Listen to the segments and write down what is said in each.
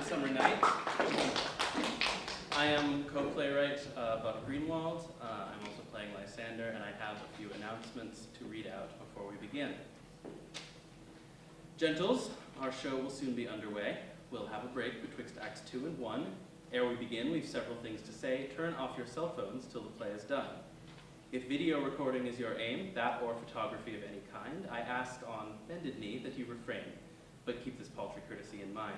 Midsummer Night. I am co-playwright Buck Greenwald. I'm also playing Lysander, and I have a few announcements to read out before we begin. Gentles, our show will soon be underway. We'll have a break betwixt Acts 2 and 1. Ere we begin, we've several things to say. Turn off your cell phones till the play is done. If video recording is your aim, that or photography of any kind, I ask on bended knee that you refrain, but keep this paltry courtesy in mind.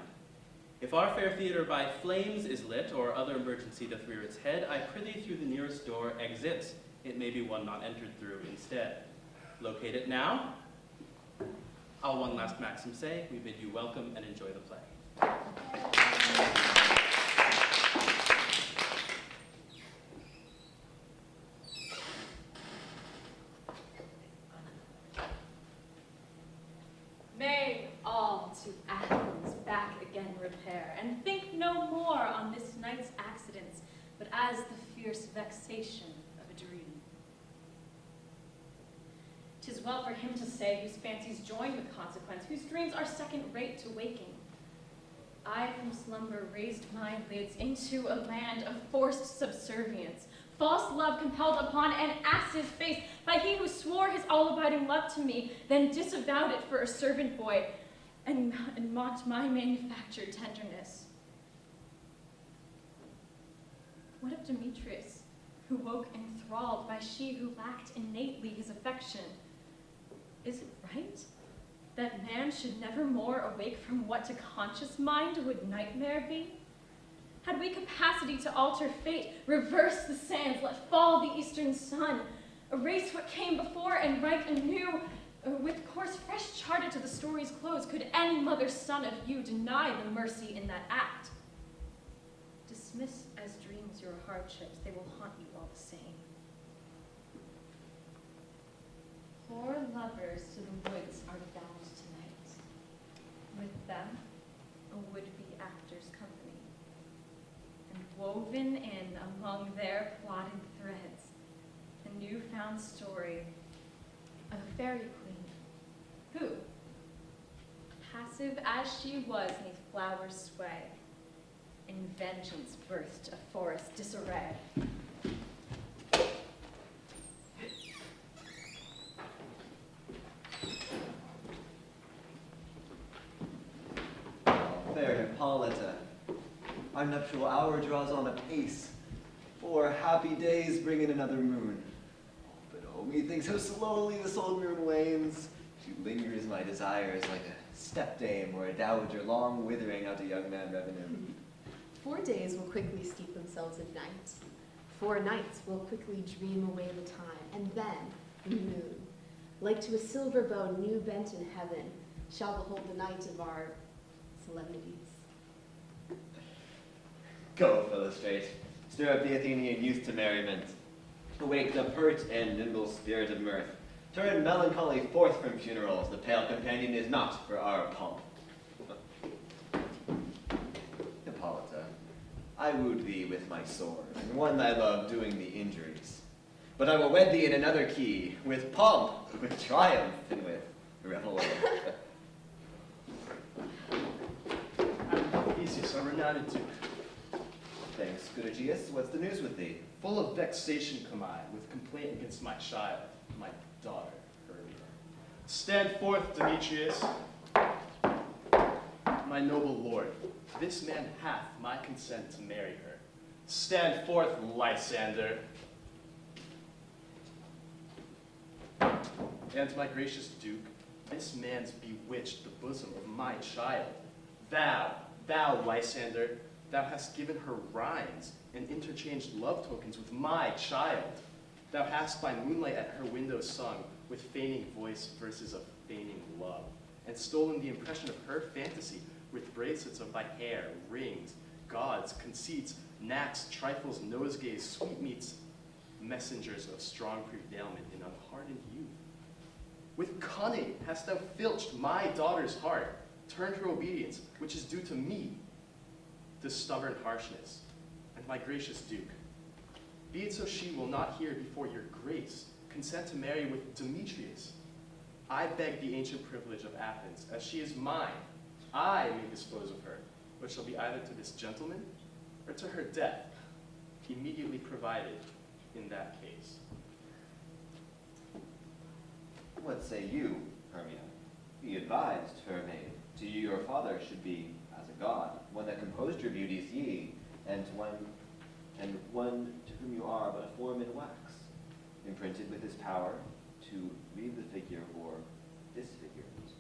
If our fair theatre by flames is lit, or other emergency doth rear its head, I prithee through the nearest door exit. It may be one not entered through instead. Locate it now. I'll one last maxim say, we bid you welcome and enjoy the play. May all to Athens back again repair, and think no more on this night's accidents, but as the fierce vexation of a dream. 'Tis well for him to say whose fancies join with consequence, whose dreams are second rate to waking. I from slumber raised my lids into a land of forced subservience, false love compelled upon an ass's face by he who swore his all-abiding love to me, then disavowed it for a servant boy, and mocked my manufactured tenderness. What of Demetrius, who woke enthralled by she who lacked innately his affection? Is it right that man should never more awake from what to conscious mind would nightmare be? Had we capacity to alter fate, reverse the sands, let fall the eastern sun, erase what came before and write anew, with course fresh charted to the story's close, could any mother's son of you deny the mercy in that act? Dismiss as dreams your hardships, they will haunt you all the same. Four lovers to the woods are bound tonight. With them, a would-be actor's company. And woven in among their plotted threads, the newfound story of a fairy queen, who, passive as she was neath flowers' sway, in vengeance birthed a forest disarray. Fair Hippolyta, our nuptial hour draws on apace. 4 happy days bring in another moon. But oh, methinks how slowly this old moon wanes. She lingers my desires like a stepdame or a dowager long withering out a young man revenue. 4 days will quickly steep themselves in night. 4 nights will quickly dream away the time, and then the moon, like to a silver bow new bent in heaven, shall behold the night of our solemnities. Go, Philostrate, stir up the Athenian youth to merriment. Awake the pert and nimble spirit of mirth. Turn melancholy forth from funerals. The pale companion is not for our pomp. Hippolyta, I wooed thee with my sword, and won thy love doing thee injuries. But I will wed thee in another key, with pomp, with triumph, and with revelry. Theseus, I renowned to. Thanks, good Aegeus. What's the news with thee? Full of vexation come I, with complaint against my child, my daughter, Hermia. Stand forth, Demetrius. My noble lord, this man hath my consent to marry her. Stand forth, Lysander. And my gracious duke, this man's bewitched the bosom of my child. Thou, Lysander, thou hast given her rhymes and interchanged love tokens with my child. Thou hast by moonlight at her window sung with feigning voice verses of feigning love, and stolen the impression of her fantasy with bracelets of thy hair, rings, gauds, conceits, knacks, trifles, nosegays, sweetmeats, messengers of strong prevailment in unhardened youth. With cunning hast thou filched my daughter's heart, turned her obedience, which is due to me, to stubborn harshness. And my gracious duke, be it so she will not hear before your grace consent to marry with Demetrius. I beg the ancient privilege of Athens, as she is mine. I may dispose of her, which shall be either to this gentleman or to her death, immediately provided in that case. What say you, Hermia? Be advised, fair maid. To you your father should be as a god, one that composed your beauties ye, and one to whom you are but a form in wax, imprinted with his power to read the figure or disfigure it.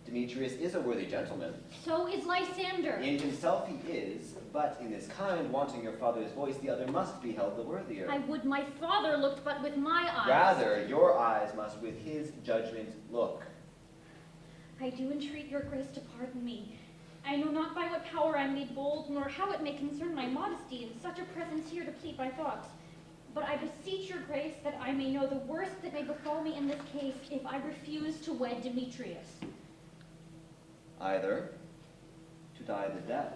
Demetrius is a worthy gentleman. So is Lysander. In himself he is, but in this kind, wanting your father's voice, the other must be held the worthier. I would my father looked but with my eyes. Rather, your eyes must with his judgment look. I do entreat your grace to pardon me. I know not by what power I made bold, nor how it may concern my modesty in such a presence here to plead my thoughts. But I beseech your grace that I may know the worst that may befall me in this case if I refuse to wed Demetrius. Either to die the death,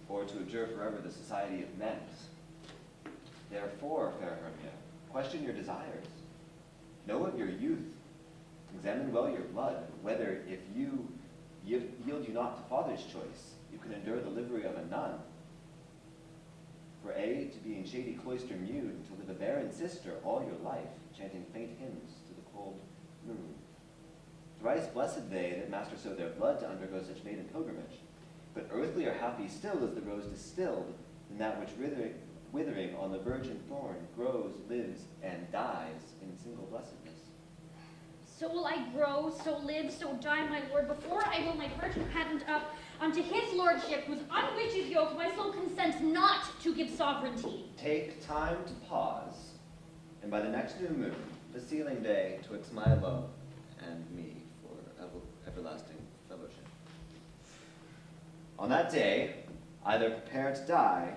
or to abjure forever the society of men. Therefore, fair Hermia, question your desires. Know of your youth. Examine well your blood, whether if you yield you not to father's choice, you can endure the livery of a nun. For A, to be in shady cloister mewed, to live a barren sister all your life, chanting faint hymns to the cold moon. Thrice blessed they that master so their blood to undergo such maiden pilgrimage. But earthly or happy still is the rose distilled, in that which withering on the virgin thorn grows, lives, and dies in single blessedness. So will I grow, so live, so die, my lord, before I will my virgin patent up unto his lordship, whose unwitched yoke my soul consents not to give sovereignty. Take time to pause, and by the next new moon, the sealing day twixt my love and me for everlasting fellowship. On that day, either prepare to die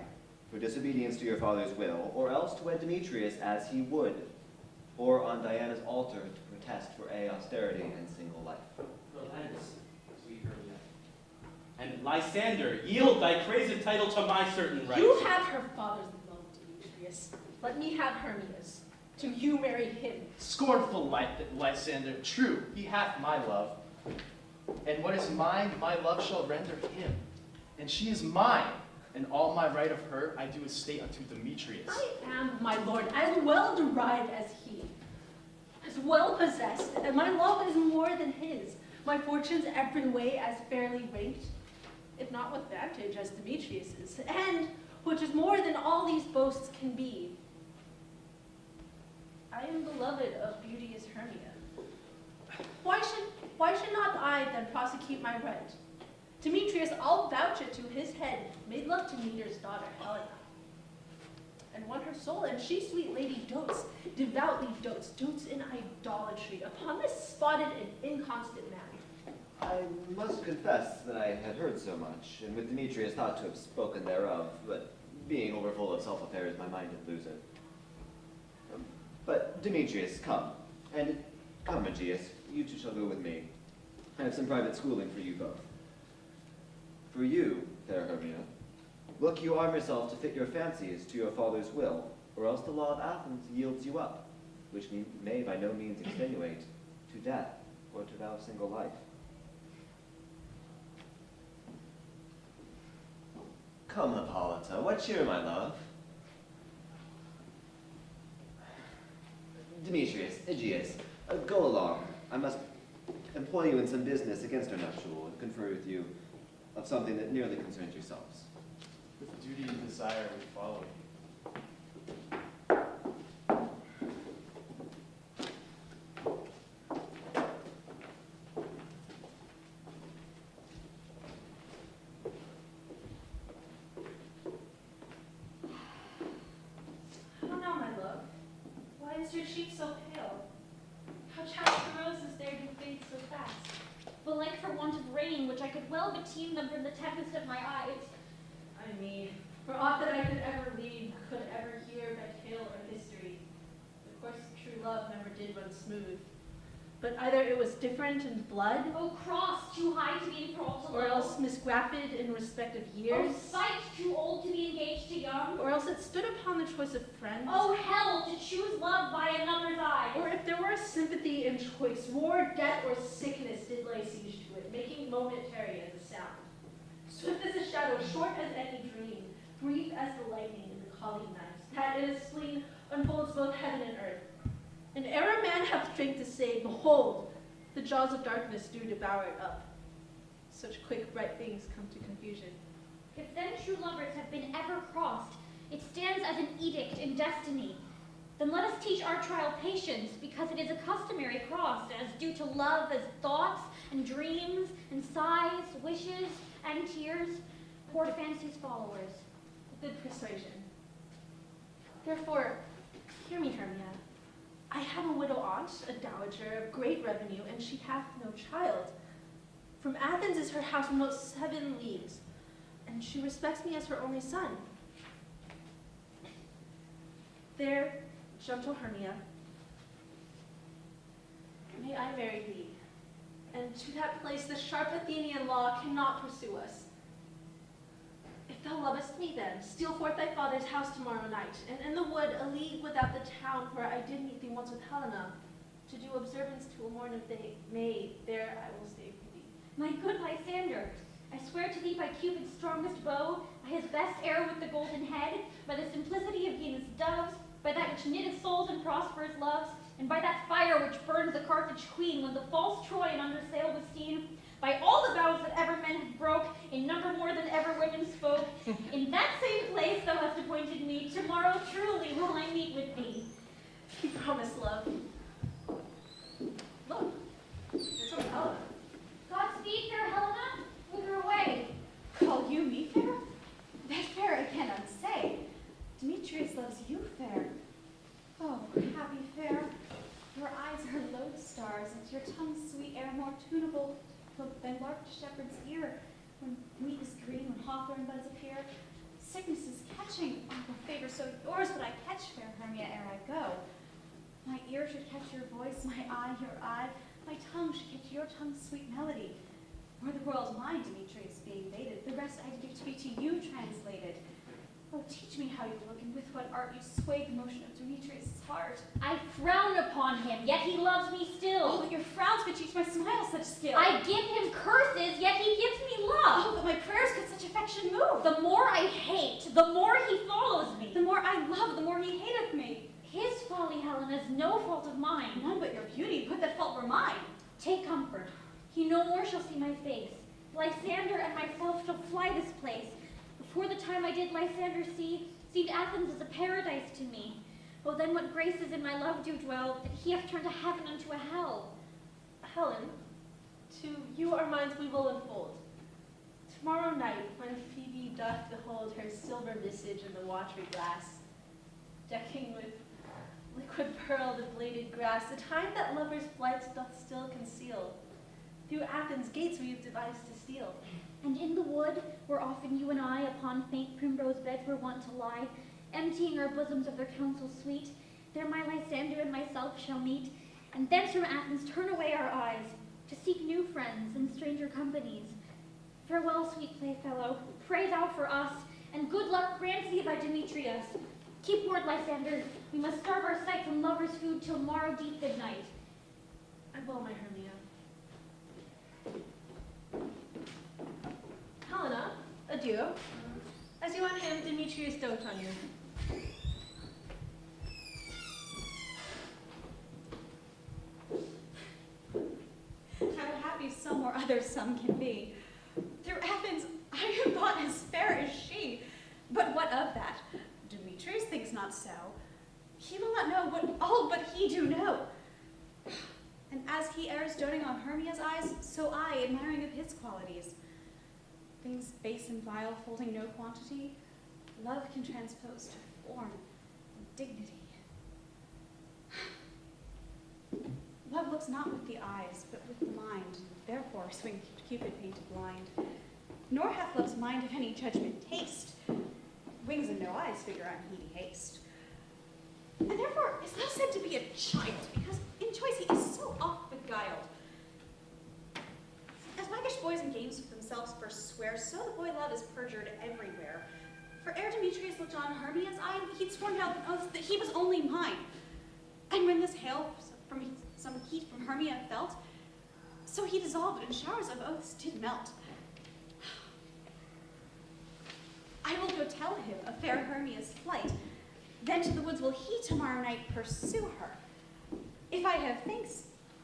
for disobedience to your father's will, or else to wed Demetrius as he would, or on Diana's altar to protest for austerity and single life. Relent, sweet Hermia. And Lysander, yield thy crazy title to my certain right. You have her father's love, Demetrius. Let me have Hermia's. To you marry him. Scornful Lysander, true, he hath my love. And what is mine, my love shall render him. And she is mine, and all my right of her I do estate unto Demetrius. I am, my lord, as well derived as he, as well possessed, and my love is more than his. My fortunes every way as fairly ranked, if not with vantage as Demetrius's, and, which is more than all these boasts can be, I am beloved of beauteous Hermia. Why should not I then prosecute my right? Demetrius, I'll vouch it to his head, made love to Meter's daughter, Helena, and won her soul, and she, sweet lady, dotes, devoutly dotes in idolatry, upon this spotted and inconstant man. I must confess that I had heard so much, and with Demetrius thought to have spoken thereof, but being overfull of self-affairs, my mind did lose it. But Demetrius, come, and come, Aegeus, you two shall go with me. I have some private schooling for you both. For you, fair Hermia, look you arm yourself to fit your fancies to your father's will, or else the law of Athens yields you up, which may by no means extenuate to death or to vow single life. Come, Hippolyta, what cheer, my love? Demetrius, Aegeus, go along. I must employ you in some business against our nuptial and confer with you of something that nearly concerns yourselves. With duty and desire we follow you. How now, my love? Why is your cheek so pale? How chanced the roses there do fade so fast? Belike for want of rain, which I could well beteem them from the tempest of my eyes. I mean, for aught that I could ever read, could ever hear by tale or history, the course of true love never did run smooth. But either it was different in blood, Oh, cross too high to be enthralled to or love. else misgrafted in respect of Oh, years, sight too old to be engaged to young. or else it stood upon the choice of friends, Oh, hell, to choose love by another's eye. or if there were a sympathy in choice, war, death, or sickness did lay siege to it, making momentary as a sound. Swift as a shadow, short as any dream, brief as the lightning in the calling night, that in his spleen unfolds both heaven and earth. And ere a man hath strength to say, behold, the jaws of darkness do devour it up. Such quick, bright things come to confusion. If then true lovers have been ever crossed, it stands as an edict in destiny. Then let us teach our trial patience, because it is a customary cross, as due to love as thoughts and dreams and sighs, wishes and tears, poor fancy's followers. Good persuasion. Therefore, hear me, Hermia. I have a widow aunt, a dowager of great revenue, and she hath no child. From Athens is her house remote 7 leagues, and she respects me as her only son. There, gentle Hermia, may I marry thee, and to that place the sharp Athenian law cannot pursue us. If thou lovest me then, steal forth thy father's house tomorrow night, and in the wood, a league without the town, where I did meet thee once with Helena, to do observance to a morn of day, May, there I will stay for thee. My good Lysander, I swear to thee by Cupid's strongest bow, by his best arrow with the golden head, by the simplicity of Venus' doves, by that which knitteth souls and prospers loves, and by that fire which burns the Carthage queen when the false Troyan under sail was seen, by all the vows that ever men have broke, in number more than ever women spoke, in that same place thou hast appointed me, tomorrow truly will I meet with thee. You promise, love. Look, there's old Helena. Godspeed, fair Helena, whither away? Call you me fair? That fair I cannot say. Demetrius loves you fair. Oh, happy fair. Your eyes are lodestars, and your tongue's sweet air more tunable than lark to shepherd's ear. When wheat is green, when hawthorn buds appear, sickness is catching. Oh, the favor so yours would I catch, fair Hermia, ere I go. My ear should catch your voice, my eye your eye, my tongue should catch your tongue's sweet melody. Were the world mine, Demetrius, being mated, the rest I'd give to be to you translated. Oh, teach me how you look, and with what art you sway the motion of Demetrius' heart. I frown upon him, yet he loves me still. Oh, that your frowns could teach my smile such skill. I give him curses, yet he gives me love. Oh, that my prayers could such affection move. The more I hate, the more he follows me. The more I love, the more he hateth me. His folly, Helena, is no fault of mine. None but your beauty, would that fault were mine. Take comfort. He no more shall see my face. Lysander and myself shall fly this place. Before the time I did Lysander see, seemed Athens as a paradise to me. Oh, then what graces in my love do dwell, that he hath turned a heaven unto a hell. Helen, to you our minds we will unfold. Tomorrow night, when Phoebe doth behold her silver visage in the watery glass, decking with liquid pearl the bladed grass, the time that lovers' flights doth still conceal, through Athens' gates we have devised to steal. And in the wood, where often you and I upon faint primrose beds were wont to lie, emptying our bosoms of their counsel sweet, there my Lysander and myself shall meet, and thence from Athens turn away our eyes, to seek new friends and stranger companies. Farewell, sweet playfellow, pray thou for us, and good luck grant thee by Demetrius. Keep word, Lysander, we must starve our sight from lovers' food till morrow deep midnight. I will, my Hermia. Helena, adieu. As you on him, Demetrius dote on you. How happy some or other some can be. Through Athens, I am thought as fair as she. But what of that? Demetrius thinks not so. He will not know what all but he do know. And as he errs doting on Hermia's eyes, so I, admiring of his qualities. Things base and vile, holding no quantity, love can transpose to form and dignity. Love looks not with the eyes, but with the mind, therefore swing Cupid painted blind. Nor hath love's mind of any judgment taste, wings and no eyes figure unheedy haste. And therefore is thou said to be a child, because in choice he is so oft beguiled. As waggish boys in games with themselves first swear, so the boy love is perjured everywhere. For ere Demetrius looked on Hermia's eye, he'd sworn out an oath that he was only mine. And when this hail from some heat from Hermia felt, so he dissolved and showers of oaths did melt. I will go tell him of fair Hermia's flight. Then to the woods will he tomorrow night pursue her. If I have thanks,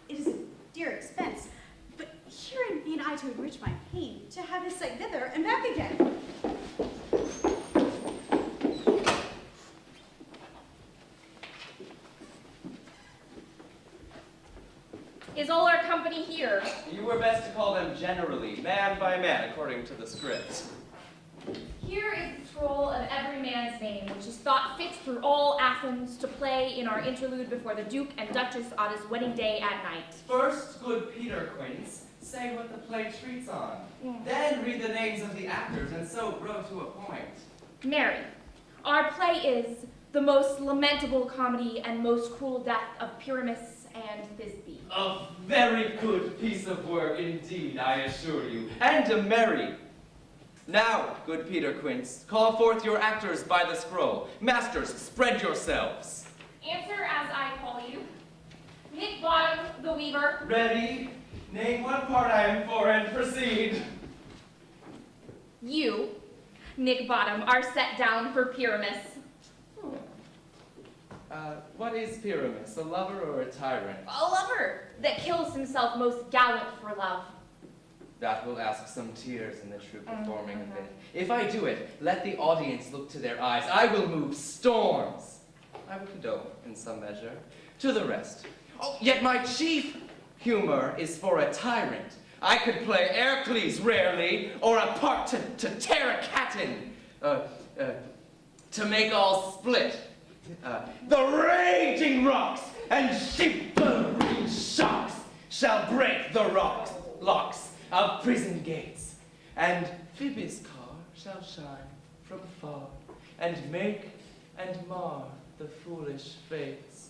it is a dear expense, but herein mean I to enrich my pain, to have his sight thither and back again. Is all our company here? You were best to call them generally, man by man, according to the script. Here is the scroll of every man's name, which is thought fit through all Athens to play in our interlude before the Duke and Duchess on his wedding day at night. First, good Peter Quince, say what the play treats on. Then read the names of the actors, and so grow to a point. Mary, our play is the most lamentable comedy and most cruel death of Pyramus and Thisbe. A very good piece of work indeed, I assure you, and a merry. Now, good Peter Quince, call forth your actors by the scroll. Masters, spread yourselves. Answer as I call you. Nick Bottom, the weaver. Ready? Name what part I am for and proceed. You, Nick Bottom, are set down for Pyramus. What is Pyramus, a lover or a tyrant? A lover that kills himself most gallant for love. That will ask some tears in the true performing of it. If I do it, let the audience look to their eyes. I will move storms. I will condone, in some measure, to the rest. Oh, yet my chief humor is for a tyrant. I could play Hercules rarely, or a part to tear a cat in, to make all split. The raging rocks and shivering shocks shall break the locks of prison gates, and Phoebe's car shall shine from far, and make and mar the foolish fates.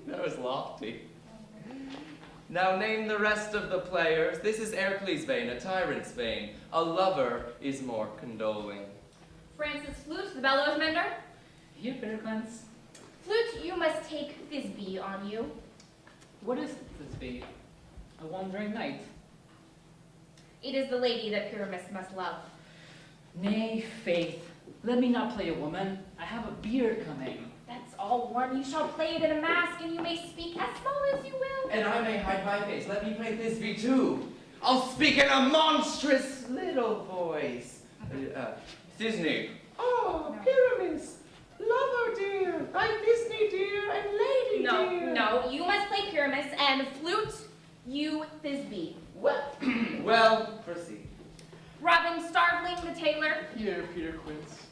That was lofty. Now name the rest of the players. This is Hercules' vein, a tyrant's vein. A lover is more condoling. Francis Flute, the bellows mender. Here, Peter Quince. Flute, you must take Thisbe on you. What is Thisbe? A wandering knight? It is the lady that Pyramus must love. Nay, faith. Let me not play a woman. I have a beard coming. That's all one. You shall play it in a mask, and you may speak as small as you will. And I may hide my face. Let me play Thisbe too. I'll speak in a monstrous little voice. Thisbe. Oh, No. Pyramus. Lover dear, thy Thisbe dear, and lady dear. No, you must play Pyramus, and Flute, you Thisbe. Well, proceed. Robin Starveling, the tailor. Here, Peter Quince.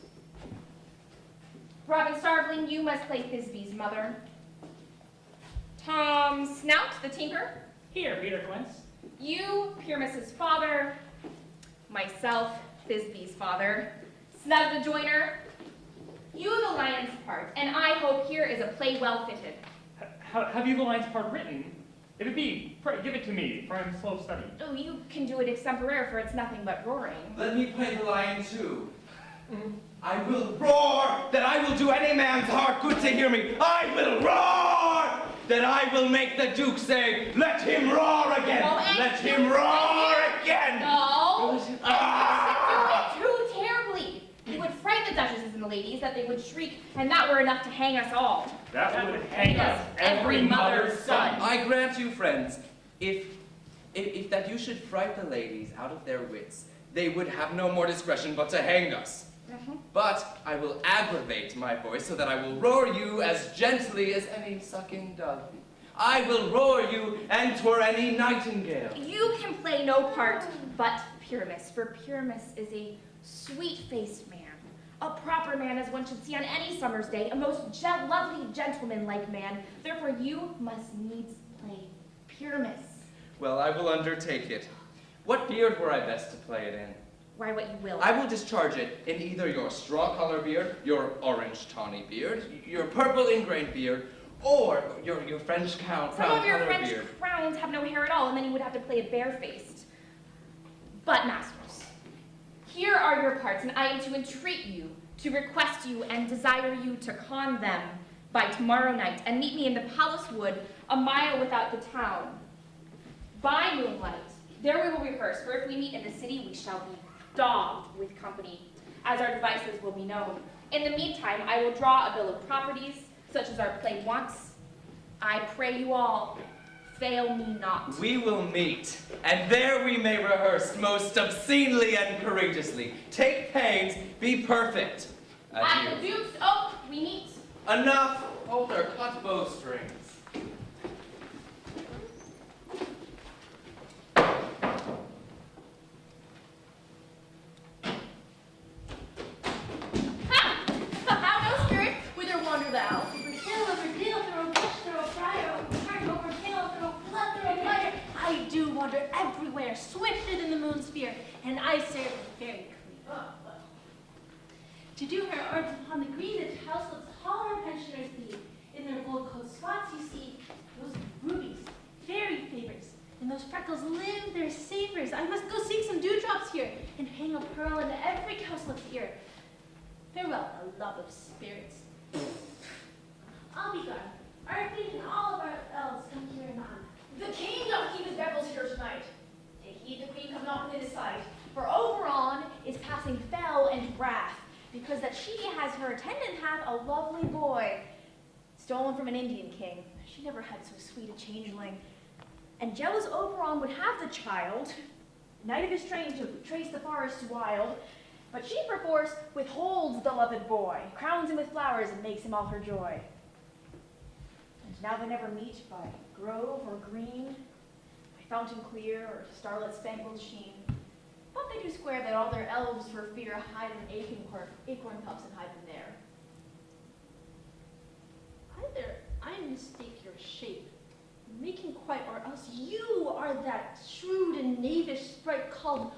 Robin Starveling, you must play Thisbe's mother. Tom Snout, the tinker. Here, Peter Quince. You, Pyramus's father. Myself, Thisbe's father. Snug the joiner. You the lion's part, and I hope here is a play well fitted. Have you the lion's part written? If it be, pray give it to me, for I am slow of study. Oh, you can do it extempore, for it's nothing but roaring. Let me play the lion too. I will roar that I will do any man's heart good to hear me. I will roar that I will make the Duke say, let him roar again. No, let him roar again. No. Ah! You would do it too terribly. You would frighten the duchesses and the ladies that they would shriek, and that were enough to hang us all. That would hang us every mother's son. I grant you, friends, if that you should fright the ladies out of their wits, they would have no more discretion but to hang us. But I will aggravate my voice so that I will roar you as gently as any sucking dove. I will roar you, and 'twere any nightingale. You can play no part but Pyramus, for Pyramus is a sweet-faced man, a proper man as one should see on any summer's day, a most lovely gentleman-like man. Therefore you must needs play Pyramus. Well, I will undertake it. What beard were I best to play it in? Why, what you will. I will discharge it in either your straw color beard, your orange tawny beard, your purple ingrained beard, or your French crown Some of your color French beard. crowns have no hair at all, and then you would have to play it barefaced. But, masters, here are your parts, and I am to entreat you, to request you, and desire you to con them by tomorrow night, and meet me in the palace wood, a mile without the town. By moonlight, there we will rehearse, for if we meet in the city, we shall be daubed with company, as our devices will be known. In the meantime, I will draw a bill of properties, such as our play wants. I pray you all, fail me not. We will meet, and there we may rehearse most obscenely and courageously. Take pains, be perfect. At Adieu. the Duke's Oak, we meet. Enough! Hold their cut bowstrings. How no spirit, whither wander thou? Over hill, over dale, through bush, through briar, over heart, over hill, through flood, through fire. I do wander everywhere, swifter than the moon's sphere, and I serve the fairy queen. To do her arts upon the green, the houselets taller pensioners be. In their gold coat spots you see those rubies, fairy favors. And those freckles live their savors. I must go seek some dewdrops here, and hang a pearl in every cowslip's ear. Farewell, a love of spirits. I'll be gone. Our queen and all of our elves come here anon. The king doth keep his revels here tonight. Take heed the queen come not within his sight, for Oberon is passing fell and wrath, because that she has her attendant hath a lovely boy, stolen from an Indian king. She never had so sweet a changeling. And jealous Oberon would have the child, knight of his train to trace the forests wild, but she perforce withholds the loved boy, crowns him with flowers, and makes him all her joy. And now they never meet by grove or green, by fountain clear or starlit spangled sheen. But they do swear that all their elves for fear hide in acorn cups and hide them there. Either I mistake your shape, making quite, or else you are that shrewd and knavish sprite called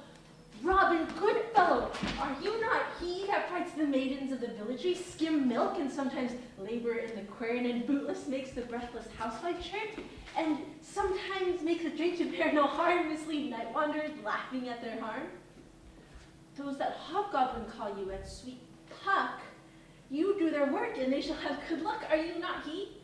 Robin Goodfellow. Are you not he that fights the maidens of the villagery, skim milk, and sometimes labor in the quern, and bootless makes the breathless housewife chirp, and sometimes makes a drink to bear no harm, mislead night wanderers, laughing at their harm? Those that hobgoblin call you at sweet Puck, you do their work, and they shall have good luck. Are you not he?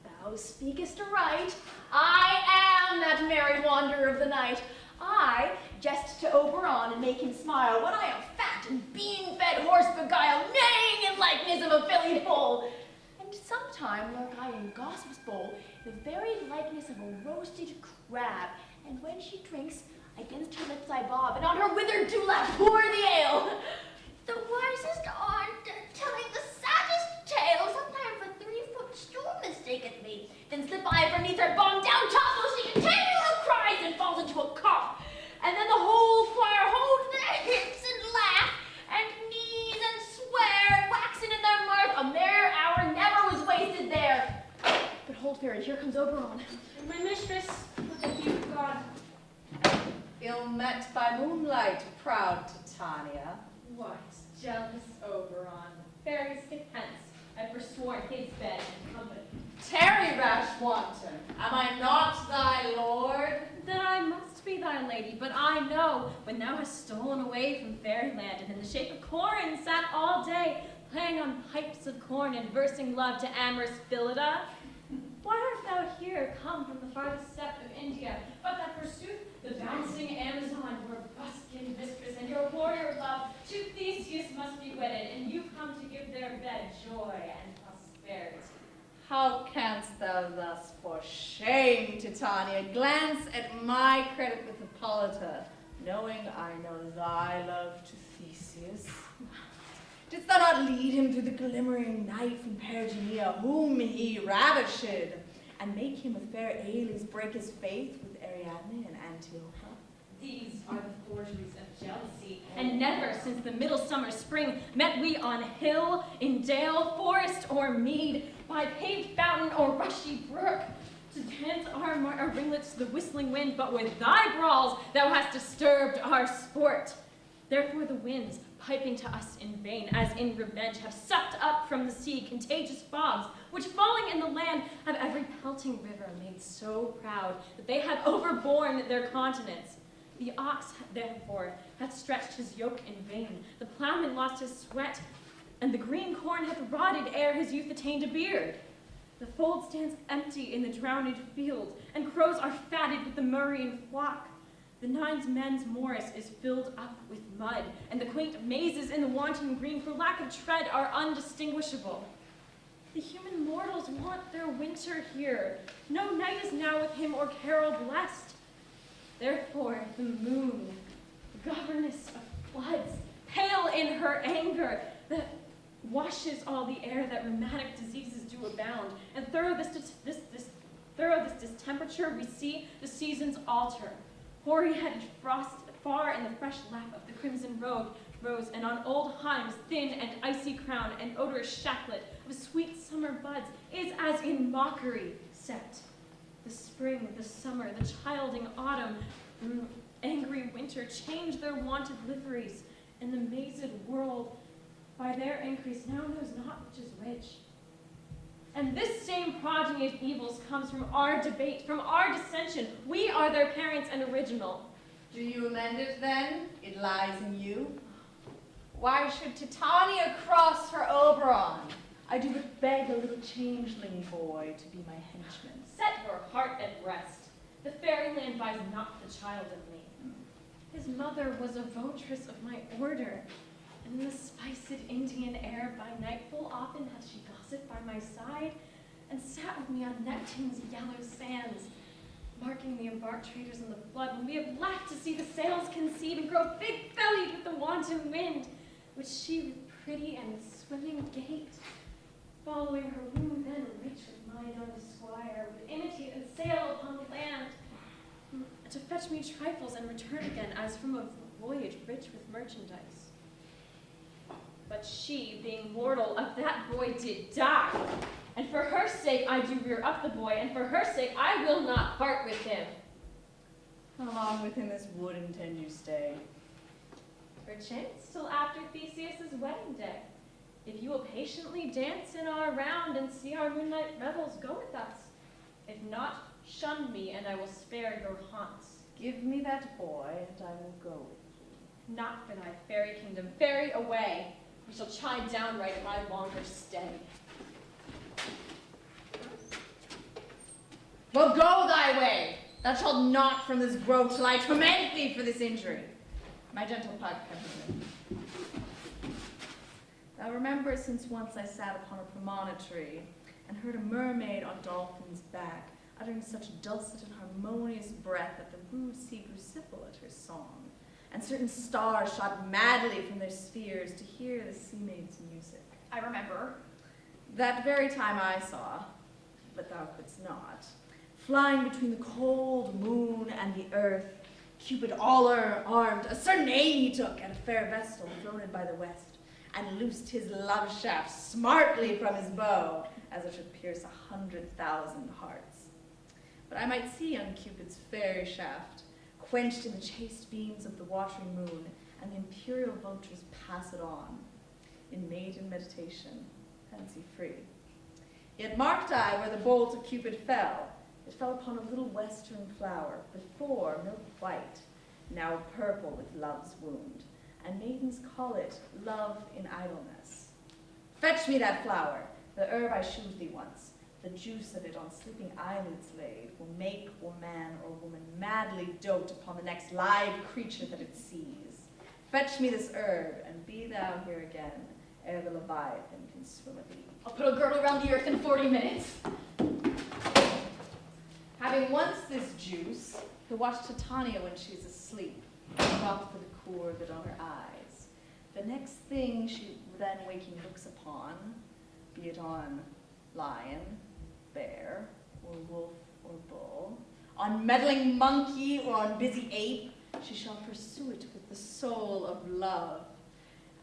Thou speakest aright. I am that merry wanderer of the night. I jest to Oberon and make him smile when I am fat and bean-fed horse beguile, neighing in likeness of a filly foal. And sometime lurk I in gossip's bowl, the very likeness of a roasted crab. And when she drinks, against her lips I bob, and on her withered dewlap pour the ale. The wisest aunt telling the saddest tale, sometimes a 3-foot stool mistaketh me. Then slip I from neath her bomb down topmost, she continually cries and falls into a cough. And then the whole choir hold their hips and laugh, and sneeze and swear, waxing in their mirth. A mere hour never was wasted there. But hold, fairy, here comes Oberon. My mistress, look at you, God. Ill met by moonlight, proud Titania. What, jealous Oberon? Fairies, get hence. I've forsworn his bed and company. Tarry, rash wanton, am I not thy lord? Then I must be thy lady, but I know when thou hast stolen away from fairyland and in the shape of corn sat all day, playing on pipes of corn and versing love to amorous Phillida. Why art thou here, come from the farthest steppe of India, but that forsooth the bouncing Amazon, your buskin mistress and your warrior love, to Theseus must be wedded, and you come to give their bed joy and prosperity. How canst thou thus, for shame, Titania, glance at my credit with Hippolyta, knowing I know thy love to Theseus? Didst thou not lead him through the glimmering night from Perigenia, whom he ravished, and make him with fair Aeles break his faith with Ariadne and Antiopa? These are the forgeries of jealousy, and never since the middle summer spring met we on hill, in dale, forest, or mead, by paved fountain or rushy brook, to dance our ringlets to the whistling wind, but with thy brawls thou hast disturbed our sport. Therefore the winds, piping to us in vain, as in revenge, have sucked up from the sea contagious fogs, which falling in the land have every pelting river made so proud that they have overborne their continents. The ox, therefore, hath stretched his yoke in vain, the plowman lost his sweat, and the green corn hath rotted ere his youth attained a beard. The fold stands empty in the drowned field, and crows are fatted with the murraying flock. The Nine Men's Morris is filled up with mud, and the quaint mazes in the wanton green for lack of tread are undistinguishable. The human mortals want their winter here. No night is now with him or carol blessed. Therefore the moon, governess of floods, pale in her anger, that washes all the air that rheumatic diseases do abound, and through this distemperature we see the seasons alter. Hoary-headed frost far in the fresh lap of the crimson rose, and on old Heim's thin and icy crown, an odorous shacklet of sweet summer buds is as in mockery set. The spring, the summer, the childing autumn, angry winter change their wonted liveries, and the mazed world by their increase now knows not which is which. And this same progeny of evils comes from our debate, from our dissension. We are their parents and original. Do you amend it then? It lies in you. Why should Titania cross her Oberon? I do but beg a little changeling boy to be my henchman. Set your heart at rest. The fairyland buys not the child of me. His mother was a votress of my order, and in the spiced Indian air by night full often hath she gossiped by my side, and sat with me on Neptune's yellow sands, marking the embarked traders in the flood, when we have laughed to see the sails conceive and grow big-bellied with the wanton wind, which she with pretty and with swimming gait, following her womb then rich with my young squire, would imitate and sail upon the land, to fetch me trifles and return again, as from a voyage rich with merchandise. But she, being mortal, of that boy did die, and for her sake I do rear up the boy, and for her sake I will not part with him. How long within this wood intend you stay? Perchance till after Theseus's wedding day, if you will patiently dance in our round and see our moonlight revels, go with us. If not, shun me, and I will spare your haunts. Give me that boy, and I will go with you. Not for thy fairy kingdom, ferry away. We shall chide downright at my longer stay. Well, go thy way. Thou shalt not from this grove till I torment thee for this injury. My gentle pug, come here. Thou remember since once I sat upon a promontory and heard a mermaid on dolphin's back, uttering such dulcet and harmonious breath that the rude sea grew simple at her song, and certain stars shot madly from their spheres to hear the sea maid's music. I remember. That very time I saw, but thou couldst not, flying between the cold moon and the earth, Cupid all armed, a certain aim he took at a fair vessel floated by the west, and loosed his love shaft smartly from his bow, as it should pierce 100,000 hearts. But I might see on Cupid's fairy shaft, quenched in the chaste beams of the watery moon, and the imperial vultures pass it on, in maiden meditation, fancy free. Yet marked I where the bolt of Cupid fell. It fell upon a little western flower, before milk white, now purple with love's wound, and maidens call it love in idleness. Fetch me that flower, the herb I shewed thee once. The juice of it on sleeping eyelids laid will make or man or woman madly dote upon the next live creature that it sees. Fetch me this herb, and be thou here again, ere the Leviathan can swim with thee. I'll put a girdle around the earth in 40 minutes. Having once this juice, he'll watch Titania when she's asleep, not for the core of it on her eyes. The next thing she then waking looks upon, be it on lion, bear, or wolf, or bull, on meddling monkey, or on busy ape, she shall pursue it with the soul of love.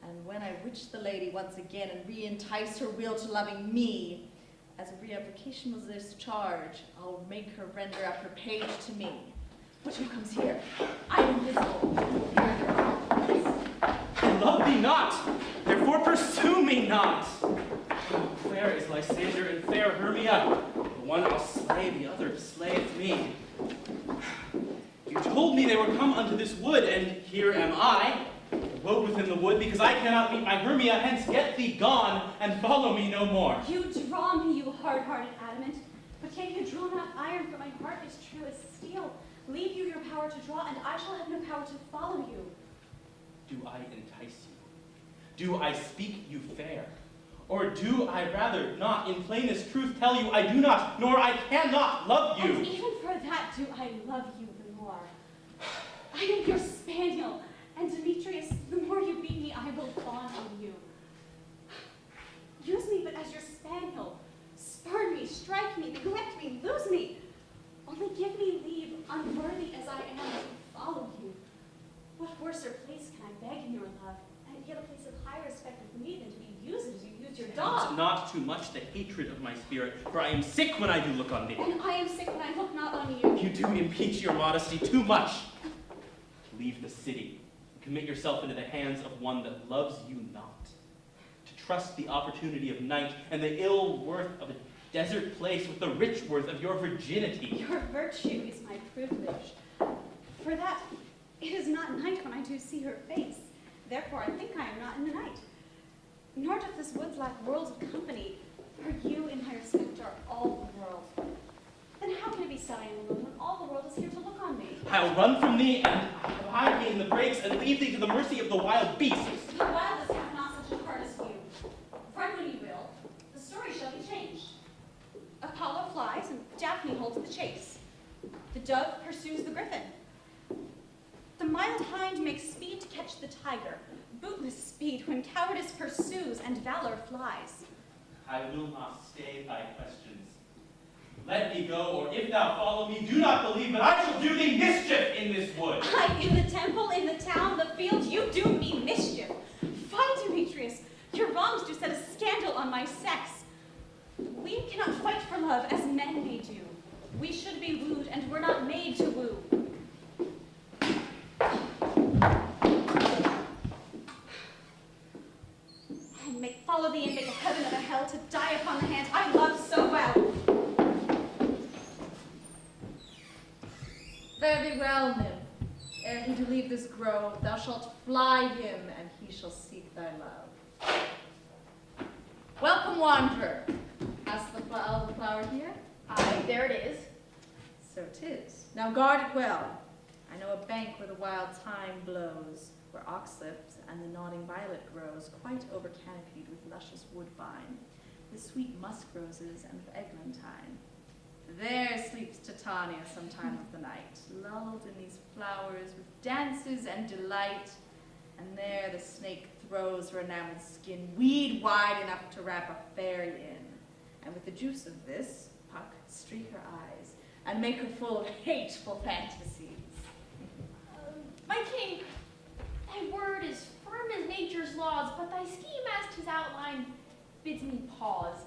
And when I witch the lady once again and re-entice her will to loving me, as a re-application was this charge, I'll make her render up her page to me. But who comes here? I am invisible. I love thee not, therefore pursue me not. Oh, fair is Lysander and fair Hermia. The one I'll slay, the other slayeth me. You told me they were come unto this wood, and here am I, abode within the wood, because I cannot meet my Hermia, hence get thee gone, and follow me no more. You draw me, you hard-hearted adamant, but yet you draw not iron, for my heart is true as steel. leave you your power to draw, and I shall have no power to follow you. Do I entice you? Do I speak you fair? Or do I rather not, in plainest truth, tell you I do not, nor I cannot love you? And even for that do I love you the more. I am your spaniel, and Demetrius, the more you beat me, I will fawn on you. Use me but as your spaniel. Spurn me, strike me, neglect me, lose me. Only give me leave, unworthy as I am, to follow you. What worser place can I beg in your love, and yet a place of higher respect of me than to be used as you use your dog? It's not too much the hatred of my spirit, for I am sick when I do look on thee. And I am sick when I look not on you. You do impeach your modesty too much. Leave the city, and commit yourself into the hands of one that loves you not. To trust the opportunity of night and the ill worth of a desert place with the rich worth of your virginity. Your virtue is my privilege. For that, it is not night when I do see her face. Therefore, I think I am not in the night. Nor doth this woods lack worlds of company, for you in my respect are all the world. Then how can it be sad I am alone when all the world is here to look on me? I'll run from thee and hide me in the brakes and leave thee to the mercy of the wild beasts. The wildest have not such a heart as you. Run when you will, the story shall be changed. Apollo flies and Daphne holds the chase. The dove pursues the griffin. The mild hind makes speed to catch the tiger, bootless speed when cowardice pursues and valor flies. I will not stay thy questions. Let me go, or if thou follow me, do not believe, but I shall do thee mischief in this wood. I, in the temple, in the town, the field, you do me mischief. Fight, Demetrius. Your wrongs do set a scandal on my sex. We cannot fight for love as men may do. We should be wooed, and we're not made to woo. Follow thee and make a heaven of a hell to die upon the hand I love so well. Fare thee well, nymph. Ere he do leave this grove, thou shalt fly him, and he shall seek thy love. Welcome, wanderer. Hast the flower here? Aye, there it is. So 'tis. Now guard it well. I know a bank where the wild thyme blows, where oxlips and the nodding violet grows, quite over-canopied with luscious woodbine, with sweet musk roses and with eglantine. There sleeps Titania some time of the night, lulled in these flowers with dances and delight, and there the snake throws her enameled skin weed wide enough to wrap a fairy in, and with the juice of this, Puck streak her eyes, and make her full of hateful fantasies. My king, thy word is firm as nature's laws, but thy scheme as 'tis outlined bids me pause.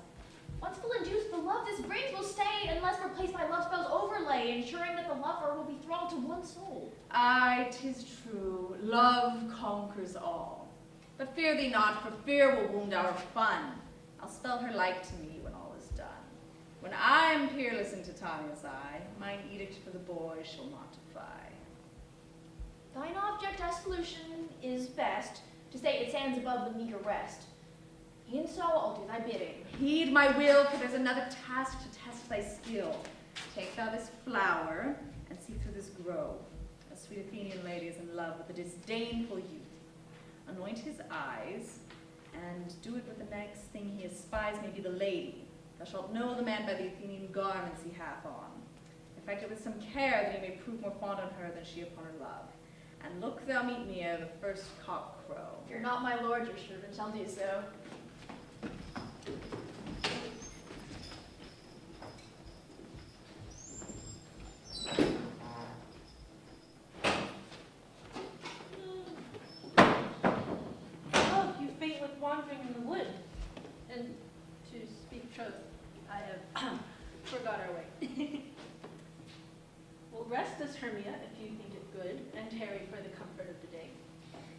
Once full induced, the love this brings will stay, unless replaced by love spell's overlay, ensuring that the lover will be thralled to one soul. Aye, 'tis true, love conquers all. But fear thee not, for fear will wound our fun. I'll spell her like to me when all is done. When I am peerless in Titania's eye, mine edict for the boy shall not defy. Thine object as solution is best, to say it stands above the meager rest. E'en so, I'll do thy bidding. Heed my will, for there's another task to test thy skill. Take thou this flower, and see through this grove. A sweet Athenian lady is in love with a disdainful youth. Anoint his eyes, and do it with the next thing he espies may be the lady. Thou shalt know the man by the Athenian garments he hath on. Effect it with some care, that he may prove more fond on her than she upon her love. And look thou meet me ere the first cock crow. Fear not, my lord, your servant shall do so. Oh, you faint with wandering in the wood. And to speak truth, I have forgot our way. Well, rest us, Hermia, if you think it good, and tarry for the comfort of the day.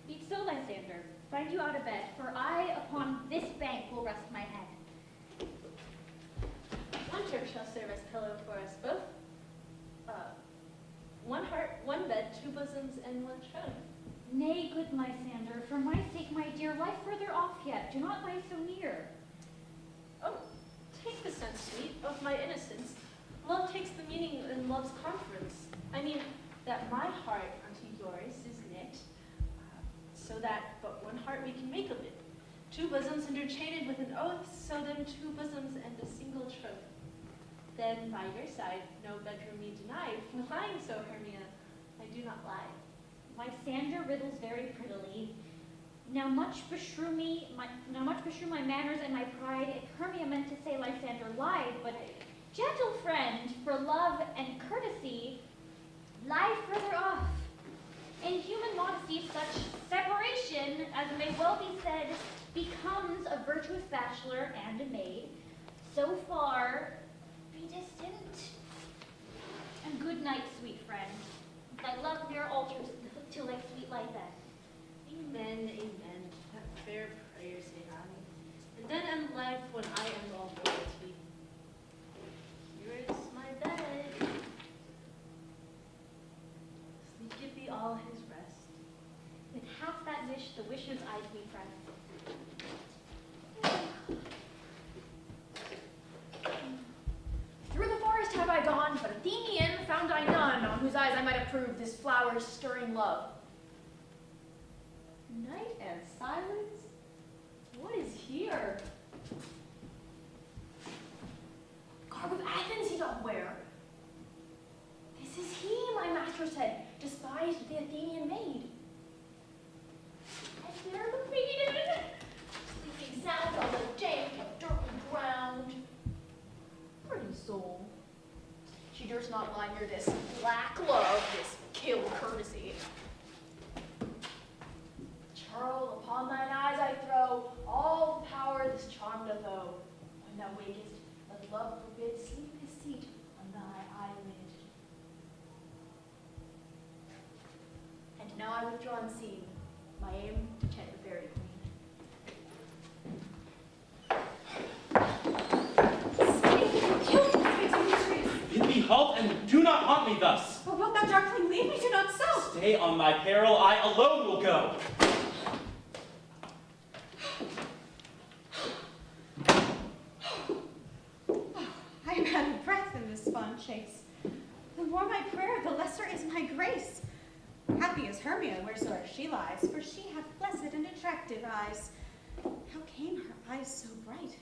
Be it so, Lysander. Find you out of bed, for I upon this bank will rest my head. One chair shall serve as pillow for us both. One heart, one bed, two bosoms, and one throne. Nay, good Lysander, for my sake, my dear, lie further off yet. Do not lie so near. Oh, take the sense, sweet, of my innocence. Love takes the meaning in love's conference. I mean, that my heart unto yours is knit, so that but one heart we can make of it. Two bosoms interchained with an oath, so them two bosoms and a single troth. Then by your side, no bedroom me denied. Lying so, Hermia, I do not lie. Lysander riddles very prettily. Now much beshrew my manners and my pride, if Hermia meant to say Lysander lied, but gentle friend, for love and courtesy, lie further off. In human modesty, such separation, as may well be said, becomes a virtuous bachelor and a maid. So far, be distant. And good night, sweet friend. Thy love near altars till thy sweet life end. Amen, amen. That fair prayer, say I. And then end life when I am all royalty. Here is my bed. Sleep give thee all his rest. With half that wish, the wishes eyes me friend. Through the forest have I gone, but Athenian found I none, on whose eyes I might approve this flower's stirring love. Night and silence? What is here? Garb of Athens he doth wear. This is he, my master said, despised the Athenian maid. And there the maiden, sleeping sound on the dank and dirty ground. Pretty soul. She durst not lie near this black love, this kill courtesy. Churl, upon thine eyes I throw all the power this charm doth owe. When thou wakest, let love forbid sleep his seat on thy eyelid. And now I withdraw unseen, my aim to chant the fairy queen. Stay, kill me, sweet Demetrius. Bid me halt and do not haunt me thus. But wilt thou darkly leave me to not so? Stay on my peril, I alone will go. I am out of breath in this fond chase. The more my prayer, the lesser is my grace. Happy is Hermia wheresoe'er she lies, for she hath blessed and attractive eyes. How came her eyes so bright?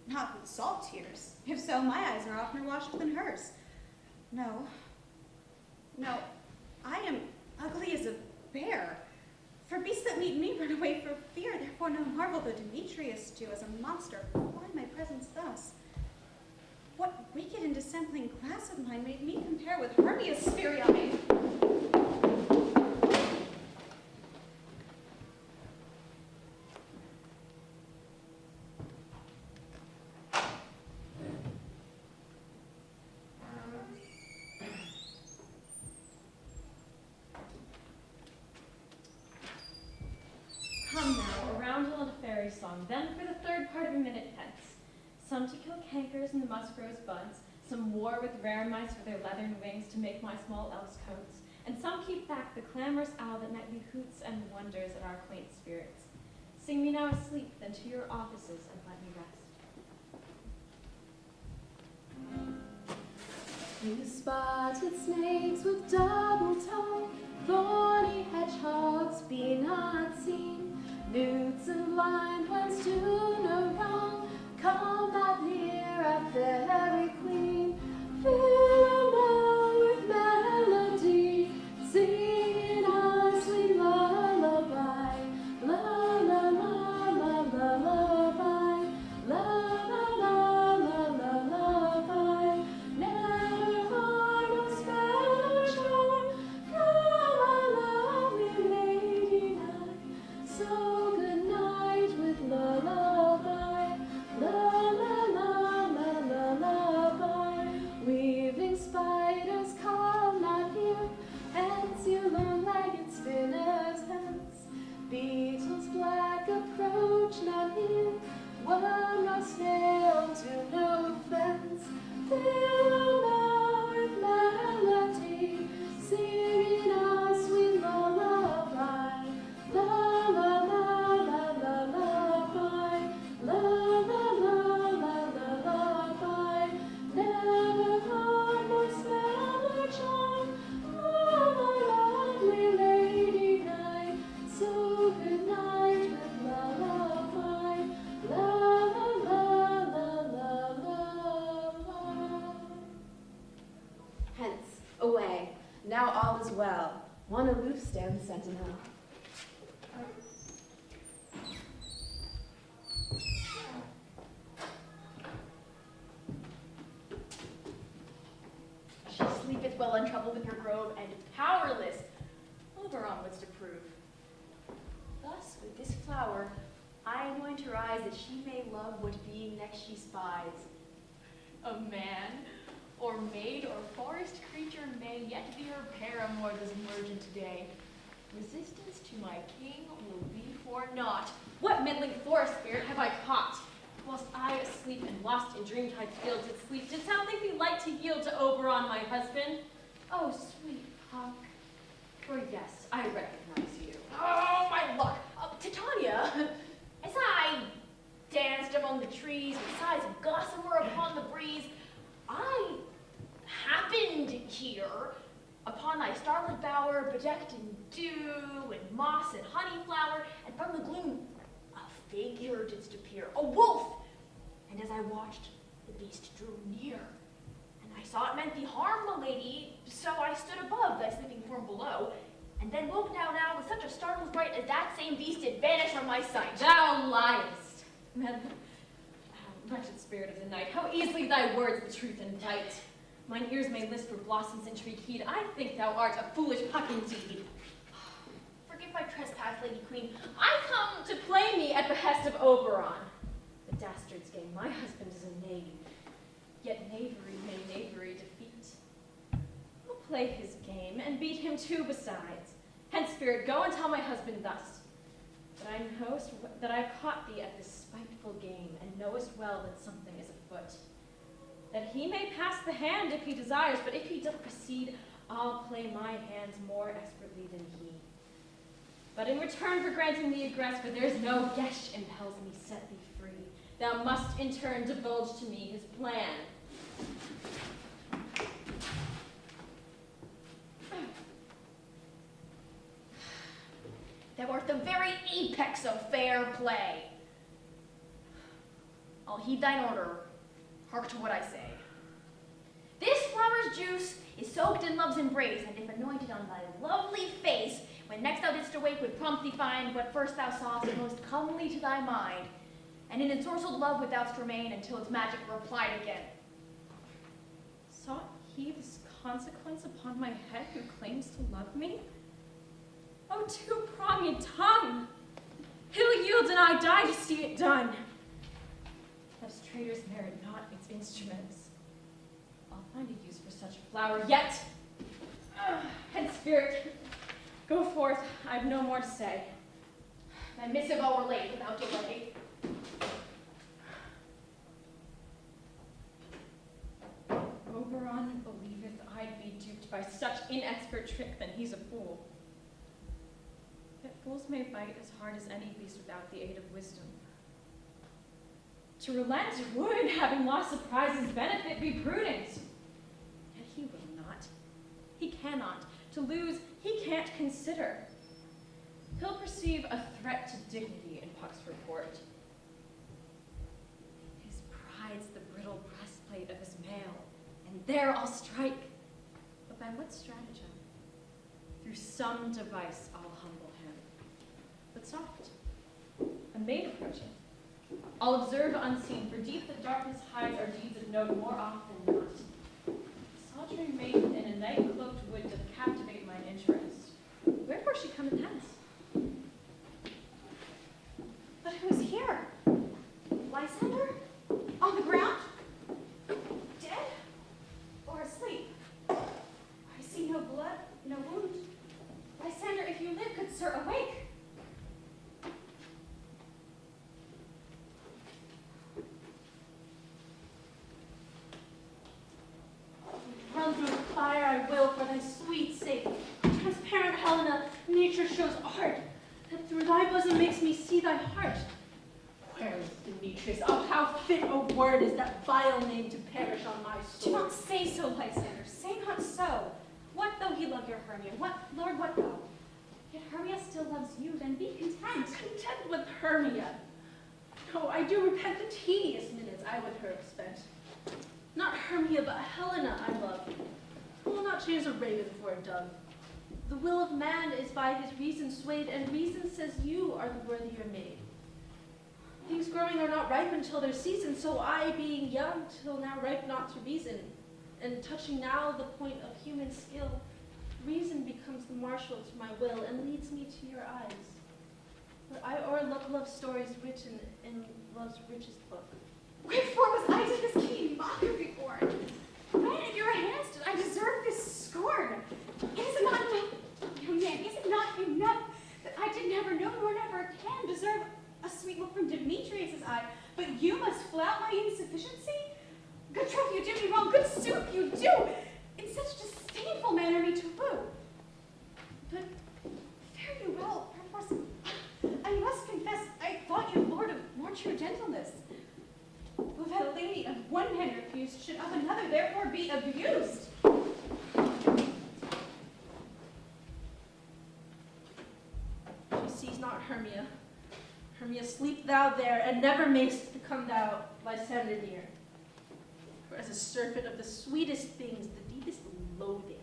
Not with salt tears. If so, my eyes are oftener washed than hers. No, I am ugly as a bear. For beasts that meet me run away for fear, therefore no marvel though Demetrius do as a monster why my presence thus. What wicked and dissembling glass of mine made me compare with Hermia's sphery eye? Come now, a roundel and a fairy song, then for the third part of a minute hence. Some to kill cankers in the muskrose buds, some war with rare mice for their leathern wings to make my small elves' coats, and some keep back the clamorous owl that nightly hoots and wonders at our quaint spirits. Sing me now asleep, then to your offices and let me rest. You spotted snakes with double tongue, thorny hedgehogs be not seen, newts and blind ones do no wrong, come not near a fairy queen. Fill them all with melody, singing a sweet lullaby, la la la la la lullaby, la la la la la lullaby. Never heard no spell or charm from a lovely lady night. So good night with well. One aloof stands sentinel. She sleepeth well untroubled in her grove, and powerless Oberon was to prove. Thus, with this flower, I anoint her eyes that she may love what being next she spies. A man, or maid, or forest creature may yet be her paramour this emergent today. Resistance to my king will be for naught. What meddling forest spirit have I caught? Whilst I asleep and lost in dreamtide fields at sleep, didst thou think me like to yield to Oberon, my husband? Oh, sweet punk. For yes, I recognize you. Oh, my luck! Titania, as I danced among the trees with sighs of gossamer upon the breeze, I happened here upon thy starlit bower, bedecked in dew and moss and honey flower, and from the gloom a figure didst appear, a wolf. And as I watched, the beast drew near, and I saw it meant thee harm, my lady, so I stood above thy sleeping form below, and then woke now with such a startled fright as that same beast did vanish from my sight. Thou liest! Wretched spirit of the night, how easily thy words the truth invite. Mine ears may list for blossoms intrigue heed. I think thou art a foolish puck indeed. Forgive my trespass, Lady Queen. I come to play me at behest of Oberon. The dastard's game, my husband is a knave. Yet knavery may knavery defeat. I'll play his game and beat him too besides. Hence, spirit, go and tell my husband thus, that I have caught thee at this spiteful game, and knowest well that something is afoot. That he may pass the hand if he desires, but if he doth proceed, I'll play my hands more expertly than he. But in return for granting thee egress, for there's no gesh impels me set thee free, thou must in turn divulge to me his plan. Thou art the very apex of fair play. I'll heed thine order. Hark to what I say. This flower's juice is soaked in love's embrace, and if anointed on thy lovely face, when next thou didst awake would prompt thee find what first thou sawest most comely to thy mind, and in ensorcelled love would thou remain until its magic were applied again. Sought he this consequence upon my head who claims to love me? Oh, two-pronged tongue! He'll yield and I die to see it done. Thus traitors merit not its instruments. I'll find a use for such a flower yet. Head spirit, go forth. I've no more to say. Thy missive I'll relate without delay. Oberon believeth I'd be duped by such inexpert trick, then he's a fool. Yet fools may bite as hard as any beast without the aid of wisdom. To relent would, having lost the prize's benefit, be prudent. Yet he will not. He cannot. To lose, he can't consider. He'll perceive a threat to dignity in Puck's report. His pride's the brittle breastplate of his mail, and there I'll strike. But by what stratagem? Through some device I'll humble him. But soft, a maid approaching. I'll observe unseen, for deep the darkness hides our deeds of note more often not. A solitary maiden in a night-cloaked wood doth captivate mine interest. Wherefore she cometh hence? But who's here? Lysander? On the ground? Dead? Or asleep? I see no blood, no wound. Lysander, if you live, good sir, awake! Run through the fire I will for thy sweet sake. Transparent Helena, nature shows art, that through thy bosom makes me see thy heart. Where is Demetrius? Oh, how fit a word is that vile name to perish on my Do sword. not say so, Lysander, say not so. What though he love your Hermia? What, Lord, what though? Yet Hermia still loves you, then be content. Content with Hermia. No, I do repent the tedious minutes I with her have spent. Not Hermia, but Helena I love, who will not change a raven for a dove. The will of man is by his reason swayed, and reason says you are the worthier maid. Things growing are not ripe until their season, so I, being young, till now ripe not to reason, and touching now the point of human skill, reason becomes the marshal to my will, and leads me to your eyes. But I o'erlook love's stories written in love's richest book. Wherefore was I to this keen mockery born? When at your hands did I deserve this scorn? Is it not enough, young man, is it not enough that I did never know nor never can deserve a sweet look from Demetrius's eye, but you must flout my insufficiency? Good troth, you do me wrong, good sooth, you do, in such disdainful manner me to woo. But fare you well, perforce, I must confess, I thought you lord of more true gentleness. Who that a lady of one man refused should of another therefore be abused. She sees not Hermia. Hermia, sleep thou there, and never mayst come thou, Lysander dear. For as a serpent of the sweetest things, the deepest loathing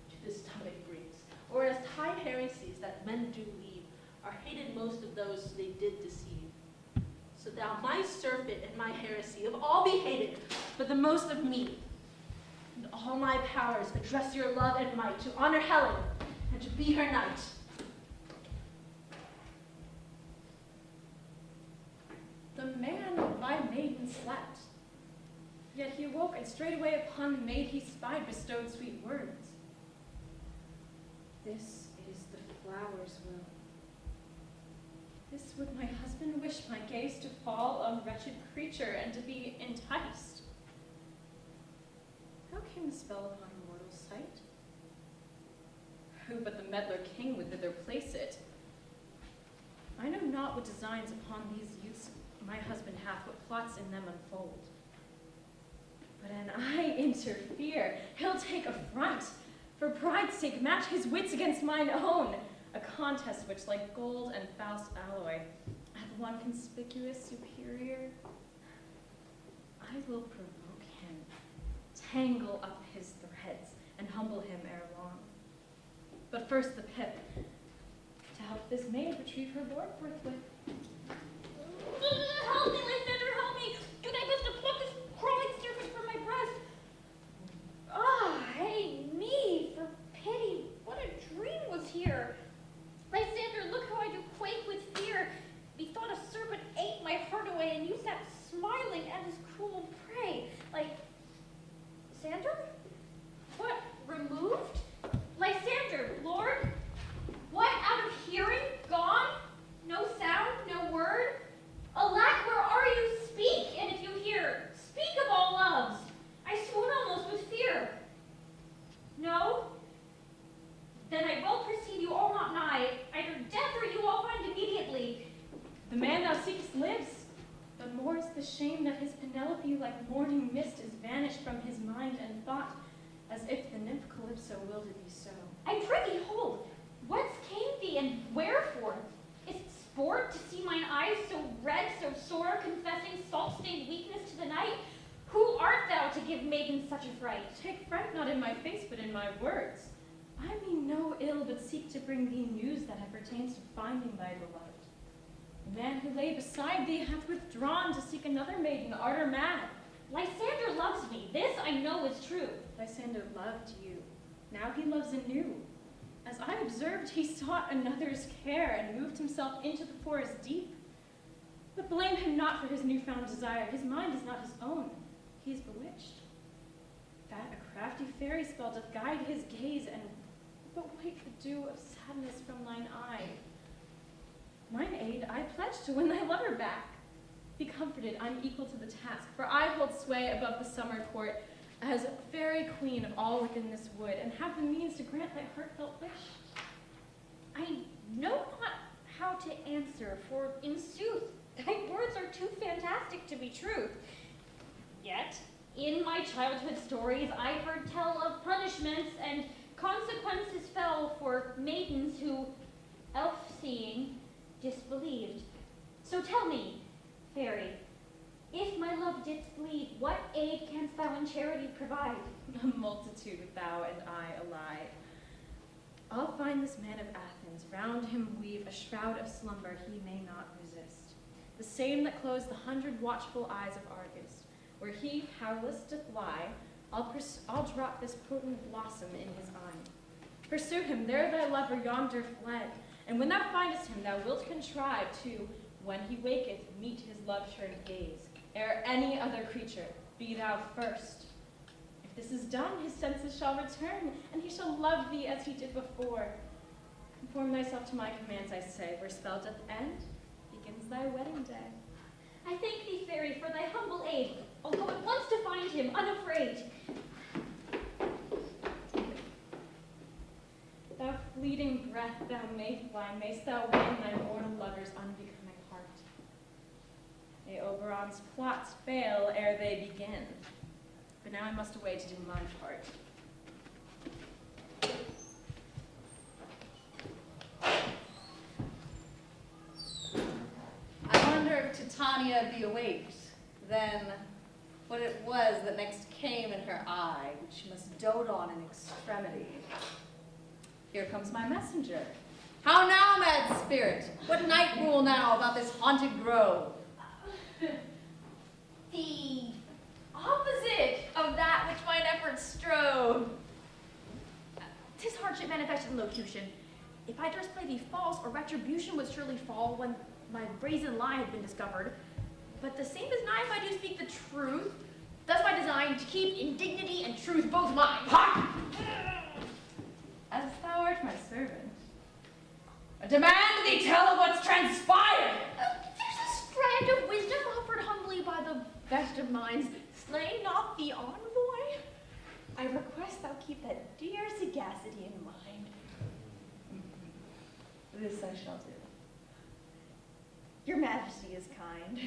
to the stomach brings, or as high heresies that men do leave, are hated most of those they did deceive. So thou, my serpent and my heresy, of all be hated, but the most of me. And all my powers address your love and might to honor Helen and to be her knight. The man by maiden slept, yet he awoke, and straightway upon the maid he spied bestowed sweet words. This is the flower's will. This would my husband wish my gaze to fall on wretched creature and to be enticed. How came the spell upon mortal sight? Who but the meddler king would thither place it? I know not what designs upon these youths my husband hath, what plots in them unfold. But an I interfere, he'll take affront. For pride's sake, match his wits against mine own. A contest which, like gold and Faust alloy, hath one conspicuous superior. I will provoke him, tangle up his threads, and humble him ere long. But first the pip, to help this maid retrieve her lord forthwith. Help me, Lysander, help me! Do thy best to pluck this crawling serpent from my breast. Ah, hey, me, for pity, what a dream was here. Lysander, look how I do quake with fear. Methought a serpent ate my heart away, and you sat smiling at his cruel prey. Like, Lysander? What, removed? Lysander, Lord? What, out of hearing? Gone? No sound, no word? Alack, where are you? Speak, and if you hear, speak of all loves. I swoon almost with fear. No? Then I well perceive you all not nigh. Either death or you all find immediately. The man thou seekest lives, but more is the shame that his Penelope like morning mist is vanished from his mind and thought, as if the nymph Calypso willed it be so. I prithee hold, whence came thee and wherefore? Is it sport to see mine eyes so red, so sore, confessing salt-stained weakness to the night? Who art thou to give maidens such a fright? Take fright not in my face, but in my words. I mean no ill, but seek to bring thee news that appertains to finding thy beloved. The man who lay beside thee hath withdrawn to seek another maiden, art or mad. Lysander loves me, this I know is true. Lysander loved you, now he loves anew. As I observed, he sought another's care and moved himself into the forest deep. But blame him not for his newfound desire, his mind is not his own, he is bewitched. That a crafty fairy spell doth guide his gaze, and but wipe the dew of sadness from thine eye. Mine aid I pledge to win thy lover back. Be comforted, I'm equal to the task, for I hold sway above the summer court as fairy queen of all within this wood, and have the means to grant thy heartfelt wish. I know not how to answer, for in sooth, thy words are too fantastic to be truth. Yet, in my childhood stories, I heard tell of punishments and consequences fell for maidens who, elf-seeing, disbelieved. So tell me, fairy, if my love didst bleed, what aid canst thou in charity provide? A multitude thou and I alike. I'll find this man of Athens, round him weave a shroud of slumber he may not resist, the same that closed the 100 watchful eyes of Argus. Where he, powerless to fly, I'll drop this potent blossom in his eye. Pursue him, there thy lover yonder fled, and when thou findest him, thou wilt contrive to, when he waketh, meet his love-turned gaze. Ere any other creature, be thou first. If this is done, his senses shall return, and he shall love thee as he did before. Conform thyself to my commands, I say, where spell doth end, begins thy wedding day. I thank thee, fairy, for thy humble aid. I'll go at once to find him, unafraid. Thou fleeting breath, thou mayfly, mayst thou win thy mortal lover's unbecoming heart. May Oberon's plots fail ere they begin. But now I must away to do my part. I wonder if Titania be awaked, then what it was that next came in her eye, which she must dote on in extremity. Here comes my messenger. How now, mad spirit? What night rule now about this haunted grove? The opposite of that which mine efforts strove. 'Tis hardship manifested in locution. If I durst play thee false, or retribution would surely fall when my brazen lie had been discovered. But the same is nigh if I do speak the truth. Thus my design to keep in dignity and truth both mine. Ha! As thou art my servant, I demand thee tell of what's transpired. There's a strand of wisdom offered humbly by the best of minds. Slay not the envoy. I request thou keep that dear sagacity in mind. This I shall do. Your majesty is kind.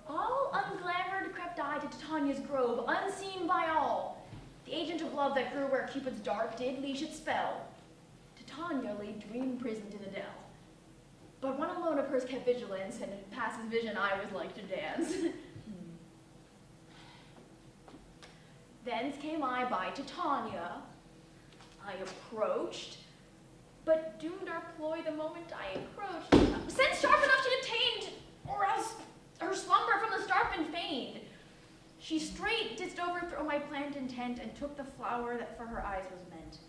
All unglamored crept I to Titania's grove, unseen by all. The agent of love that grew where Cupid's dart did leash its spell. Titania lay dream-prisoned in a dell. But one alone of hers kept vigilance, and past his vision I was like to dance. Thence came I by Titania. I approached, but doomed our ploy the moment I encroached. Sense sharp enough she detained, or else her slumber from the start been feigned. She straight didst overthrow my planned intent, and took the flower that for her eyes was meant.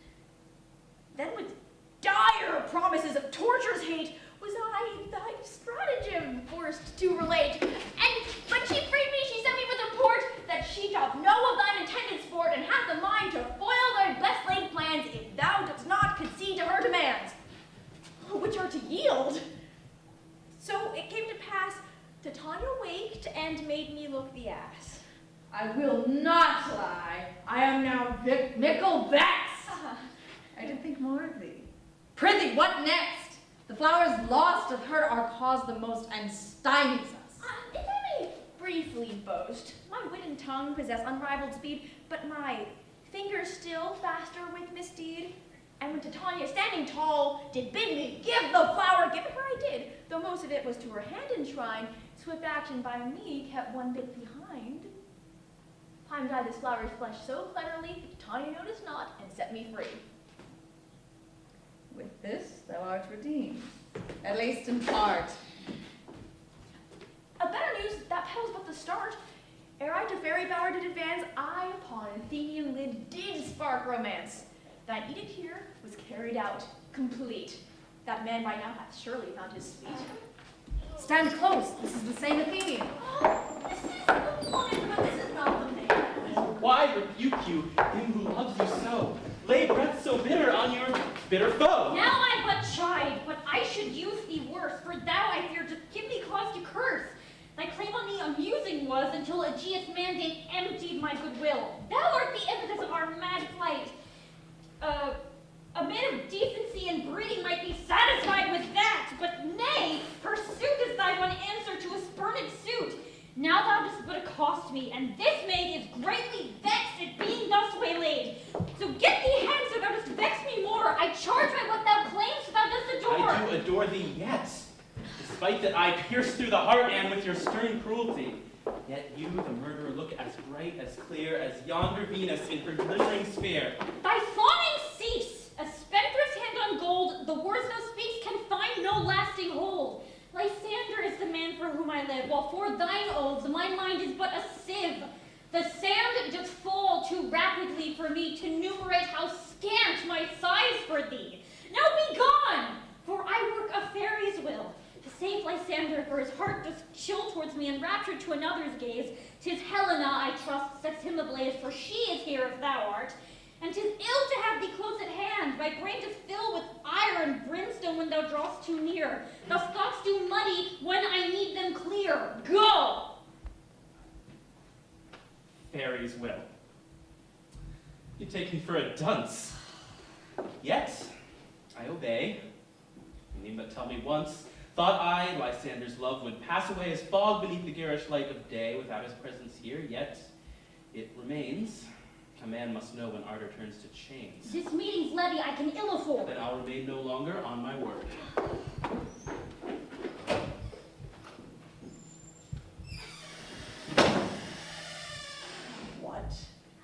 Then with dire promises of torture's hate, was I thy stratagem forced to relate. And when she freed me, she sent me with report that she doth know of thine intended sport, and hath a mind to foil thy best laid plans, if thou dost not concede to her demands, which are to yield. So it came to pass, Titania waked and made me look the ass. I will not lie. I am now mickle vexed. I did think more of thee. Prithee, what next? The flowers lost of her are cause the most, and stymies us. If I may briefly boast, my wit and tongue possess unrivaled speed, but my fingers still faster with misdeed. And when Titania, standing tall, did bid me give the flower, give it her I did, though most of it was to her hand enshrined, swift action by me kept one bit behind. Timed I this flower's flesh so cleverly, that Titania noticed not, and set me free. With this thou art redeemed, at least in part. A better news, that tells but the start. Ere I to fairy bower did advance, I upon Athenian lid did spark romance. Thine edict here was carried out, complete. That man by now hath surely found his sweet. Stand close, this is the same Athenian. This is the woman, but this is not the man. Why rebuke you him who loves you so? Lay breath so bitter on your bitter foe. Now I but chide, but I should use thee worse, for thou, I fear, dost give me cause to curse. Thy claim on me amusing was, until Aegeus' mandate emptied my goodwill. Thou art the impetus of our mad flight. A man of decency and breeding might be satisfied with that, but nay, pursuit is thy one answer to a spurned suit. Now thou dost but accost me, and this maid is greatly vexed at being thus waylaid. So get thee hence, or thou dost vex me more. I charge by what thou claimst thou dost adore. I do adore thee yet, despite that I pierce through the heart and with your stern cruelty. Yet you, the murderer, look as bright, as clear as yonder Venus in her glittering sphere. Thy fawning cease, as The words thou speaks can find no lasting hold. Lysander is the man for whom I live, while for thine oaths my mind is but a sieve. The sand doth fall too rapidly for me to numerate how scant my sighs for thee. Now be gone, for I work a fairy's will. To save Lysander, for his heart doth chill towards me, enraptured to another's gaze. 'Tis Helena, I trust, sets him ablaze, for she is here if thou art. And 'tis ill to have thee close at hand. My brain doth fill with ire and brimstone when thou drawest too near. Thus thoughts do muddy when I need them clear. Go! Fairy's will. You take me for a dunce. Yet, I obey. You need but tell me once. Thought I, Lysander's love, would pass away as fog beneath the garish light of day without his presence here, yet it remains. A man must know when ardor turns to chains. This meeting's levy I can ill afford. Then I'll remain no longer on my word. What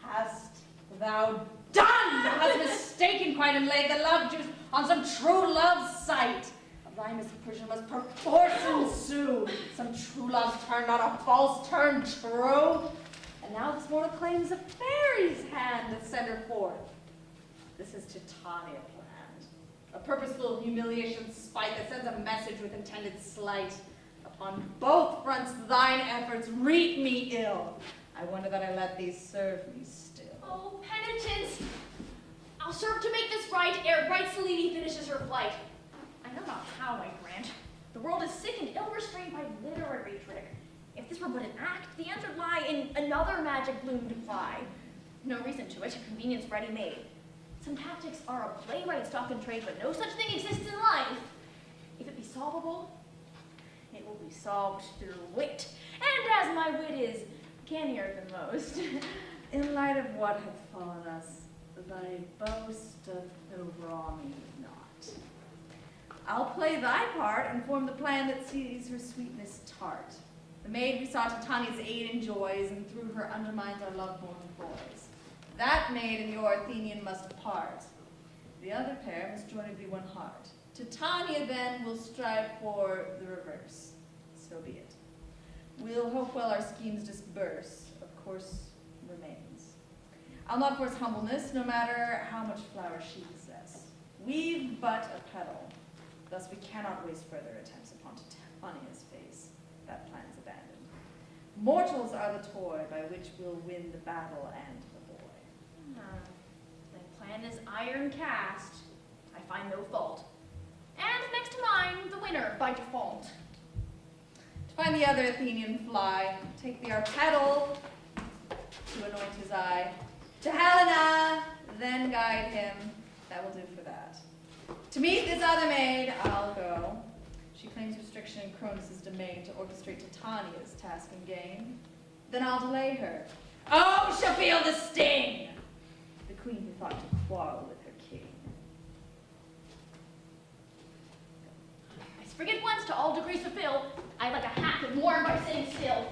hast thou done? Thou hast mistaken quite and laid the love juice on some true love's sight. Of thy misprision must perforce ensue. Some true love's turn, not a false turn true. And now this mortal claims a fairy's hand to send her forth. This is Titania planned. A purposeful humiliation spite that sends a message with intended slight. Upon both fronts thine efforts reap me ill. I wonder that I let thee serve me still. Oh, penitence! I'll serve to make this right ere bright Selene finishes her flight. I know not how, I grant. The world is sick and ill-restrained by literary trick. If this were but an act, the answer lie in another magic bloom to ply. No reason to it, convenience ready-made. Some tactics are a playwright's stock and trade, but no such thing exists in life. If it be solvable, it will be solved through wit. And as my wit is cannier than most. In light of what hath fallen us, thy boast doth overawe me not. I'll play thy part and form the plan that sees her sweetness tart. The maid we saw Titania's aid enjoys, and through her undermines our love-born boys. That maid and your Athenian must part. The other pair must join and be one heart. Titania then will strive for the reverse. So be it. We'll hope while our schemes disperse, of course remains. I'll not force humbleness, no matter how much flower she possess. We've but a petal, thus we cannot waste further attempts upon Titania's face. That plan's abandoned. Mortals are the toy by which we'll win the battle and the boy. Thy plan is iron cast. I find no fault. And next to mine, the winner by default. To find the other Athenian fly, take the arpetal to anoint his eye. To Helena, then guide him. That will do for that. To meet this other maid, I'll go. She claims restriction in Cronus' domain to orchestrate Titania's task and gain. Then I'll delay her. Oh, she'll feel the sting! The queen who thought to quarrel with her king. I spring at once to all degrees fulfill. I like a hat and worn by sitting still.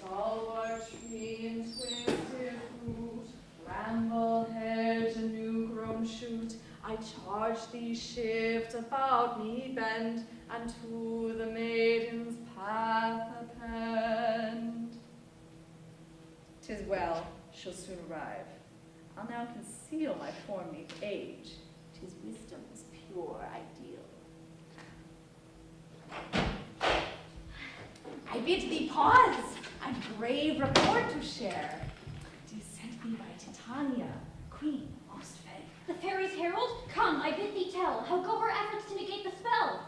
Stalwart tree and twisted root, bramble hedge and new grown shoot, I charge thee shift about me bend, and to the maiden's path append. 'Tis well, she'll soon arrive. I'll now conceal my form 'neath age. 'Tis wisdom's pure ideal. I bid thee pause, and grave report to share. 'Tis sent me by Titania, queen most fair. The fairy's herald? Come, I bid thee tell, how go her efforts to negate the spell?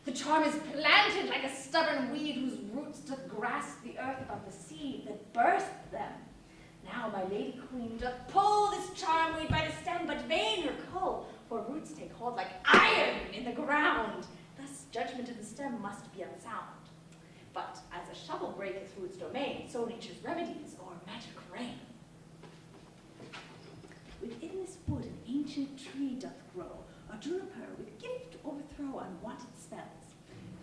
The charm is planted like a stubborn weed whose roots doth grasp the earth above the seed that birthed them. Now my lady queen doth pull this charm weed by the stem, but vain her cull, for roots take hold like iron in the ground. Thus judgment of the stem must be unsound. But as a shovel breaketh through its domain, so nature's remedies o'er magic reign. Within this wood an ancient tree doth grow, a juniper with gift to overthrow unwanted spells.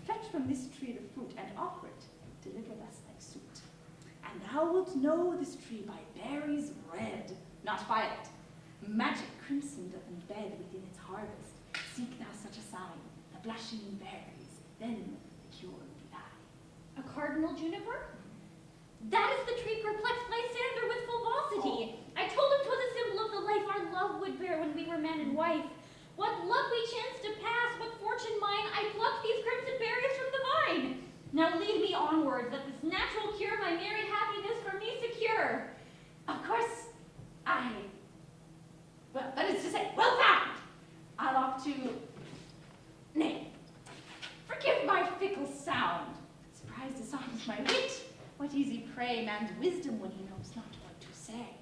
Fetch from this tree the fruit and offer it, deliver thus thy suit. And thou wilt know this tree by berries red, not violet. Magic crimson doth embed within its harvest. Seek thou such a sign, the blushing berries, then the cure be thine. A cardinal juniper? That is the tree perplexed Lysander with fulvosity. I told him 'twas a symbol of the life our love would bear when we were man and wife. What luck we chanced to pass, what fortune mine, I plucked these crimson berries from the vine. Now lead me onwards, that this natural cure my married happiness for me secure. Of course, but that is to say, well found! I'll off to, nay, forgive my fickle sound. Surprise disarms my wit. What easy prey man's wisdom when he knows not what to say.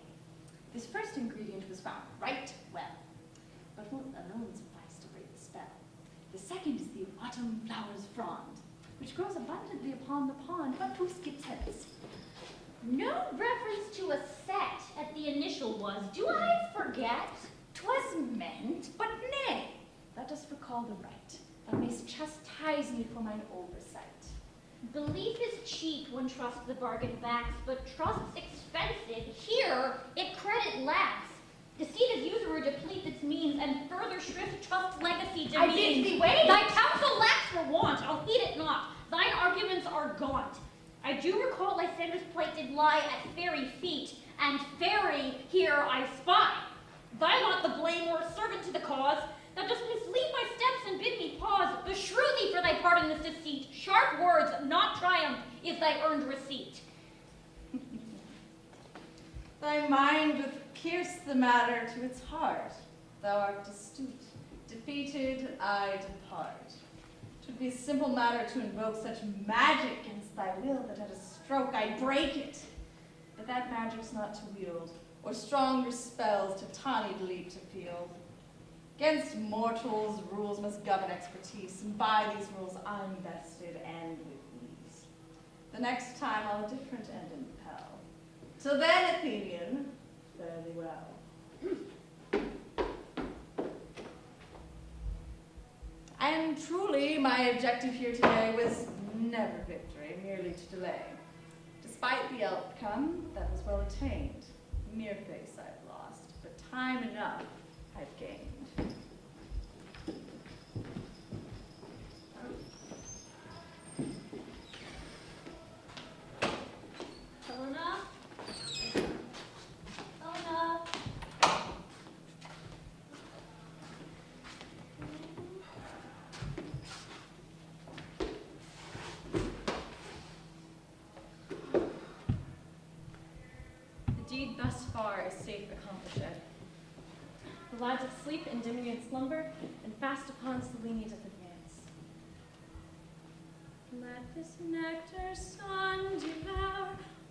This first ingredient was found right well, but won't alone suffice to break the spell. The second is the autumn flower's frond, which grows abundantly upon the pond, but who skips hence. No reference to a set at the initial was. Do I forget? 'Twas meant, but nay, let us recall the right. Thou mayst chastise me for mine oversight. Belief is cheap when trust the bargain backs, but trust's expensive. Here, it credit lacks. Deceit of usurer depletes its means, and further shrift trust's legacy demeans. I bid thee wait! Thy counsel lacks for want, I'll heed it not. Thine arguments are gaunt. I do recall Lysander's plight did lie at fairy feet, and fairy here I spy. Thy lot the blame, or servant to the cause. Thou dost mislead my steps and bid me pause. Beshrew thee for thy part in this deceit. Sharp words, not triumph, is thy earned receipt. Thy mind doth pierce the matter to its heart. Thou art astute. Defeated, I depart. 'Twould be a simple matter to invoke such magic against thy will that at a stroke I break it. But that magic's not to wield, or stronger spells to tawny leap to field. Against mortals, rules must govern expertise, and by these rules I'm vested and with ease. The next time I'll a different end impel. Till then, Athenian, fare thee well. And truly, my objective here today was never victory, merely to delay. Despite the outcome, that was well attained. Mere face I've lost, but time enough I've gained. Helena? Helena? The deed thus far is safe accomplished. The lad's asleep in dimly slumber, and fast upon Selene doth advance. Let this nectar sun devour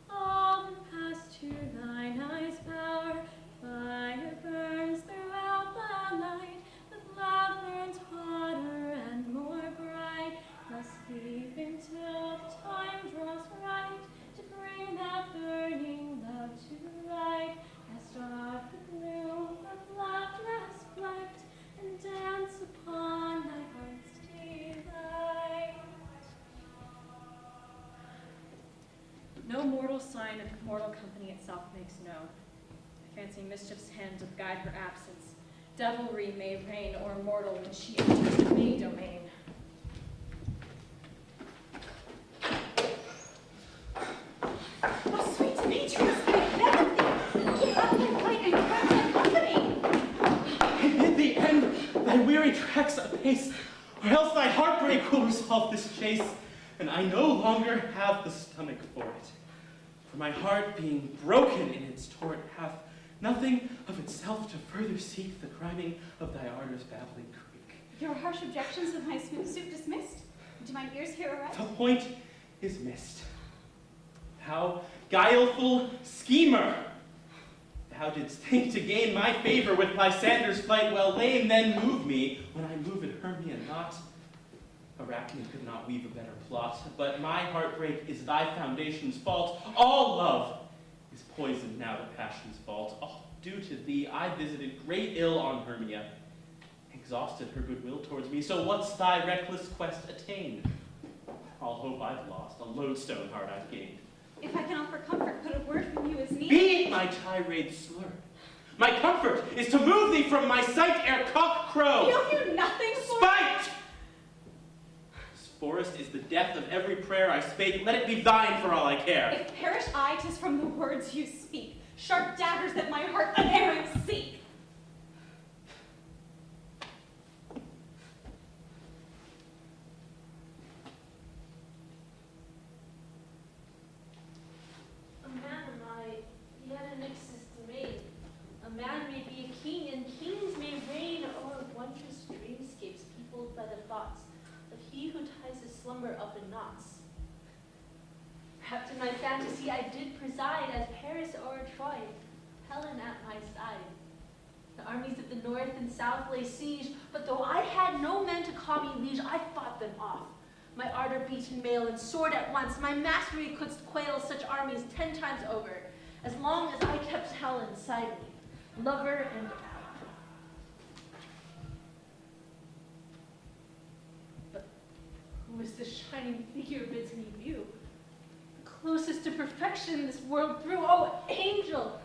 all the past to thine eyes' power. Fire burns throughout the night, the love burns hotter and more bright. Must sleep until the time draws right to bring that burning love to light. Cast off the gloom of loveless flight, and dance upon thy heart's delight. No mortal sign of mortal company itself makes known. I fancy mischief's hand doth guide her absence. Devilry may reign o'er mortal when she enters the May domain. Oh, sweet Demetrius, I beg of thee, keep up thy flight and crown thy company. I bid thee end thy weary tracks apace, or else thy heartbreak will resolve this chase, and I no longer have the stomach for it. For my heart being broken in its torrent hath nothing of itself to further seek the criming of thy ardor's babbling creek. Your harsh objections of my smooth suit dismissed? Do mine ears hear aright? The point is missed. Thou guileful schemer! Thou didst think to gain my favor with Lysander's flight well lame, then move me when I moved Hermia not. Arachne could not weave a better plot, but my heartbreak is thy foundation's fault. All love is poisoned now to passion's fault. All due to thee, I visited great ill on Hermia, exhausted her goodwill towards me. So what's thy reckless quest attained? All hope I've lost, a lodestone heart I've gained. If I can offer comfort, put a word from you is needed. Be my tirade slurred, My comfort is to move thee from my sight ere cock crow. Feel you nothing for Spite! This forest is the death of every prayer I spake. Let it be thine for all I care. If perish I, 'tis from the words you speak, sharp daggers that my heart unerring seek. A man am I, yet an exist made. A man may be a king, and kings may reign o'er wondrous dreamscapes peopled by the thoughts of he who ties his slumber up in knots. Wrapped in my fantasy, I did preside as Paris o'er Troy, Helen at my side. The armies of the north and south lay siege, but though I had no men to call me liege, I fought them off. My ardor beat in mail and sword at once. My mastery couldst quail such armies 10 times over, as long as I kept Helen side me, lover and ally. But who is this shining figure bids me view? The closest to perfection this world through. Oh, angel!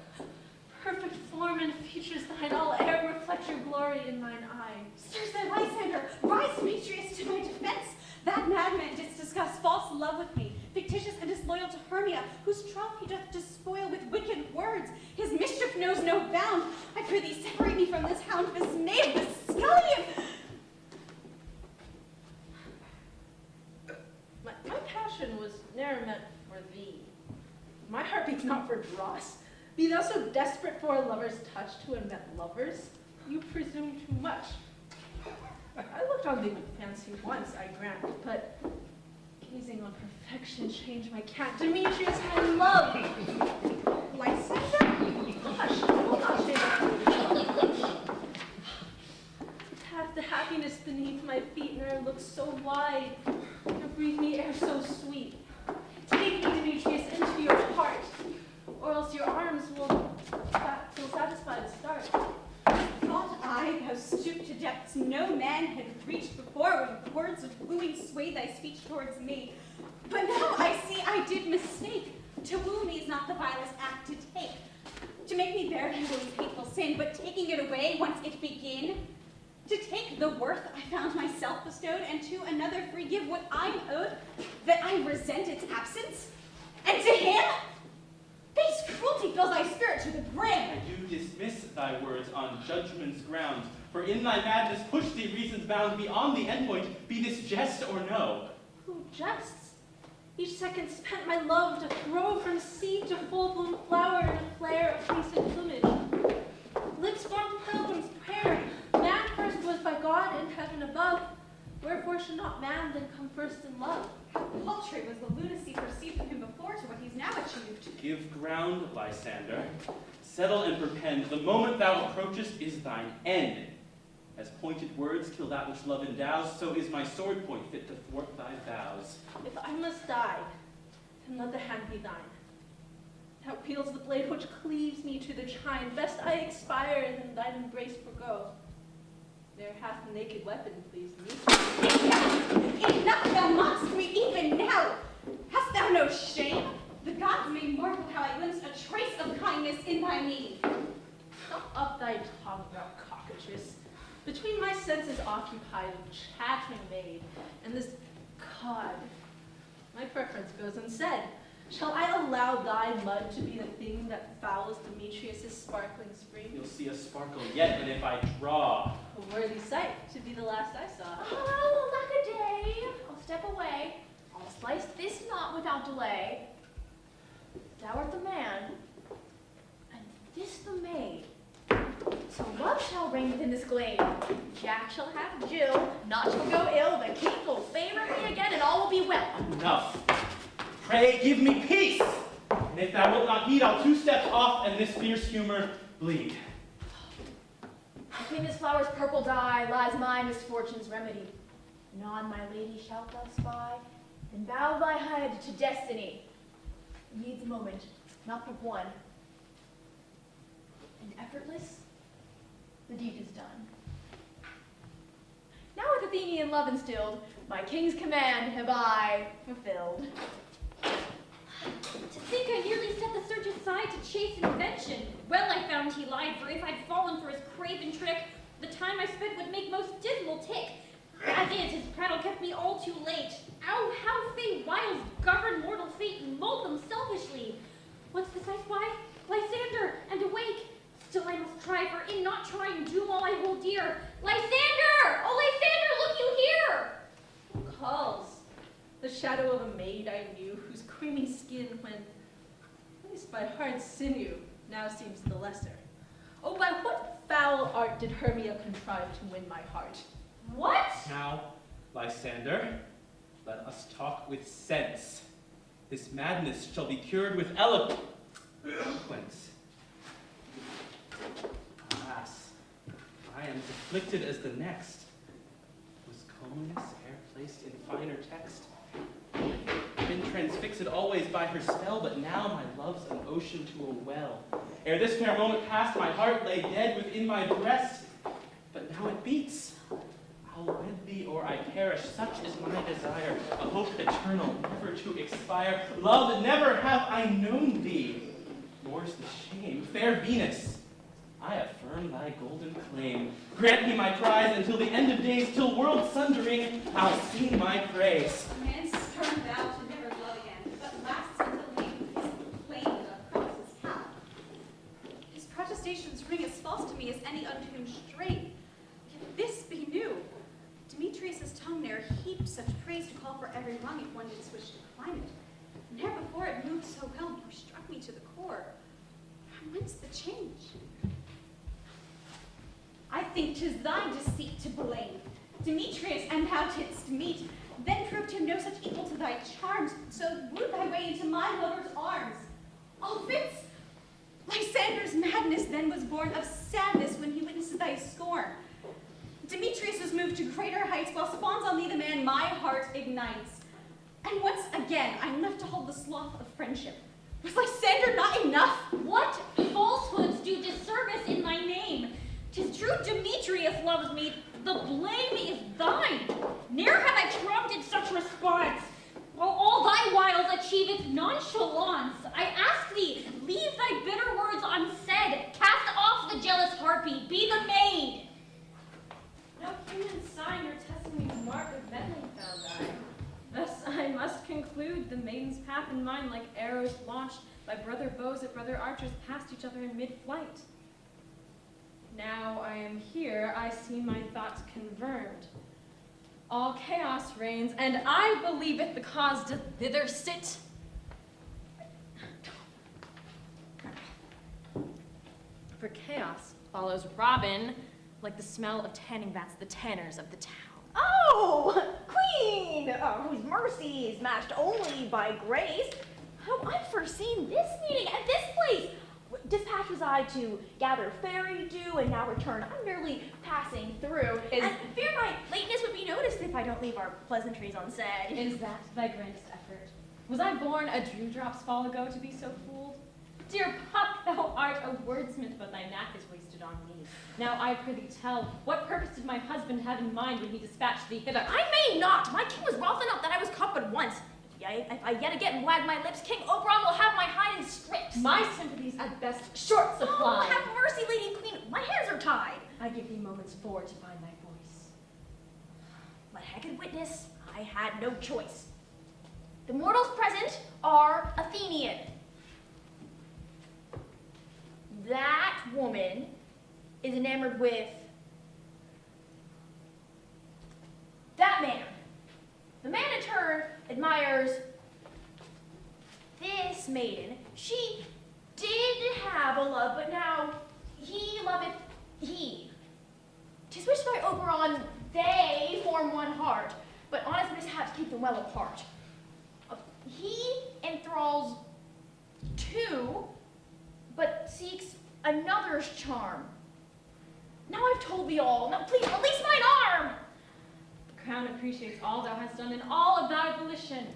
Perfect form and features thine, all air reflect your glory in mine eye. Sirs, thy Lysander, rise, Demetrius, to my defense. That madman didst discuss false love with me, fictitious and disloyal to Hermia, whose troth he doth despoil with wicked words. His mischief knows no bound. I pray thee separate me from this hound, this knave, this scullion. My passion was ne'er meant for thee. My heart beats not for dross. Be thou so desperate for a lover's touch to invent lovers? You presume too much. I looked on thee with fancy once, I grant, but gazing on perfection changed my cant. Demetrius, my love! Lysander? Hush, will not say that. Hath the happiness beneath my feet ne'er looked so wide, nor breathe me air so sweet. Take me, Demetrius, into your heart, or else your arms will feel satisfied to start. Thought I, thou stooped to depths no man had reached before, when words of wooing swayed thy speech towards me. But now I see I did mistake. To woo me is not the vilest act to take. To make me bear Heaven's hateful sin, but taking it away once it begin. To take the worth I found myself bestowed, and to another free give what I'm owed, that I resent its absence. And to him, base cruelty fills thy spirit to the brim. I do dismiss thy words on judgment's grounds, for in thy madness push thee reason's bound beyond the endpoint, be this jest or no. Who jests? Each second spent my love to grow from seed to full-bloom flower in a flare of recent plumage. Lips formed pilgrim's prayer. Man first was by God in heaven above. Wherefore should not man then come first in love? How paltry was the lunacy perceived from him before to what he's now achieved. Give ground, Lysander. Settle and perpend. The moment thou approachest is thine end. As pointed words kill that which love endows, so is my sword point fit to thwart thy vows. If I must die, then let the hand be thine. Thou wields the blade which cleaves me to the chine. Best I expire than thine embrace forgo. There hath the naked weapon pleased me. Enough, thou mockst me even now. Hast thou no shame? The gods may marvel how I glimpsed a trace of kindness in thy mien. Stop up thy tongue, thou cockatrice. Between my senses occupied with chattering maid and this cod, my preference goes unsaid. Shall I allow thy mud to be the thing that fouls Demetrius' sparkling spring? You'll see a sparkle yet, but if I draw. A worthy sight to be the last I saw. Oh, lack a day! I'll step away. I'll slice this knot without delay. Thou art the man, and this the maid. So love shall reign within this glade. Jack shall have Jill, naught shall go ill, the king will favor me again, and all will be well. Enough. Pray give me peace. And if thou wilt not heed, I'll 2 steps off and this fierce humor bleed. Between this flower's purple dye lies my misfortune's remedy. And on my lady shalt thou spy, and bow thy head to destiny. It needs a moment, not but one. And effortless, the deed is done. Now with Athenian love instilled, my king's command have I fulfilled. To think I nearly set the search aside to chase invention. Well, I found he lied, for if I'd fallen for his craven trick, the time I spent would make most dismal tick. As is, his prattle kept me all too late. Ow, how fate wiles govern mortal fate and mold them selfishly. What's this I spy? Lysander, and awake. Still I must try, for in not trying doom all I hold dear. Lysander! Oh, Lysander, look you here! Who calls? The shadow of a maid I knew, whose creamy skin, when laced by hard sinew, now seems the lesser. Oh, by what foul art did Hermia contrive to win my heart? What? Now, Lysander, let us talk with sense. This madness shall be cured with eloquence. Alas, I am as afflicted as the next. Was comeliness e'er placed in finer text? Been transfixed always by her spell, but now my love's an ocean to a well. Ere this fair moment passed, my heart lay dead within my breast, but now it beats. I'll wed thee or I perish, such is my desire, a hope eternal, never to expire. Love, never have I known thee. More's the shame, fair Venus, I affirm thy golden claim. Grant me my prize until the end of days, till world sundering, I'll sing my praise. Man's stern vow to never love again, but lasts until he is claimed across his path. His protestations ring as false to me as any untuned strain. Yet this be new. Demetrius's tongue ne'er heaped such praise to call for every rung if one did switch to climb it. Ne'er before it moved so well, nor struck me to the core. From whence the change? I think 'tis thy deceit to blame. Demetrius and thou didst meet, then proved him no such equal to thy charms, so wooed thy way into my lover's arms. All fits! Lysander's madness then was born of sadness when he witnessed thy scorn. Demetrius was moved to greater heights, while spawns on thee the man my heart ignites. And once again I'm left to hold the sloth of friendship. Was Lysander not enough? What falsehoods do disservice in thy name? 'Tis true Demetrius loves me, the blame is thine. Ne'er had I prompted such response, while all thy wiles achieveth nonchalance. I ask thee, leave thy bitter words unsaid, cast off the jealous harpy, be the maid. No human sign or testimony's mark of meddling found I. Thus I must conclude the maiden's path and mine, like arrows launched by brother bows at brother archers, past each other in mid-flight. Now I am here, I see my thoughts confirmed. All chaos reigns, and I believeth the cause doth thither sit. For chaos follows Robin, like the smell of tanning vats, the tanners of the town. Oh, Queen, whose mercy is matched only by grace, how unforeseen this meeting at this place. Dispatch was I to gather fairy dew, and now return. I'm merely passing through, and fear my lateness would be noticed if I don't leave our pleasantries unsaid. Is that thy grandest effort? Was I born a dewdrop's fall ago to be so fooled? Dear pup, thou art a wordsmith, but thy knack is wasted on me. Now I prithee tell, what purpose did my husband have in mind when he dispatched thee hither? I may not. My king was wroth enough that I was caught but once. If I yet again wag my lips, King Oberon will have my hide in strips. My sympathies at best short supply. Oh, have mercy, Lady Queen. My hands are tied. I give thee moments 4 to find thy voice. Let Hecate witness, I had no choice. The mortals present are Athenian. That woman is enamored with that man. The man in turn admires this maiden. She did have a love, but now he loveth he. 'Tis wished by Oberon they form one heart, but honest mishaps keep them well apart. He enthralls two, but seeks another's charm. Now I've told thee all. Now please release mine arm. The crown appreciates all thou hast done in all of thy volition.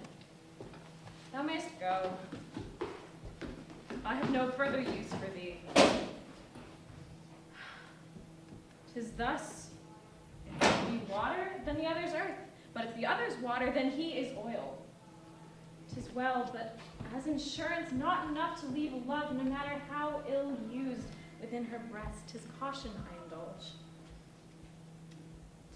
Thou mayst go. I have no further use for thee. 'Tis thus, if he be water, then the other's earth. But if the other's water, then he is oil. 'Tis well, but as insurance, not enough to leave love, no matter how ill used, within her breast. 'Tis caution I indulge.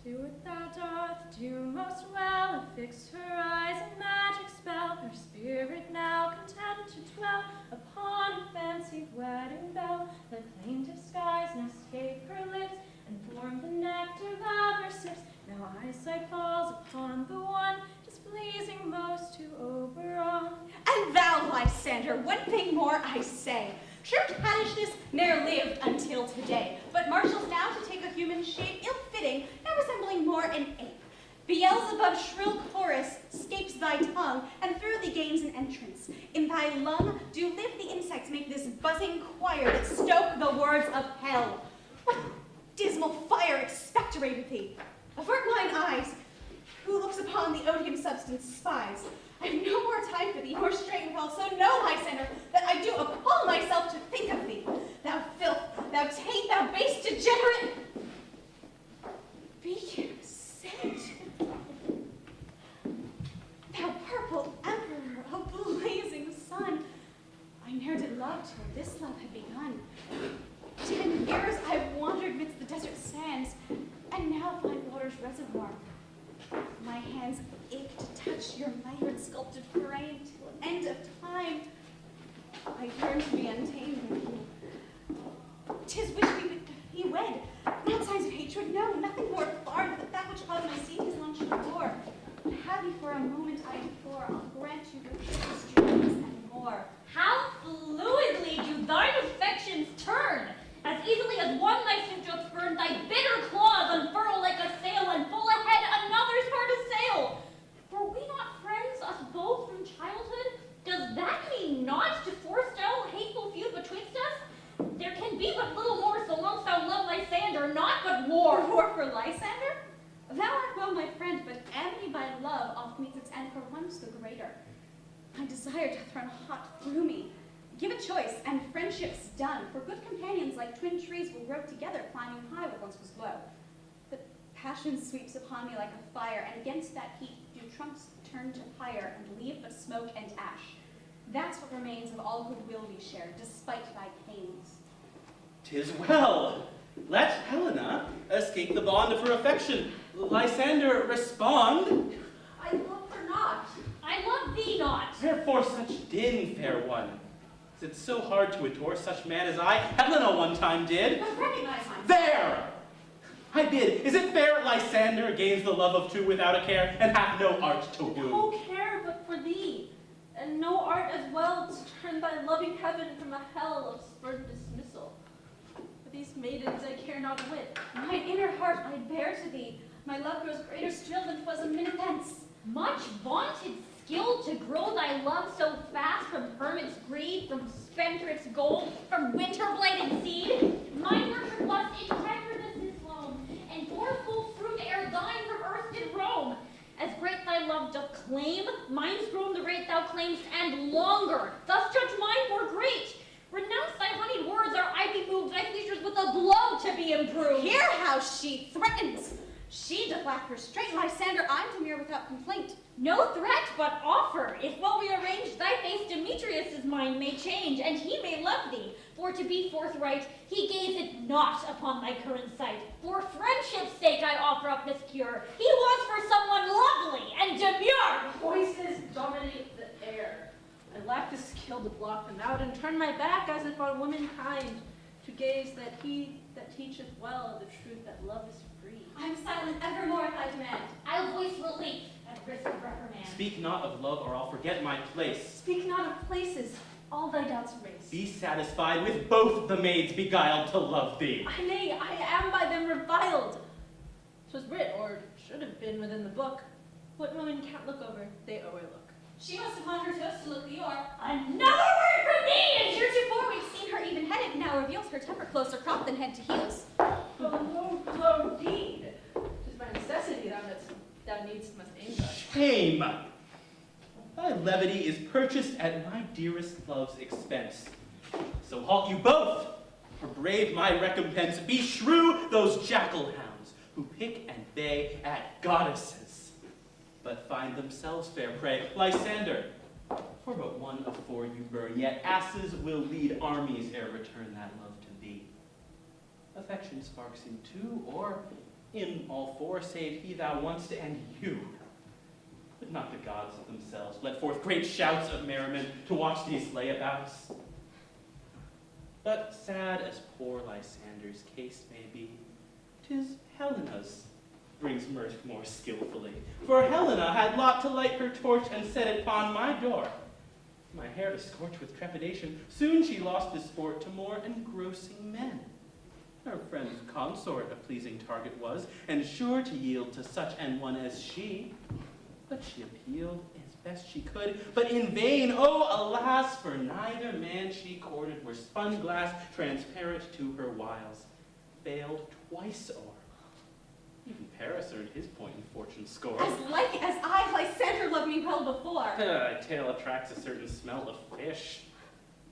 Do what thou doth do most well, affix her eyes a magic spell, her spirit now content to dwell upon a fancied wedding bell. Let plaintive skies now scape her lips, and form the nectar of her sips. Now eyesight falls upon the one, displeasing most to Oberon. And thou, Lysander, one thing more I say. Sure cattishness ne'er lived until today, but marshals now to take a human shape, ill-fitting, now resembling more an ape. Beelzebub's shrill chorus scapes thy tongue, and through thee gains an entrance. In thy lung do live the insects, make this buzzing choir that stoke the words of hell. What dismal fire expectorated thee? Avert mine eyes. Who looks upon the odium substance spies. I have no more time for thee, nor strength well, so know, Lysander, that I do appall myself to think of thee. Thou filth, thou taint, thou base degenerate. Be you saint. Thou purple emperor of blazing sun. I ne'er did love till this love had begun. 10 years I've wandered midst the desert sands, and now find water's reservoir. My hands ache to touch your mired sculpted frame till an end of time. I yearn to be untamed with you. 'Tis wish we would be wed, not signs of hatred, no, nothing more far than that which caused my seed his lunch before. But have you for a moment I deplore, I'll grant you the purest dreams and more. How fluidly do thine affections turn! As easily as one thy suit doth spurn, thy bitter claws unfurl like a sail, and full ahead another's hard to sail. Were we not friends, us both from childhood? Does that mean naught to forestall hateful feud betwixt us? There can be but little more, so long thou love Lysander, naught but war. War for Lysander? Thou art well my friend, but envy by love oft meets its end for once the greater. My desire doth run hot through me. Give a choice, and friendship's done, for good companions like twin trees will grow together, climbing high what once was low. But passion sweeps upon me like a fire, and against that heat do trunks turn to pyre, and leave but smoke and ash. That's what remains of all goodwill we share, despite thy pains. 'Tis well. Let Helena escape the bond of her affection. Lysander, respond. I love her not. I love thee not. Wherefore such din, fair one? Is it so hard to adore such man as I, Helena, one time did? But recognize my There! I bid, is it fair Lysander gains the love of two without a care, and hath no art to woo? Who care but for thee? And no art as well to turn thy loving heaven from a hell of spurned dismissal. For these maidens I care not a whit. Mine inner heart I bear to thee. My love grows greater still than 'twas a minute thence. Much vaunted skill to grow thy love so fast from hermit's greed, from spendthrift's gold, from winter-blighted seed. Mine nurtured lust in tenderness is flown, and bore full fruit ere thine from earth did roam. As great thy love doth claim, mine's grown the rate thou claimst, and longer. Thus judge mine more great. Renounce thy honeyed words, or I be moved, thy pleasures with a blow to be improved. Hear how she threatens. She doth lack restraint. Lysander, I'm demure without complaint. No threat, but offer. If while we arrange thy face Demetrius' mind may change, and he may love thee. For to be forthright, he gaze it not upon thy current sight. For friendship's sake I offer up this cure. He wants for someone lovely and demure. Voices dominate the air. I lack the skill to block them out and turn my back as if on womankind, to gaze that he that teacheth well the truth that love is free. I'm silent evermore at thy demand. I'll voice relief at risk of reprimand. Speak not of love, or I'll forget my place. Speak not of places, all thy doubts erase. Be satisfied with both the maids beguiled to love thee. Nay, I am by them reviled. 'Twas writ, or should have been within the book. What women can't look over, they overlook. She must upon her toes to look the o'er. Another word from thee! And heretofore we've seen her even-headed, now reveals her temper closer cropped than head to heels. Oh, indeed. 'Tis by necessity thou needst must aim thus. Shame! Thy levity is purchased at my dearest love's expense. So halt you both, for brave my recompense. Beshrew those jackal hounds who pick and bay at goddesses, but find themselves fair prey. Lysander, For but one of 4 you burn, yet asses will lead armies ere return that love to thee. Affection sparks in 2, or in all 4, save he thou want'st and you. But not the gods themselves let forth great shouts of merriment to watch these layabouts. But sad as poor Lysander's case may be, 'tis Helena's brings mirth more skillfully. For Helena had lot to light her torch and set it upon my door. My hair to scorch with trepidation, soon she lost the sport to more engrossing men. Her friend's consort a pleasing target was, and sure to yield to such an one as she. But she appealed as best she could, but in vain, oh alas, for neither man she courted were spun glass transparent to her wiles, failed twice o'er. Even Paris earned his point in fortune's score. As like as I, Lysander, loved me well before. Thy tale attracts a certain smell of fish.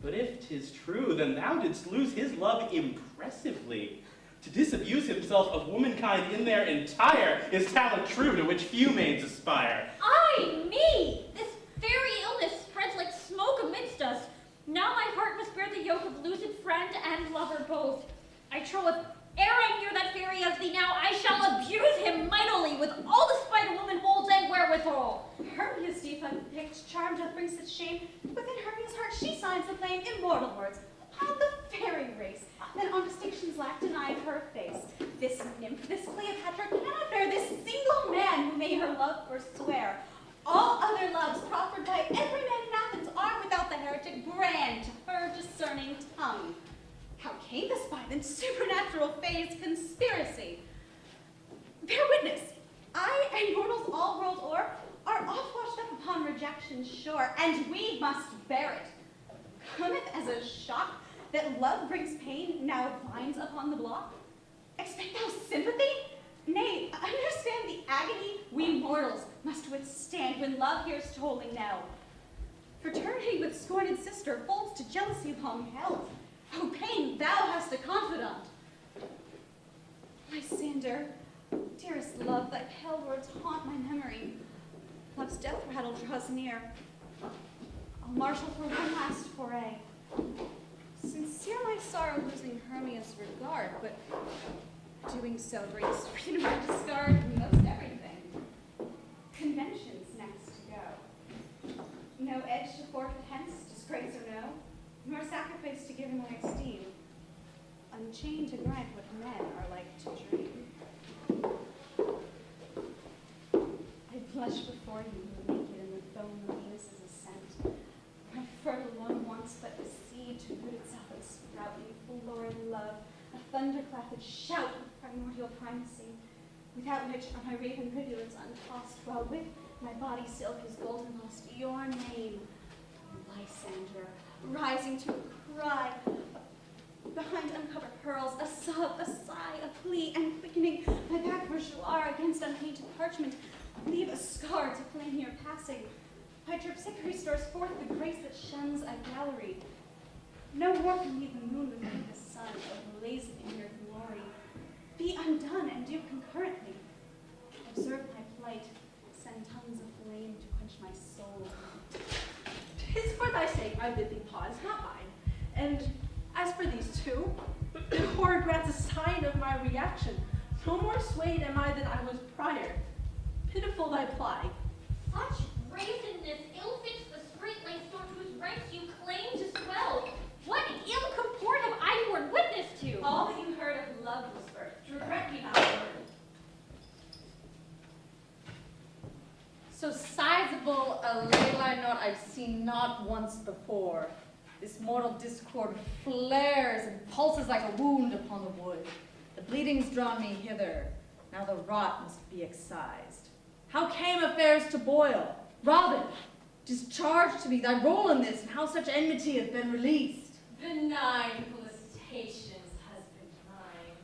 But if 'tis true, then thou didst lose his love impressively. To disabuse himself of womankind in their entire is talent true to which few maids aspire. Ay me! This very illness spreads like smoke amidst us. Now my heart must bear the yoke of losed friend and lover both. I troth, ere I hear that fairy of thee now, I shall abuse him mightily with all the spite a woman holds and wherewithal. Hermia's deep unpicked charm doth bring such shame. Within Hermia's heart she signs the flame, immortal words, upon the fairy race. Then on distinctions lack denied her face. This nymph, this Cleopatra, cannot bear this single man who may her love forswear. All other loves proffered by every man in Athens are without the heretic brand to her discerning tongue. How came this by then supernatural phase conspiracy? Bear witness, I and mortals all world o'er are oft washed up upon rejection's shore, and we must bear it. Cometh as a shock that love brings pain, now it finds upon the block. Expect thou sympathy? Nay, understand the agony we mortals must withstand when love hears tolling now. Fraternity with scorned sister folds to jealousy long held. Oh, pain, thou hast a confidant. Lysander, dearest love, thy pale words haunt my memory. Love's death rattle draws near. I'll marshal for one last foray. Sincere my sorrow losing Hermia's regard, but doing so brings freedom to discard most everything. Conventions next to go. No edge to forfeit hence, disgrace or no, nor sacrifice to give in my esteem. Unchained to grant what men are like to dream. I blush before you, naked in the bone of Venus's ascent. My fertile lung wants but the seed to root itself and sprout in florid love, a thunderclapped shout of primordial primacy, without which are my raven rivulets untossed, while with my body silk is golden lost your name, Lysander, rising to a cry. Behind uncovered pearls, a sob, a sigh, a plea, and quickening my back bourgeois against unpainted parchment, leave a scar to claim your passing. My terpsichore stores forth the grace that shuns a gallery. No more can leave the moon without the sun, ablaze in your glory. Be undone and do concurrently. Observe my plight, send tongues of flame to quench my soul. 'Tis for thy sake I bid thee pause, not mine. And as for these two, horror grants a sign of my reaction. No more swayed am I than I was prior. Pitiful thy ply. Such brazenness ill fits the straight-laced sword whose ranks you claim to swell. What ill comport have I borne witness to? All that you heard of love whisper, regret me not a word. So sizable a ley knot I've seen not once before. This mortal discord flares and pulses like a wound upon the wood. The bleeding's drawn me hither. Now the rot must be excised. How came affairs to boil? Robin, discharge to me thy role in this, and how such enmity hath been released. Benign felicitations, husband mine.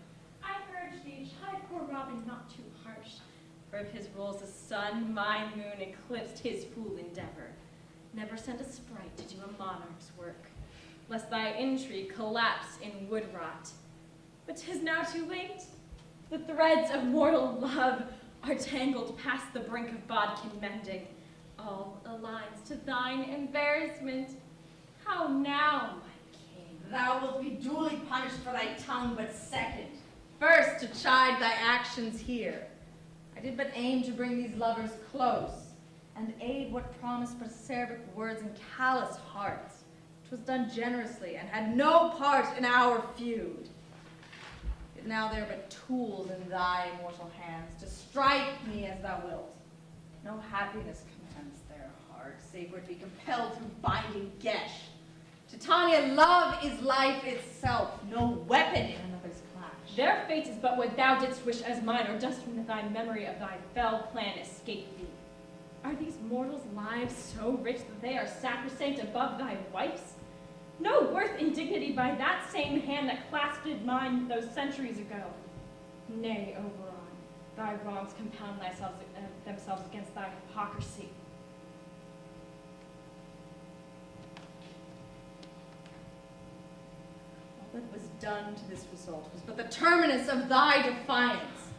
I urge thee, chide poor Robin not too harsh. For if his rules the sun, my moon eclipsed his fool endeavor. Never send a sprite to do a monarch's work, lest thy intrigue collapse in wood rot. But 'tis now too late. The threads of mortal love are tangled past the brink of bodkin mending. All aligns to thine embarrassment. How now, my king? Thou wilt be duly punished for thy tongue, but second. First, to chide thy actions here. I did but aim to bring these lovers close, and aid what promised but acerbic words and callous hearts. 'Twas done generously, and had no part in our feud. Yet now they are but tools in thy immortal hands, to strike me as thou wilt. No happiness contents their heart, save where to be compelled through binding gesh. Titania, love is life itself, no weapon in another's clash. Their fate is but what thou didst wish as mine, or dost from thy memory of thy fell plan escape thee? Are these mortals' lives so rich that they are sacrosanct above thy wife's? No worth in dignity by that same hand that clasped mine those centuries ago. Nay, Oberon, thy wrongs compound themselves against thy hypocrisy. All that was done to this result was but the terminus of thy defiance.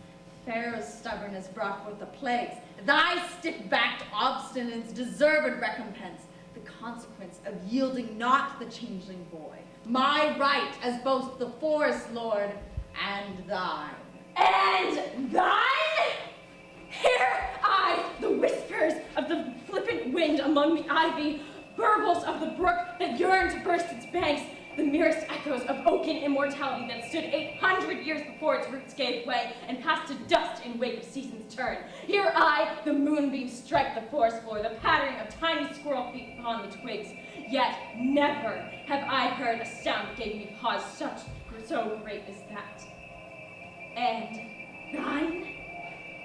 Pharaoh's stubbornness brought forth the plagues. Thy stiff-backed obstinance deserved recompense, the consequence of yielding not the changeling boy, my right as both the forest lord and thine. And thine? Hear I the whispers of the flippant wind among the ivy, burbles of the brook that yearned to burst its banks, the merest echoes of oaken immortality that stood 800 years before its roots gave way and passed to dust in wake of season's turn. Hear I the moonbeams strike the forest floor, the pattering of tiny squirrel feet upon the twigs. Yet never have I heard a sound that gave me pause so great as that. And thine?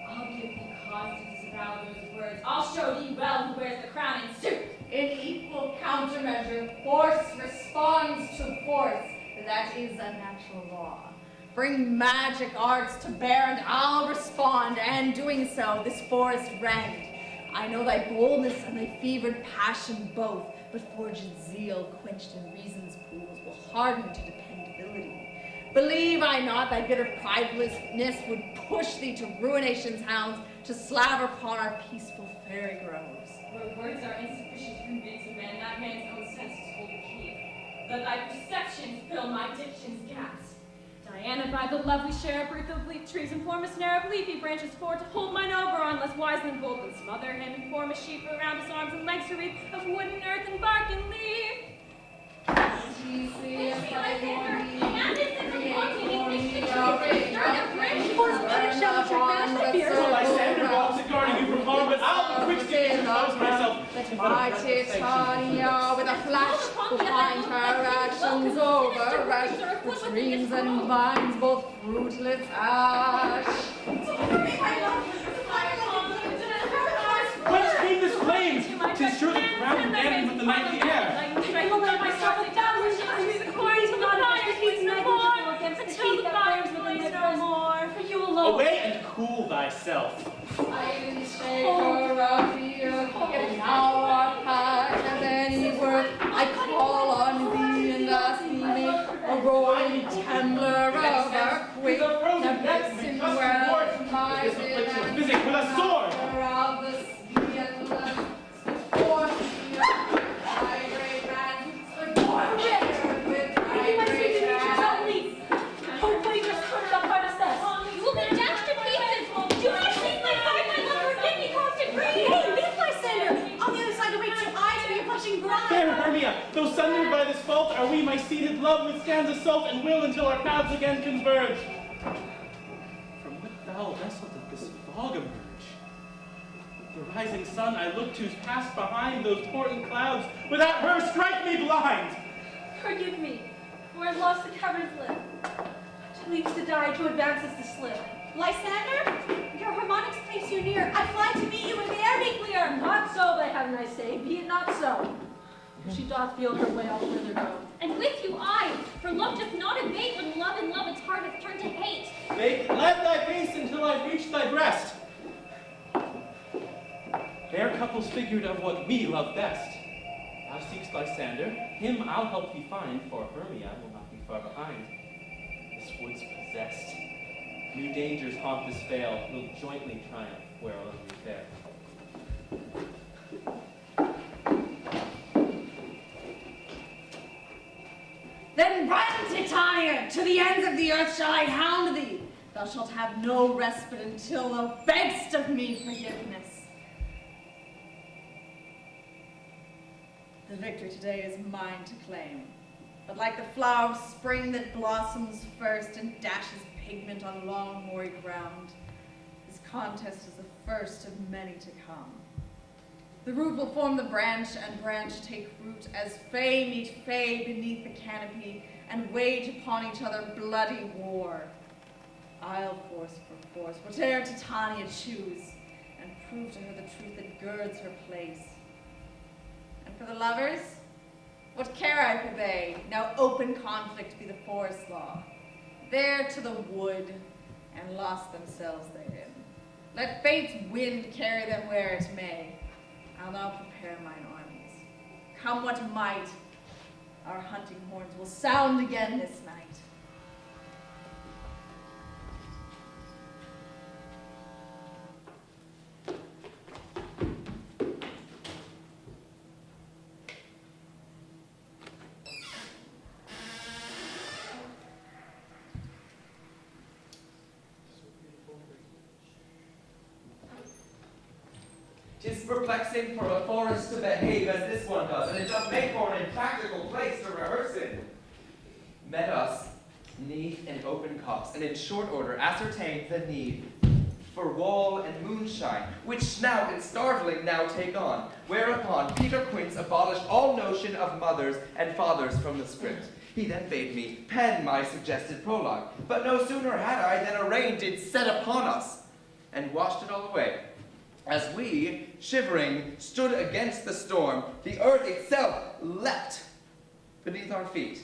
I'll give thee cause to disavow those words. I'll show thee well who wears the crown in suit. In equal countermeasure, force responds to force. That is a natural law. Bring magic arts to bear, and I'll respond, and doing so, this forest rend. I know thy boldness and thy fevered passion both, but forged zeal quenched in reason's pools will harden to dependability. Believe I not thy bitter pridelessness would push thee to ruination's hounds, to slaver upon our peaceful fairy groves. Where words are insufficient to convince a man, that man's own senses hold the key. Let thy perceptions fill my diction's gaps. Diana, by the love we share, birth of leaf trees, and form a snare of leafy branches for to hold mine Oberon, less wise than bold, and smother him and form a sheep around his arms and legs to wreath of wood and earth and bark and leaf. Well, Lysander walks it guarding you from harm, but I'll betwixt you and expose myself. My Titania, with a flash, will find her actions overrushed, with dreams and vines both fruitless ash. Whence came this flame? 'Tis sure the ground dampened with the nightly air. I will let myself a thousand times through the cords of the fire, he's negligible against the heat that burns within no more. For you alone. Away and cool thyself. I didn't take her up here, yet now art packed as any worth. I call on thee and ask thee make a roaring tembler of our quick. Now listen well, my Physic with a sword. of the sea and left before me. My great man stood forward with my great hand. Hopefully just put it up by the steps. You will be dashed to pieces. Do not take my side, my love, or give me cause to grieve. Hey, leave Lysander! On the other side await your eyes for your blushing bride! Fair Hermia, though sundered by this fault, are we my seated love withstands assault and will until our paths again converge. From what foul vessel did this fog emerge? The rising sun I look to's passed behind those torrent clouds. Without her, strike me blind! Forgive me, for I've lost the covered lip. To leaves to die, to advance is to slip. Lysander, your harmonics place you near. I fly to meet you in the air be clear. Not so, by heaven I say, be it not so. She doth feel her way, I'll further go. And with you I, for love doth not abate when love and love its heart hath turned to hate. Let thy pace until I reach thy breast. Fair couples figured of what we love best. Thou seekst Lysander, him I'll help thee find, for Hermia will not be far behind. This wood's possessed. New dangers haunt this vale, we'll jointly triumph where alone we fare. Then run, Titania! To the ends of the earth shall I hound thee. Thou shalt have no respite until thou beggst of me forgiveness. The victory today is mine to claim. But like the flower of spring that blossoms first and dashes pigment on long hoary ground, this contest is the first of many to come. The root will form the branch, and branch take root, as fay meet fay beneath the canopy, and wage upon each other bloody war. I'll force for force, whate'er Titania choose, and prove to her the truth that girds her place. And for the lovers, what care I for they? Now open conflict be the forest law. There to the wood, and lost themselves therein. Let fate's wind carry them where it may. I'll now prepare mine armies. Come what might, our hunting horns will sound again this night. Tis perplexing for a forest to behave as this one does, and it doth make for an impractical place to rehearse in. Met us, 'neath an open copse, and in short order ascertained the need for wall and moonshine, which snout and starveling now take on, whereupon Peter Quince abolished all notion of mothers and fathers from the script. He then bade me pen my suggested prologue, but no sooner had I than a rain did set upon us, and washed it all away. As we, shivering, stood against the storm, the earth itself leapt beneath our feet.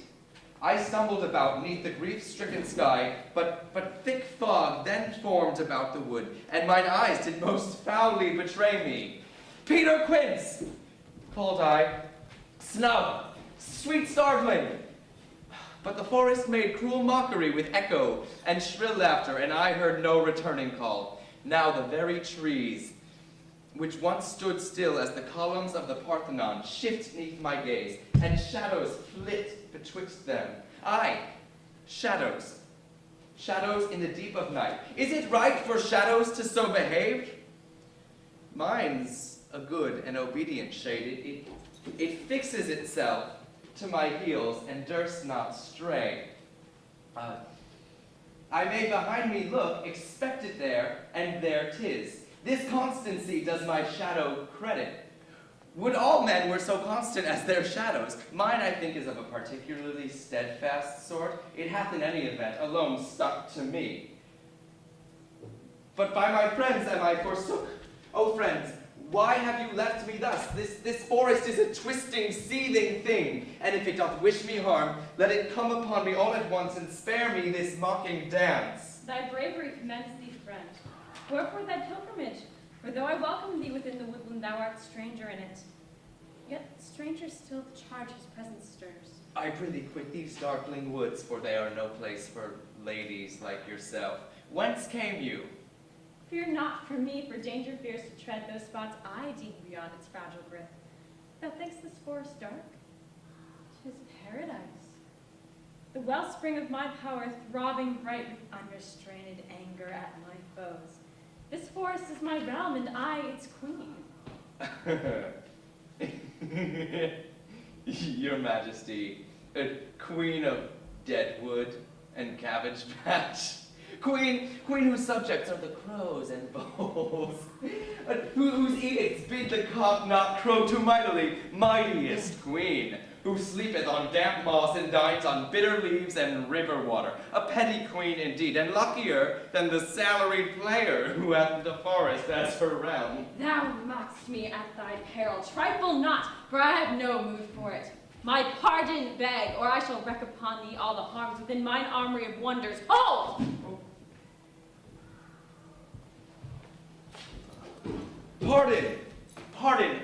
I stumbled about neath the grief-stricken sky, but thick fog then formed about the wood, and mine eyes did most foully betray me. Peter Quince, called I, snub, sweet starveling. But the forest made cruel mockery with echo and shrill laughter, and I heard no returning call. Now the very trees, which once stood still as the columns of the Parthenon, shift neath my gaze, and shadows flit betwixt them. Aye, shadows. Shadows in the deep of night. Is it right for shadows to so behave? Mine's a good and obedient shade. It fixes itself to my heels and durst not stray. I may behind me look, expect it there, and there 'tis. This constancy does my shadow credit. Would all men were so constant as their shadows. Mine, I think, is of a particularly steadfast sort. It hath in any event alone stuck to me. But by my friends am I forsook. O friends, why have you left me thus? This forest is a twisting, seething thing, and if it doth wish me harm, let it come upon me all at once and spare me this mocking dance. Thy bravery commends thee, friend. Wherefore thy pilgrimage? For though I welcome thee within the woodland, thou art stranger in it. Yet stranger still the charge his presence stirs. I prithee quit these darkling woods, for they are no place for ladies like yourself. Whence came you? Fear not for me, for danger fears to tread those spots I deem beyond its fragile grip. Thou thinkst this forest dark? 'Tis paradise. The wellspring of my power throbbing bright with unrestrained anger at my foes. This forest is my realm, and I its queen. Your Majesty, a queen of deadwood and cabbage patch. Queen whose subjects are the crows and voles, whose edicts bid the cock not crow too mightily, mightiest queen, who sleepeth on damp moss and dines on bitter leaves and river water. A petty queen indeed, and luckier than the salaried player who hath the forest as her realm. Thou mock'st me at thy peril. Trifle not, for I have no mood for it. My pardon beg, or I shall wreak upon thee all the harms within mine armory of wonders. Hold! Pardon,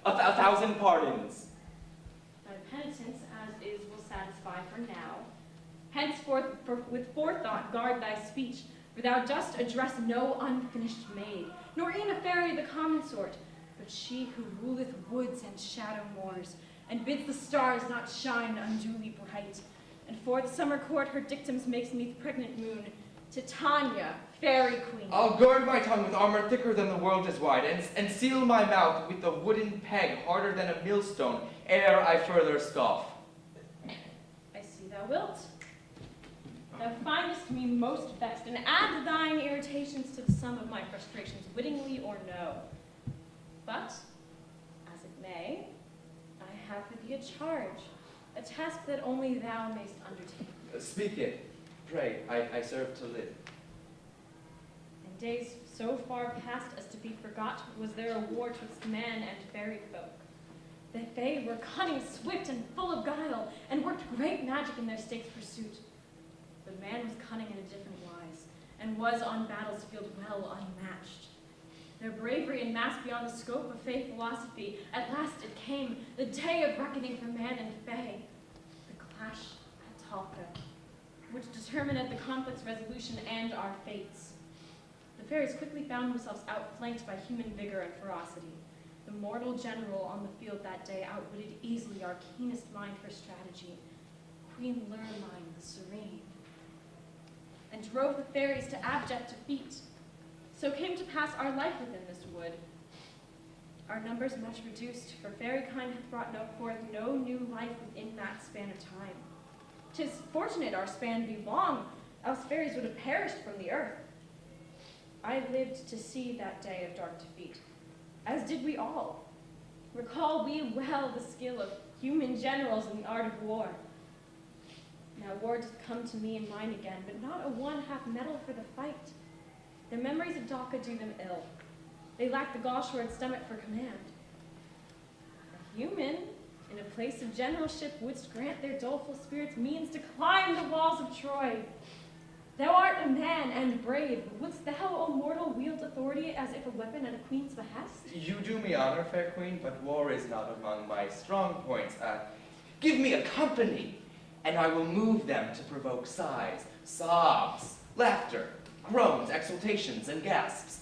a thousand pardons. Thy penitence, as is, will satisfy for now. Henceforth, with forethought, guard thy speech, for thou dost address no unfinished maid, nor e'en a fairy of the common sort, but she who ruleth woods and shadow moors, and bids the stars not shine unduly bright. and for the summer court her dictums makes neath pregnant moon, Titania, fairy queen. I'll gird my tongue with armor thicker than the world is wide, and seal my mouth with the wooden peg harder than a millstone, ere I further scoff. I see thou wilt. Thou findest me most vexed, and add thine irritations to the sum of my frustrations, wittingly or no. But, as it may, I have for thee a charge, a task that only thou mayst undertake. Speak it. Pray, I serve to live. In days so far past as to be forgot was there a war twixt man and fairy folk. The fae were cunning, swift, and full of guile, and worked great magic in their stakes pursuit. But man was cunning in a different wise, and was on battle's field well unmatched. Their bravery and mass beyond the scope of fae philosophy, at last it came, the day of reckoning for man and fae, the clash at Talca, which determined the conflict's resolution and our fates. The fairies quickly found themselves outflanked by human vigor and ferocity. The mortal general on the field that day outwitted easily our keenest mind for strategy, Queen Lurline the Serene, and drove the fairies to abject defeat. So came to pass our life within this wood. Our numbers much reduced, for fairy kind hath brought forth no new life within that span of time. 'Tis fortunate our span be long, else fairies would have perished from the earth. I lived to see that day of dark defeat, as did we all. Recall we well the skill of human generals in the art of war. Now war doth come to me in mind again, but not a one hath mettle for the fight. Their memories of Dalca do them ill. They lack the gall-shored stomach for command. A human, in a place of generalship, wouldst grant their doleful spirits means to climb the walls of Troy. Thou art a man and brave. Wouldst thou, O mortal, wield authority as if a weapon at a queen's behest? You do me honor, fair queen, but war is not among my strong points. Give me a company, and I will move them to provoke sighs, sobs, laughter, groans, exultations, and gasps,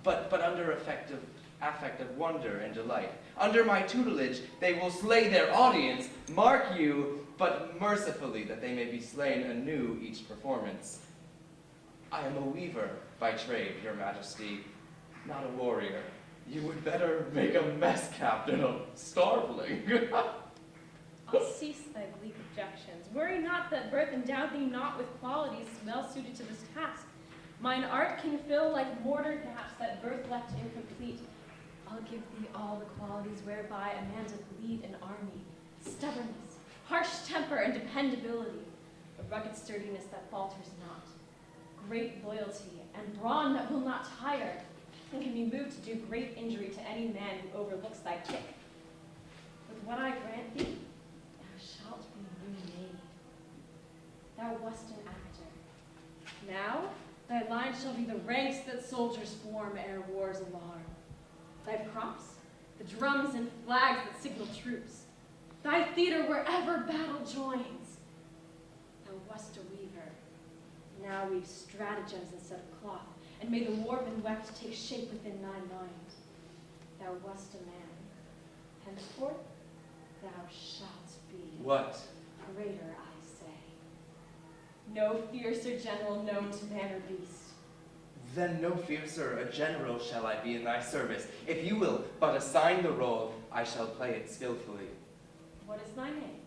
but under affect of wonder and delight. Under my tutelage, they will slay their audience, mark you, but mercifully, that they may be slain anew each performance. I am a weaver by trade, your majesty, not a warrior. You would better make a mess captain of starveling. I'll cease thy bleak objections. Worry not that birth endowed thee not with qualities well suited to this task. Mine art can fill like mortar gaps that birth left incomplete. I'll give thee all the qualities whereby a man doth lead an army. Stubbornness, harsh temper, and dependability. A rugged sturdiness that falters not. Great loyalty, and brawn that will not tire, and can be moved to do great injury to any man who overlooks thy kick. With what I grant thee, thou shalt be remade. Thou wast an actor. Now, thy line shall be the ranks that soldiers form ere war's alarm. Thy props, the drums and flags that signal troops. Thy theater wherever battle joins. Thou wast a weaver. Now weave stratagems instead of cloth, and may the warp and weft take shape within thy mind. Thou wast a man. Henceforth, thou shalt be. What? Greater, I say. No fiercer general known to man or beast. Then no fiercer a general shall I be in thy service. If you will but assign the role, I shall play it skillfully. What is thy name?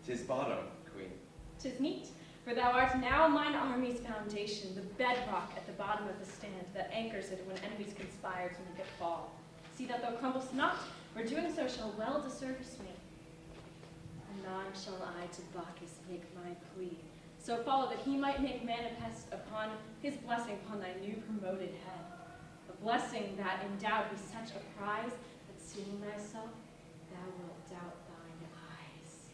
'Tis Bottom, queen. 'Tis meet, for thou art now mine army's foundation, the bedrock at the bottom of the stand that anchors it when enemies conspire to make it fall. See that thou crumblest not, for doing so shall well disservice me. Anon shall I to Bacchus make my plea, so follow that he might make manifest upon his blessing upon thy new promoted head. A blessing that endowed with such a prize that seeing thyself, thou wilt doubt thine eyes.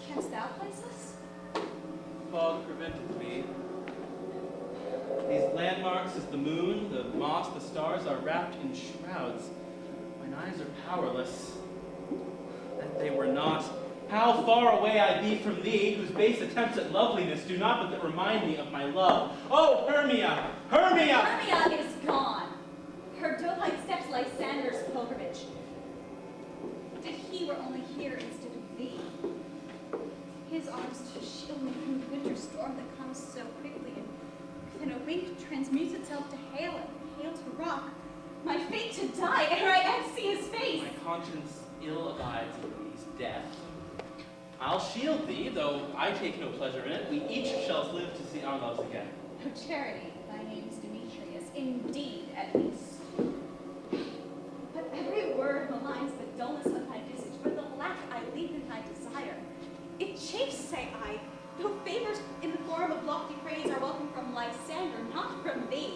Canst thou place us? Fog preventeth me. These landmarks as the moon, the moss, the stars are wrapped in shrouds. Mine eyes are powerless. That they were not, How far away I be from thee, whose base attempts at loveliness do not but remind me of my love. Oh, Hermia! Hermia! Hermia is gone. Her dove-like steps Lysander's pilgrimage. That he were only here instead of thee. His arms to shield me from the winter storm that comes so quickly, and within a wink transmutes itself to hail, and hail to rock. My fate to die ere I yet see his face. My conscience ill abides in these death. I'll shield thee, though I take no pleasure in it. We each shall live to see our loves again. No charity, thy name's Demetrius, indeed, at least. But every word maligns the dullness of thy visage, for the lack I leave in thy desire. It chafes, say I, though favors in the form of lofty praise are welcome from Lysander, not from thee.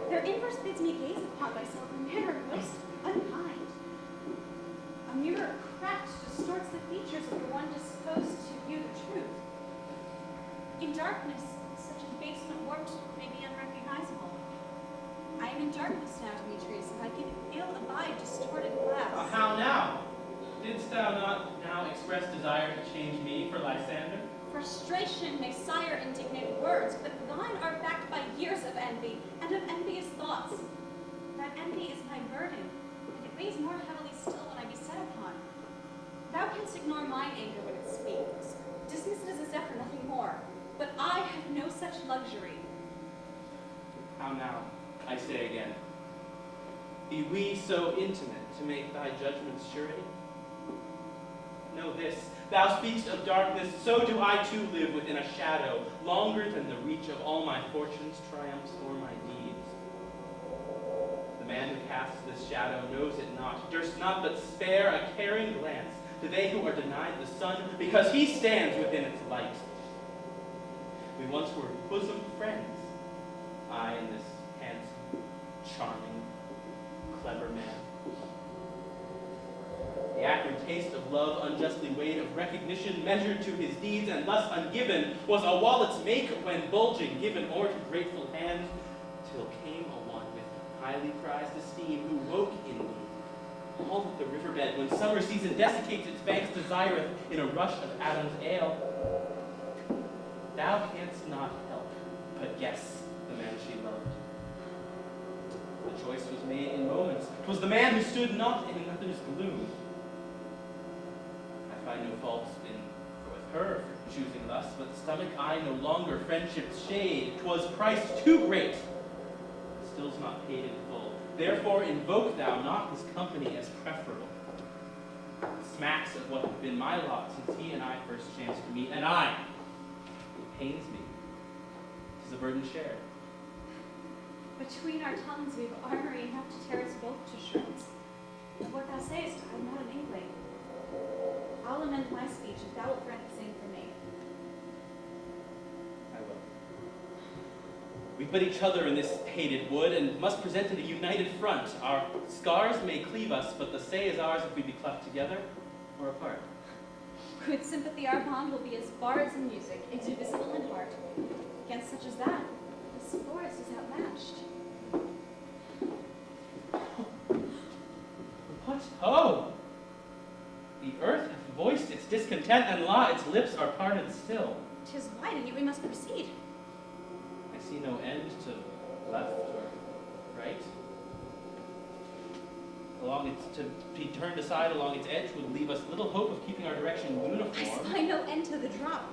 Their inverse bids me gaze upon myself in manner most unkind. A mirror cracked distorts the features of the one disposed to view the truth. In darkness, such abasement warped may be unrecognizable. I am in darkness now, Demetrius, and I can ill abide distorted glass. How now? Didst thou not now express desire to change me for Lysander? Frustration may sire indignant words, but thine are backed by years of envy and of envious thoughts. That envy is my burden, and it weighs more heavily still when I be set upon. Thou canst ignore mine anger when it speaks, dismiss it as a zephyr, nothing more. But I have no such luxury. How now, I say again, be we so intimate to make thy judgments surety? Know this, thou speakst of darkness, so do I too live within a shadow, longer than the reach of all my fortunes, triumphs, or my deeds. The man who casts this shadow knows it not, durst not but spare a caring glance to they who are denied the sun, because he stands within its light. We once were bosom friends, I and this handsome, charming, clever man. The acrid taste of love unjustly weighed, of recognition measured to his deeds, and thus ungiven, was a wallet's make when bulging, given o'er to grateful hands, till came a one with highly prized esteem, who woke in me, all at the riverbed, when summer season desiccates its banks, desireth in a rush of Adam's ale. Thou canst not help but guess the man she loved. The choice was made in moments. 'Twas the man who stood not in another's gloom. I find no fault with her for choosing thus, but stomach I no longer friendship's shade. 'Twas priced too great, but still's not paid in full. Therefore invoke thou not his company as preferable. It smacks of what had been my lot since he and I first chanced to meet, and it pains me. 'Tis a burden shared. Between our tongues we've armory enough to tear us both to shreds. Of what thou sayest, I am not an inkling. I'll amend my speech if thou wilt grant the same for me. I will. We've but each other in this hated wood, and must present in a united front. Our scars may cleave us, but the say is ours if we be cleft together or apart. With sympathy our bond will be as bards in music, indivisible in heart. Against such as that, this forest is outmatched. What? Oh! The earth hath voiced its discontent, and law, its lips are parted still. 'Tis light, and yet we must proceed. I see no end to left or right. Along its, to be turned aside along its edge would leave us little hope of keeping our direction I uniform. spy no end to the drop.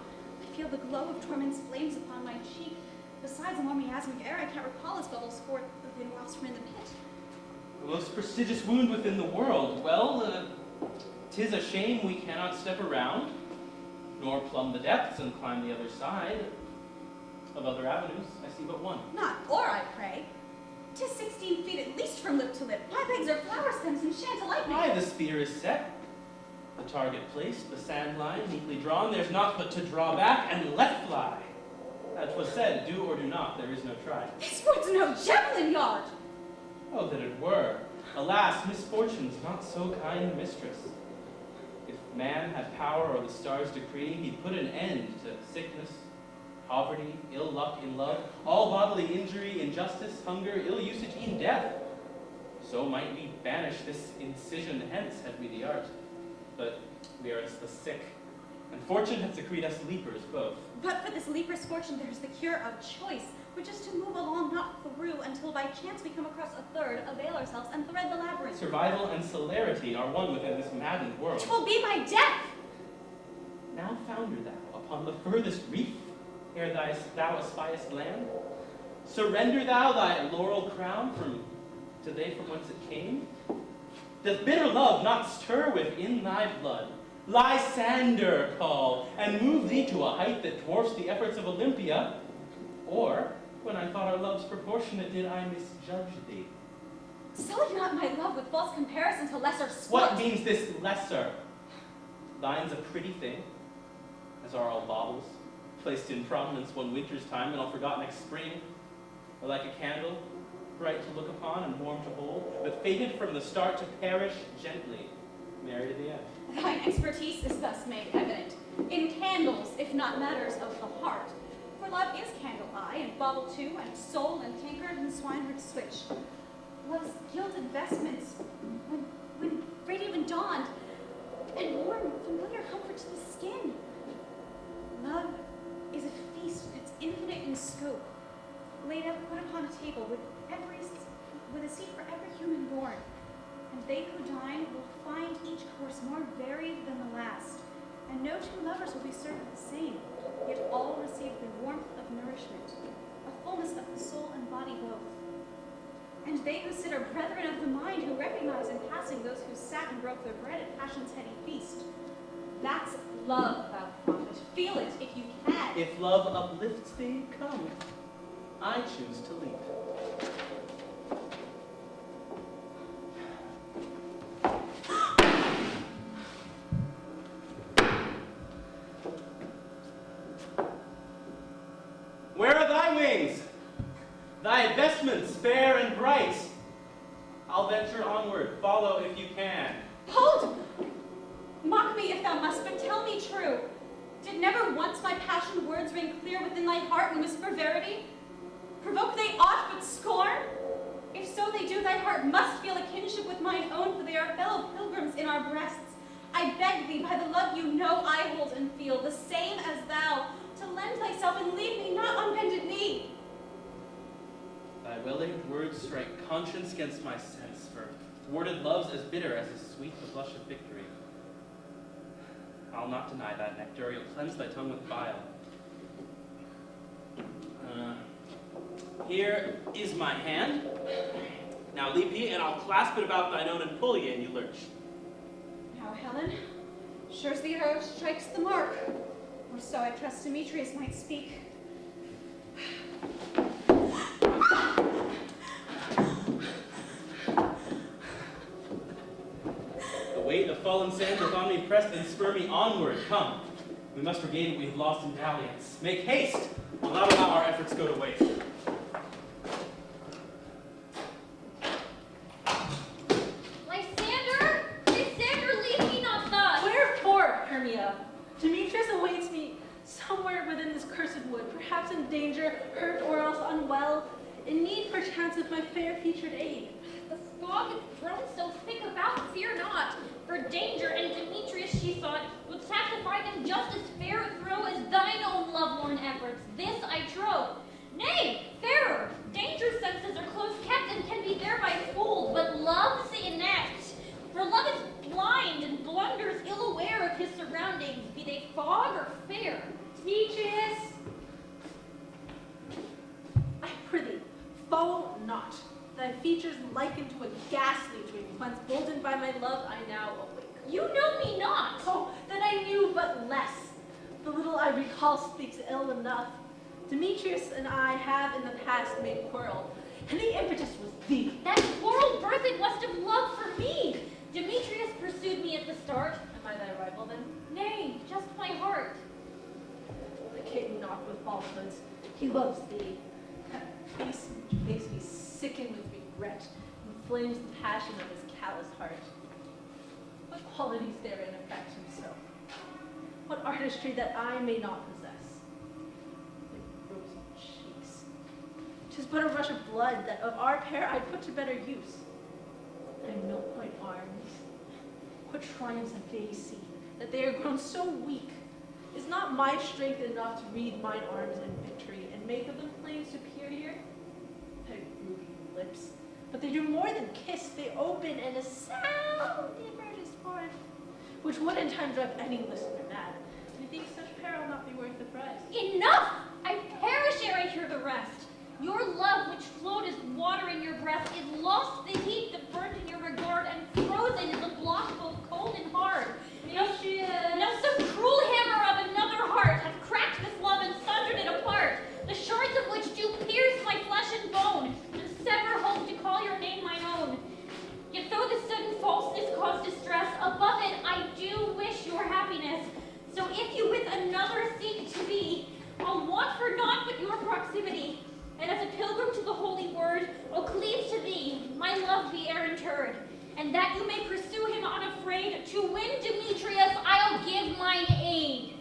I feel the glow of torment's flames upon my cheek. Besides, a more miasmic air, I can't recall its bubbles forth within whilst we're in the pit. The most prestigious wound within the world. Well, 'tis a shame we cannot step around, nor plumb the depths and climb the other side. Of other avenues, I see but one. Not or, I pray. 'Tis 16 feet at least from lip to lip. My legs are flower stems and shan't alight me. Aye, the spear is set. The target placed, the sand line neatly drawn. There's naught but to draw back and let fly. As 'twas said, do or do not, there is no try. This wood's no javelin yard. Oh, that it were. Alas, misfortune's not so kind mistress. If man had power or the stars' decree, he'd put an end to sickness, poverty, ill luck in love, all bodily injury, injustice, hunger, ill usage, even death. So might we banish this incision hence, had we the art. But We are as the sick, and fortune hath decreed us leapers both. But for this leaper's fortune, there's the cure of choice, which is to move along not through until by chance we come across a third, avail ourselves, and thread the labyrinth. Survival and celerity are one within this maddened world. Which will be my death! Now founder thou upon the furthest reef, ere thou espiest land. Surrender thou thy laurel crown to they from whence it came. Doth bitter love not stir within thy blood? Lysander call, and move thee to a height that dwarfs the efforts of Olympia? Or, when I thought our loves proportionate, did I misjudge thee? Sully not my love with false comparison to lesser sport. What means this lesser? Thine's a pretty thing, as are all baubles, placed in prominence one winter's time and all forgot next spring, or like a candle, bright to look upon and warm to hold, but fated from the start to perish gently, merry to the end. Thine expertise is thus made evident, in candles, if not matters of the heart. For love is candle eye, and bauble too, and soul, and tankard, and swineherd switch. Love's gilded vestments, when radiant and dawned, and warm, familiar comfort to the skin. Love is a feast that's infinite in scope, laid out, put upon a table with a seat for every human born. And they who dine will find each course more varied than the last, and no two lovers will be served the same, yet all receive the warmth of nourishment, a fullness of the soul and body both. And they who sit are brethren of the mind, who recognize in passing those who sat and broke their bread at passion's heady feast. That's love, thou prophet. Feel it if you can. If love uplifts thee, come. I choose to leap. Where are thy wings? Thy vestments fair and bright. I'll venture onward, follow if you can. Hold! Mock me if thou must, but tell me true. Did never once my passioned words ring clear within thy heart and whisper verity? Provoke they aught but scorn? If so they do, thy heart must feel a kinship with mine own, for they are fellow pilgrims in our breasts. I beg thee, by the love you know I hold and feel, the same as thou, to lend thyself and leave me not on bended knee. Thy willing words strike conscience against my sense, for thwarted love's as bitter as is sweet the blush of victory. I'll not deny that nectar, you'll cleanse thy tongue with bile. Here is my hand. Now leap ye, and I'll clasp it about thine own and pull ye, and you lurch. Now, Helen, sure's the arrow strikes the mark, or so I trust Demetrius might speak. The weight of fallen sand doth on me pressed and spur me onward. Come, we must regain what we have lost in dalliance. Make haste, and not allow our efforts go to waste. Lysander! Lysander, leave me not thus! Wherefore, Hermia? Demetrius awaits me somewhere within this cursed wood, perhaps in danger, hurt, or else unwell, in need perchance of my fair-featured aid. The fog hath grown so thick about, fear not. For danger and Demetrius, she thought, would satisfy them just as fair a throw as thine own lovelorn efforts. This I trow. Nay, fairer, danger's senses are close kept and can be thereby fooled, but love's inept. For love is blind and blunders ill aware of his surroundings, be they fog or fair. Demetrius! I prithee, fall not. Thy features likened to a ghastly dream, once boldened by my love, I now awake. You know me not. Oh, that I knew but less. The little I recall speaks ill enough. Demetrius and I have in the past made quarrel, and the impetus was thee. That quarrel birthed must have love for me. Demetrius pursued me at the start. Am I thy rival then? Nay, just my heart. Placate me not with falsehoods. He loves thee. That face makes me sicken with regret, inflames the passion of his callous heart. What qualities therein affect him so? What artistry that I may not possess? Like rosy cheeks. 'Tis but a rush of blood that of our pair I put to better use. Thy milk-white arms, what triumphs have they seen, that they are grown so weak? Is not my strength enough to wreathe mine arms in victory and make of them plain superior? Their ruby lips. But they do more than kiss, they open and a sound emerges forth, which would in time drive any listener mad. Methinks such peril not be worth the price. Enough! I perish ere I hear the rest. Your love, which flowed as water in your breast, is lost the heat that burnt in your regard, and frozen in the block both cold and hard. Now some cruel hammer of another heart hath cracked this love and sundered it apart, the shards of which do pierce my flesh and bone, and sever hope to call your name mine own. Yet though this sudden falseness cause distress, above it I do wish your happiness. So if you with another seek to be, I'll want for naught but your proximity. And as a pilgrim to the holy word, I'll cleave to thee, my love be e'er interred. And that you may pursue him unafraid, to win Demetrius I'll give mine aid.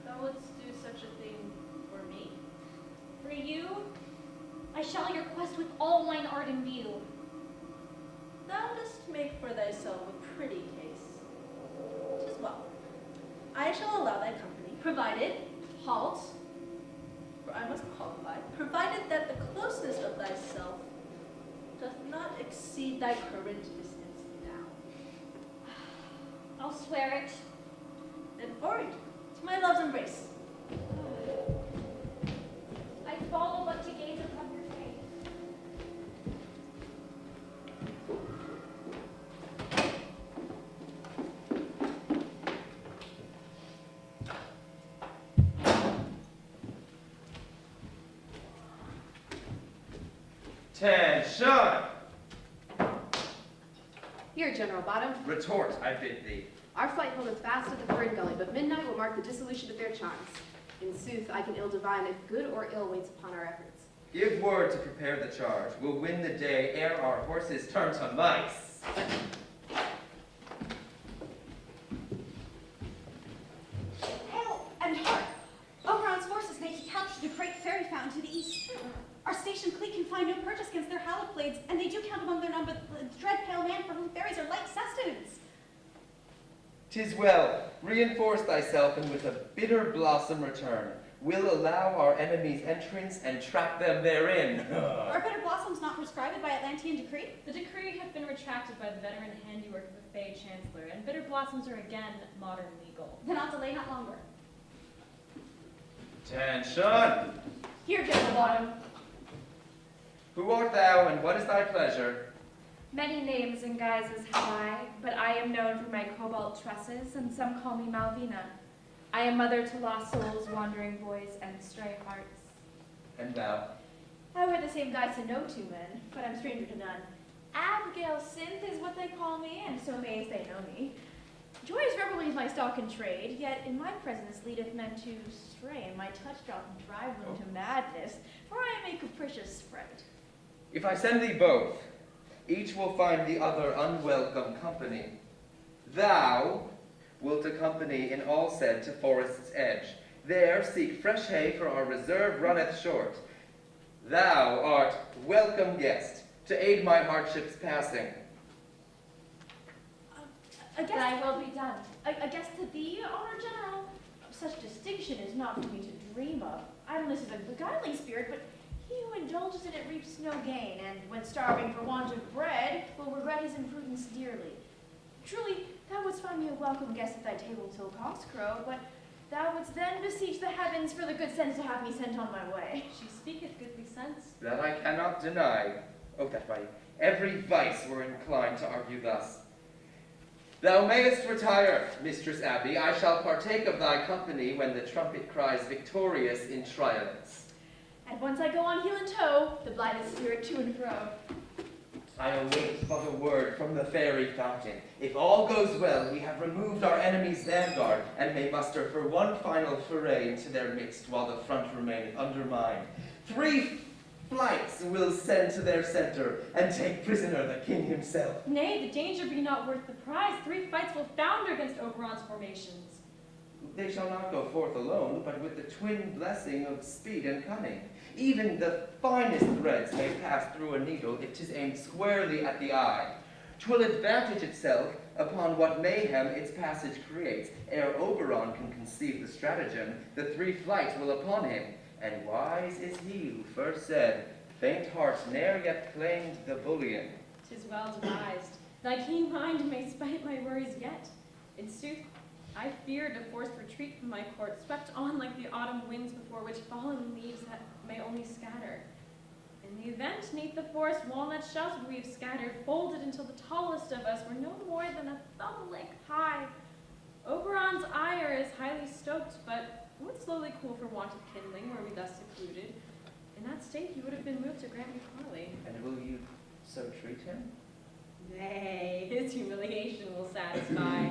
Thou wouldst do such a thing for me? For you, I shall your quest with all mine art in view. Thou dost make for thyself a pretty case. 'Tis well. I shall allow thy company, provided, halt, for I must qualify, provided that the closeness of thyself doth not exceed thy current distance now. I'll swear it. Then forward to my love's embrace. I follow but to gaze upon your face. Attention! Here, General Bottom. Retort, I bid thee. Our flight holdeth fast at the Fern Gully, but midnight will mark the dissolution of their charms. In sooth, I can ill divine if good or ill waits upon our efforts. Give word to prepare the charge. We'll win the day ere our horses turn to mice. Hail and hark! Oberon's forces make capture the great fairy fountain to the east. Our station clique can find no purchase against their hallowed blades, and they do count among their number the dread pale man for whom fairies are light sustenance. 'Tis well. Reinforce thyself, and with a bitter blossom return. We'll allow our enemies entrance and trap them therein. Are bitter blossoms not prescribed by Atlantean decree? The decree hath been retracted by the veteran handiwork of the Fey Chancellor, and bitter blossoms are again modern legal. Then I'll delay not longer. Attention! Here, General Bottom. Who art thou, and what is thy pleasure? Many names and guises have I, but I am known for my cobalt tresses, and some call me Malvina. I am mother to lost souls, wandering boys, and stray hearts. And thou? I wear the same guise to no two men, but I'm stranger to none. Abigail Synth is what they call me, and so may as they know me. Joyous revelry is my stock in trade, yet in my presence leadeth men to stray, and my touch doth drive them to madness, for I am a capricious sprite. If I send thee both, each will find the other unwelcome company. Thou wilt accompany in all said to forest's edge. There seek fresh hay, for our reserve runneth short. Thou art welcome guest, to aid my hardships passing. Thy will be done. A guest to thee, Honor General? Such distinction is not for me to dream of. Idleness is a beguiling spirit, but he who indulges in it reaps no gain, and when starving for want of bread, will regret his imprudence dearly. Truly, thou wouldst find me a welcome guest at thy table till cocks crow, but thou wouldst then beseech the heavens for the good sense to have me sent on my way. She speaketh goodly sense. That I cannot deny. Oh, that by every vice were inclined to argue thus. Thou mayest retire, Mistress Abbey. I shall partake of thy company when the trumpet cries victorious in triumphs. And once I go on heel and toe, the blithest spirit to and fro. I await but a word from the fairy fountain. If all goes well, we have removed our enemy's vanguard, and may muster for one final foray into their midst, while the front remaineth undermined. 3 flights will send to their center, and take prisoner the king himself. Nay, the danger be not worth the prize. 3 fights will founder against Oberon's formations. They shall not go forth alone, but with the twin blessing of speed and cunning. Even the finest threads may pass through a needle if 'tis aimed squarely at the eye. 'Twill advantage itself upon what mayhem its passage creates. Ere Oberon can conceive the stratagem, the 3 flights will upon him. And wise is he who first said, faint heart ne'er yet claimed the bullion. 'Tis well devised. Thy keen mind may spite my worries yet. In sooth, I feared a forced retreat from my court, swept on like the autumn winds before which fallen leaves that may only scatter. In the event, neath the forest walnut shelter we've scattered, folded until the tallest of us were no more than a thumb length high. Oberon's ire is highly stoked, but would slowly cool for want of kindling were we thus secluded. In that state he would have been moved to grant me parley. And will you so treat him? Nay, his humiliation will satisfy.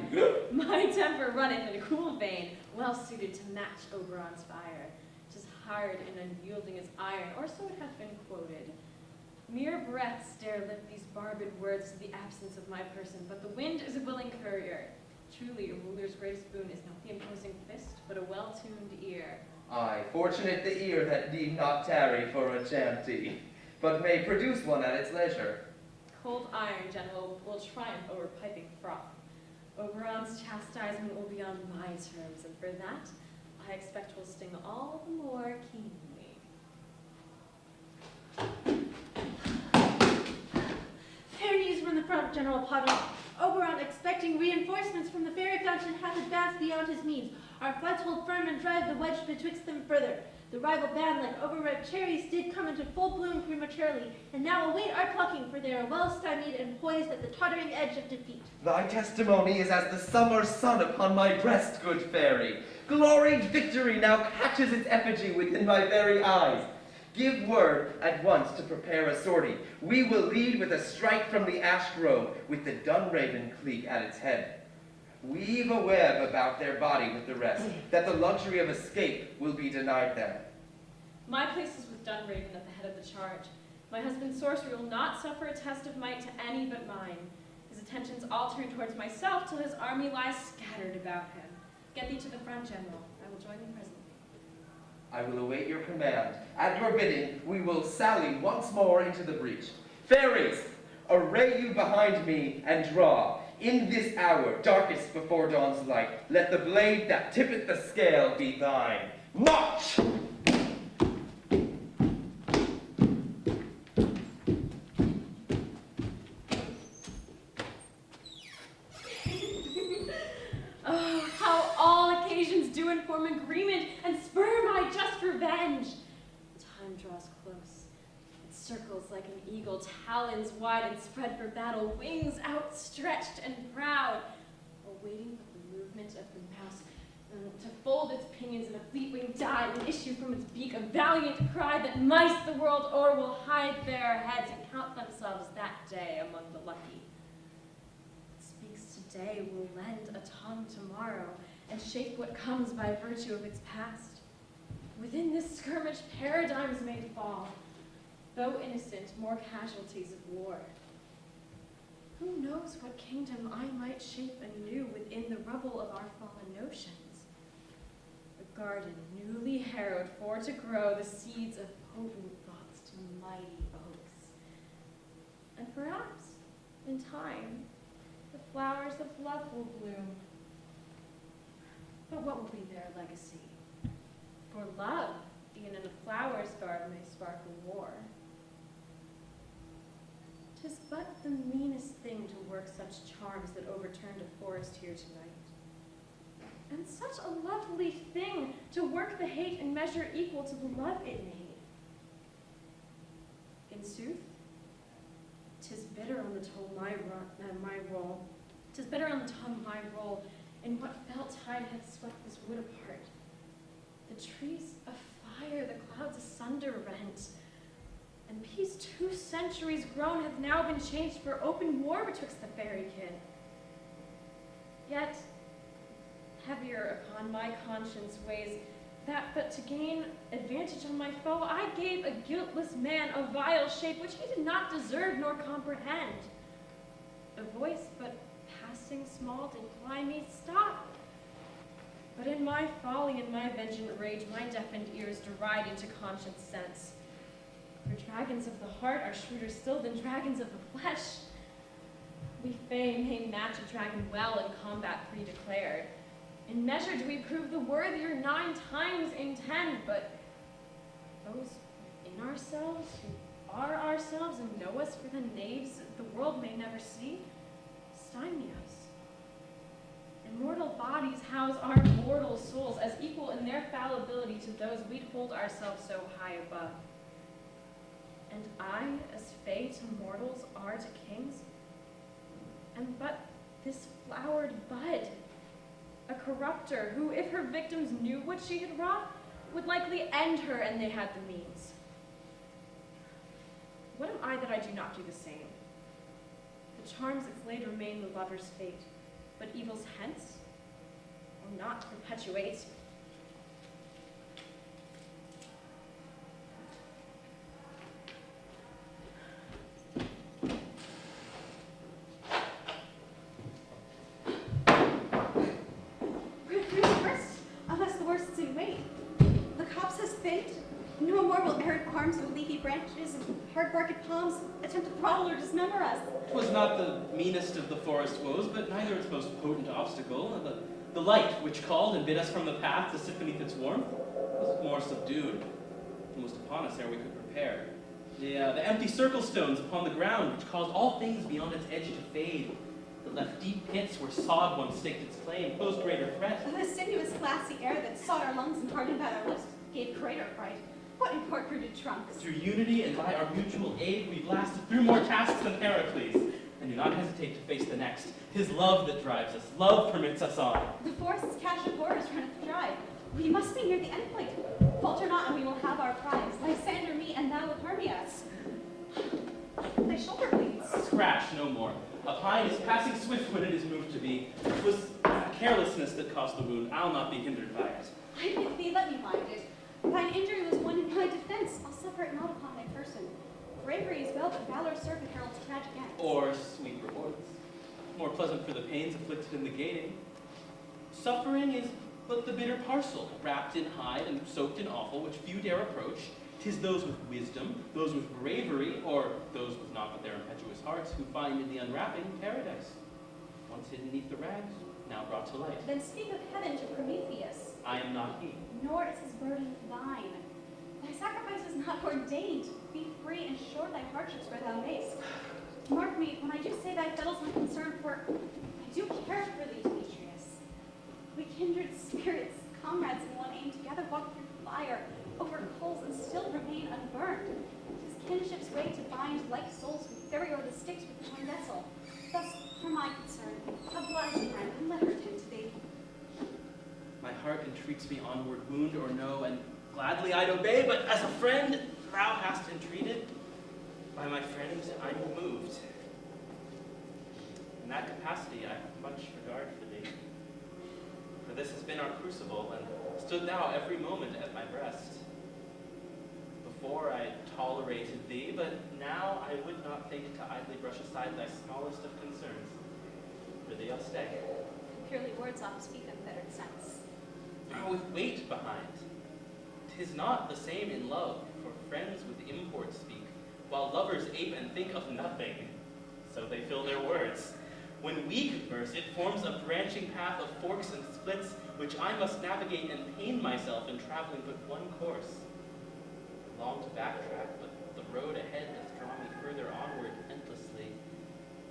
My temper runneth in a cool vein, well suited to match Oberon's fire. 'Tis hard and unyielding as iron, or so it hath been quoted. Mere breaths dare lift these barbed words to the absence of my person, but the wind is a willing courier. Truly, a ruler's greatest boon is not the imposing fist, but a well-tuned ear. Aye, fortunate the ear that need not tarry for a chanty, but may produce one at its leisure. Cold iron, general, will triumph over piping froth. Oberon's chastisement will be on my terms, and for that, I expect will sting all the more keenly. Fair news from the front, General Potter. Oberon, expecting reinforcements from the fairy fountain, hath advanced beyond his means. Our flights hold firm and drive the wedge betwixt them further. The rival band, like overripe cherries, did come into full bloom prematurely, and now await our plucking, for they are well stymied and poised at the tottering edge of defeat. Thy testimony is as the summer sun upon my breast, good fairy. Gloried victory now catches its effigy within my very eyes. Give word at once to prepare a sortie. We will lead with a strike from the ash grove, with the Dunraven clique at its head. Weave a web about their body with the rest, that the luxury of escape will be denied them. My place is with Dunraven at the head of the charge. My husband's sorcery will not suffer a test of might to any but mine. His attentions all turn towards myself till his army lies scattered about him. Get thee to the front, General. I will join thee presently. I will await your command. At your bidding, we will sally once more into the breach. Fairies, array you behind me and draw. In this hour, darkest before dawn's light, let the blade that tippeth the scale be thine. March! Oh, how all occasions do inform agreement and spur my just revenge. Time draws close. It circles like an eagle, talons wide and spread for battle, wings outstretched and proud, awaiting the movement of the mouse to fold its pinions in a fleet-winged dive and issue from its beak a valiant cry that mice the world o'er will hide their heads and count themselves that day among the lucky. Today will lend a tongue tomorrow, and shape what comes by virtue of its past. Within this skirmish paradigms may fall, though innocent, more casualties of war. Who knows what kingdom I might shape anew within the rubble of our fallen notions? A garden newly harrowed for to grow the seeds of potent thoughts to mighty oaks. And perhaps, in time, the flowers of love will bloom. But what will be their legacy? For love, even in a flower's garden, may sparkle war. 'Tis but the meanest thing to work such charms that overturned a forest here tonight. And such a lovely thing to work the hate in measure equal to the love it made. In sooth, 'tis bitter on the tongue my roll. 'Tis bitter on the tongue my roll, in what fell tide hath swept this wood apart. The trees afire, the clouds asunder rent, and peace 2 centuries grown hath now been changed for open war betwixt the fairy kin. Yet, heavier upon my conscience weighs that but to gain advantage on my foe, I gave a guiltless man a vile shape which he did not deserve nor comprehend. A voice but passing small did cry me, stop. But in my folly and my vengeant rage, my deafened ears derided to conscience sense. For dragons of the heart are shrewder still than dragons of the flesh. We fain may match a dragon well in combat pre-declared. In measure do we prove the worthier 9 times in 10, but those within ourselves, who are ourselves and know us for the knaves the world may never see, stymie us. Immortal bodies house our mortal souls as equal in their fallibility to those we'd hold ourselves so high above. And I, as fey to mortals are to kings, am but this flowered bud, a corrupter who, if her victims knew what she had wrought, would likely end her and they had the means. What am I that I do not do the same? The charms its laid remain the lover's fate, but evils hence, or not perpetuate. We're through the worst, unless the worst is in wait. The copse has thinned. No more will arid arms with leafy branches and hard-barked palms attempt to throttle or dismember us. 'Twas not the meanest of the forest woes, but neither its most potent obstacle. The light which called and bid us from the path to sit beneath its warmth was more subdued, and was upon us ere we could prepare. The empty circle stones upon the ground, which caused all things beyond its edge to fade, that left deep pits where sod once staked its claim, posed greater threat. The sinuous glassy air that sought our lungs and hardened about our lips gave greater fright. What import rooted trunks? Through unity and by our mutual aid, we blasted through more tasks than Heracles, and do not hesitate to face the next. 'Tis love that drives us. Love permits us on. The forest's cache of horrors runneth dry. We must be near the end point. Falter not, and we will have our prize. Lysander, me, and thou with Hermias. Thy shoulder bleeds. Scratch no more. A pine is passing swift when it is moved to be. It was carelessness that caused the wound. I'll not be hindered by it. I bid thee, let me mind it. Thine injury was one in my defense. I'll suffer it not upon thy person. Bravery is well, but valor serve the herald's tragic end. Or sweet rewards. More pleasant for the pains afflicted in the gating. Suffering is but the bitter parcel, wrapped in hide and soaked in offal, which few dare approach. 'Tis those with wisdom, those with bravery, or those with naught but their impetuous hearts, who find in the unwrapping paradise. Once hidden neath the rags, now brought to light. Then speak of heaven to Prometheus. I am not he. Nor is his burden thine. Thy sacrifice is not ordained. Be free and shore thy hardships where thou mayst. Mark me, when I do say thy settles my concern, for I do care for thee, Demetrius. We kindred spirits, comrades in one aim, together walk through fire, over coals, and still remain unburned. 'Tis kinship's way to bind like souls who ferry o'er the Styx with one vessel. Thus, for my concern, oblige a friend, and let her tend to thee. My heart entreats me onward, wound or no, and gladly I'd obey, but as a friend thou hast entreated, by my friend I'm moved. In that capacity I have much regard for thee. For this has been our crucible, and stood thou every moment at my breast. Before I tolerated thee, but now I would not think to idly brush aside thy smallest of concerns. For thee I'll stay. Purely words oft speak unfettered sense. With weight behind. 'Tis not the same in love, for friends with import speak, while lovers ape and think of nothing. So they fill their words. When we converse, it forms a branching path of forks and splits, which I must navigate and pain myself in traveling but one course. I long to backtrack, but the road ahead doth draw me further onward endlessly.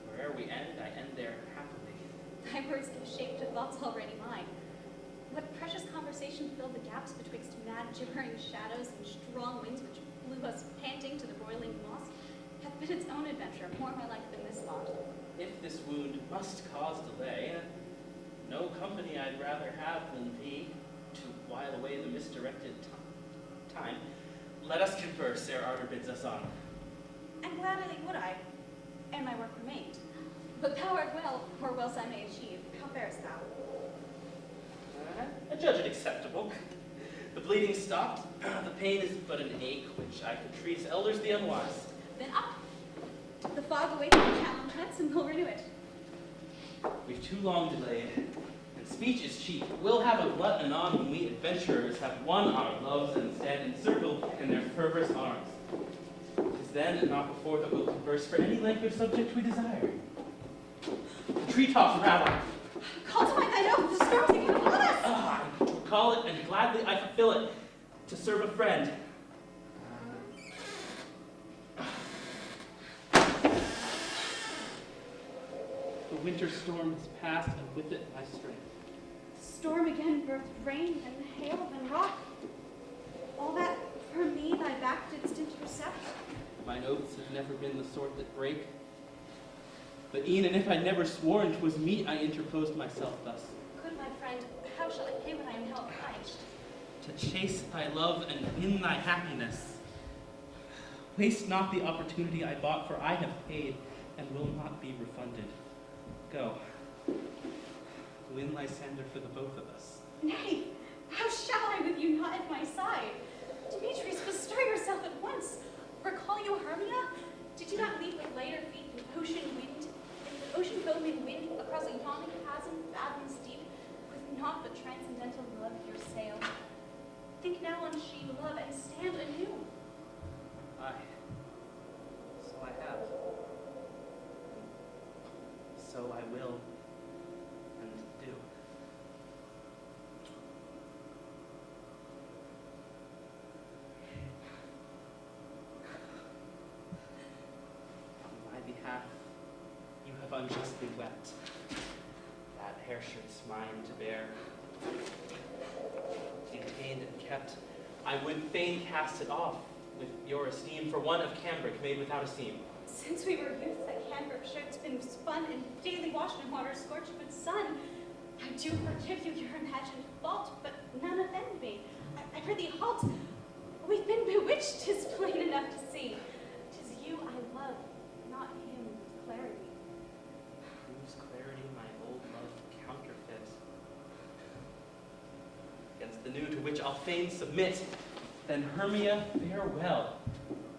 Where'er we end, I end there happily. Thy words give shape to thoughts already mine. What precious conversation filled the gaps betwixt mad gibbering shadows and strong winds which blew us panting to the roiling moss, hath been its own adventure, more my life than this thought. If this wound must cause delay, no company I'd rather have than thee to while away the misdirected time. Let us converse ere ardor bids us on. And gladly would I, and my work remained. But thou art well, or else I may achieve. How farest thou? I judge it acceptable. The bleeding stopped. The pain is but an ache, which I could treat as elders the unwise. Then up. The fog awaits the challenge hence, and we'll renew it. We've too long delayed, and speech is cheap. We'll have a glut anon when we adventurers have won our loves and stand encircled in their fervorous arms. 'Tis then and not before that we'll converse for any length or subject we desire. The treetops rattle. Call to mind thine oath, the storms again upon us! I recall it, and gladly I fulfill it, to serve a friend. The winter storm has passed, and with it my strength. Storm again birthed rain and hail and rock. All that for me thy back didst intercept. Mine oaths have never been the sort that break. But e'en and if I never sworn 'twas meet I interposed myself thus. Good my friend, how shall I pay what I am now obliged? To chase thy love and win thy happiness. Waste not the opportunity I bought, for I have paid and will not be refunded. Go. Win Lysander for the both of us. Nay, how shall I with you not at my side? Demetrius, bestir yourself at once. Recall you Hermia? Did you not leap with lighter feet in ocean foaming wind across a yawning chasm, fathoms deep, with naught but transcendental love your sail? Think now on she you love and stand anew. Aye. So I have. So I will. And do. On my behalf, you have unjustly wept. That hair shirt's mine to bear. Detained and kept, I would fain cast it off with your esteem for one of cambric made without a seam. Since we were youths, that cambric shirt's been spun and daily washed in water scorched with sun. I do forgive you your imagined fault, but none offend me. I prithee halt. We've been bewitched, 'tis plain enough to see. 'Tis you I love, not him with clarity. Whose clarity my old love counterfeit? Against the new to which I'll fain submit. Then Hermia, farewell.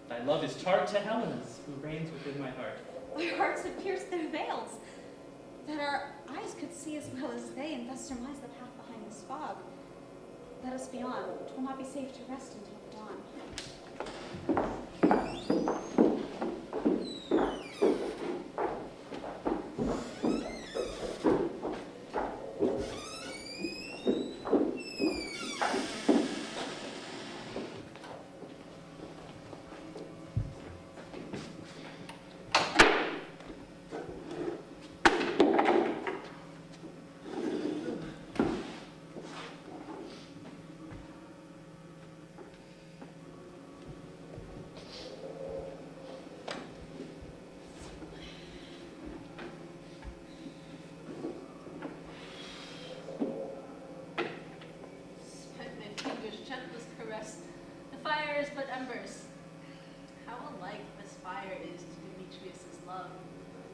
Thy love is tart to Helena's, who reigns within my heart. Our hearts have pierced their veils, that our eyes could see as well as they, and thus surmise the path behind this fog. Let us be on. 'Twill not be safe to rest until the dawn. But embers. How alike this fire is to Demetrius's love.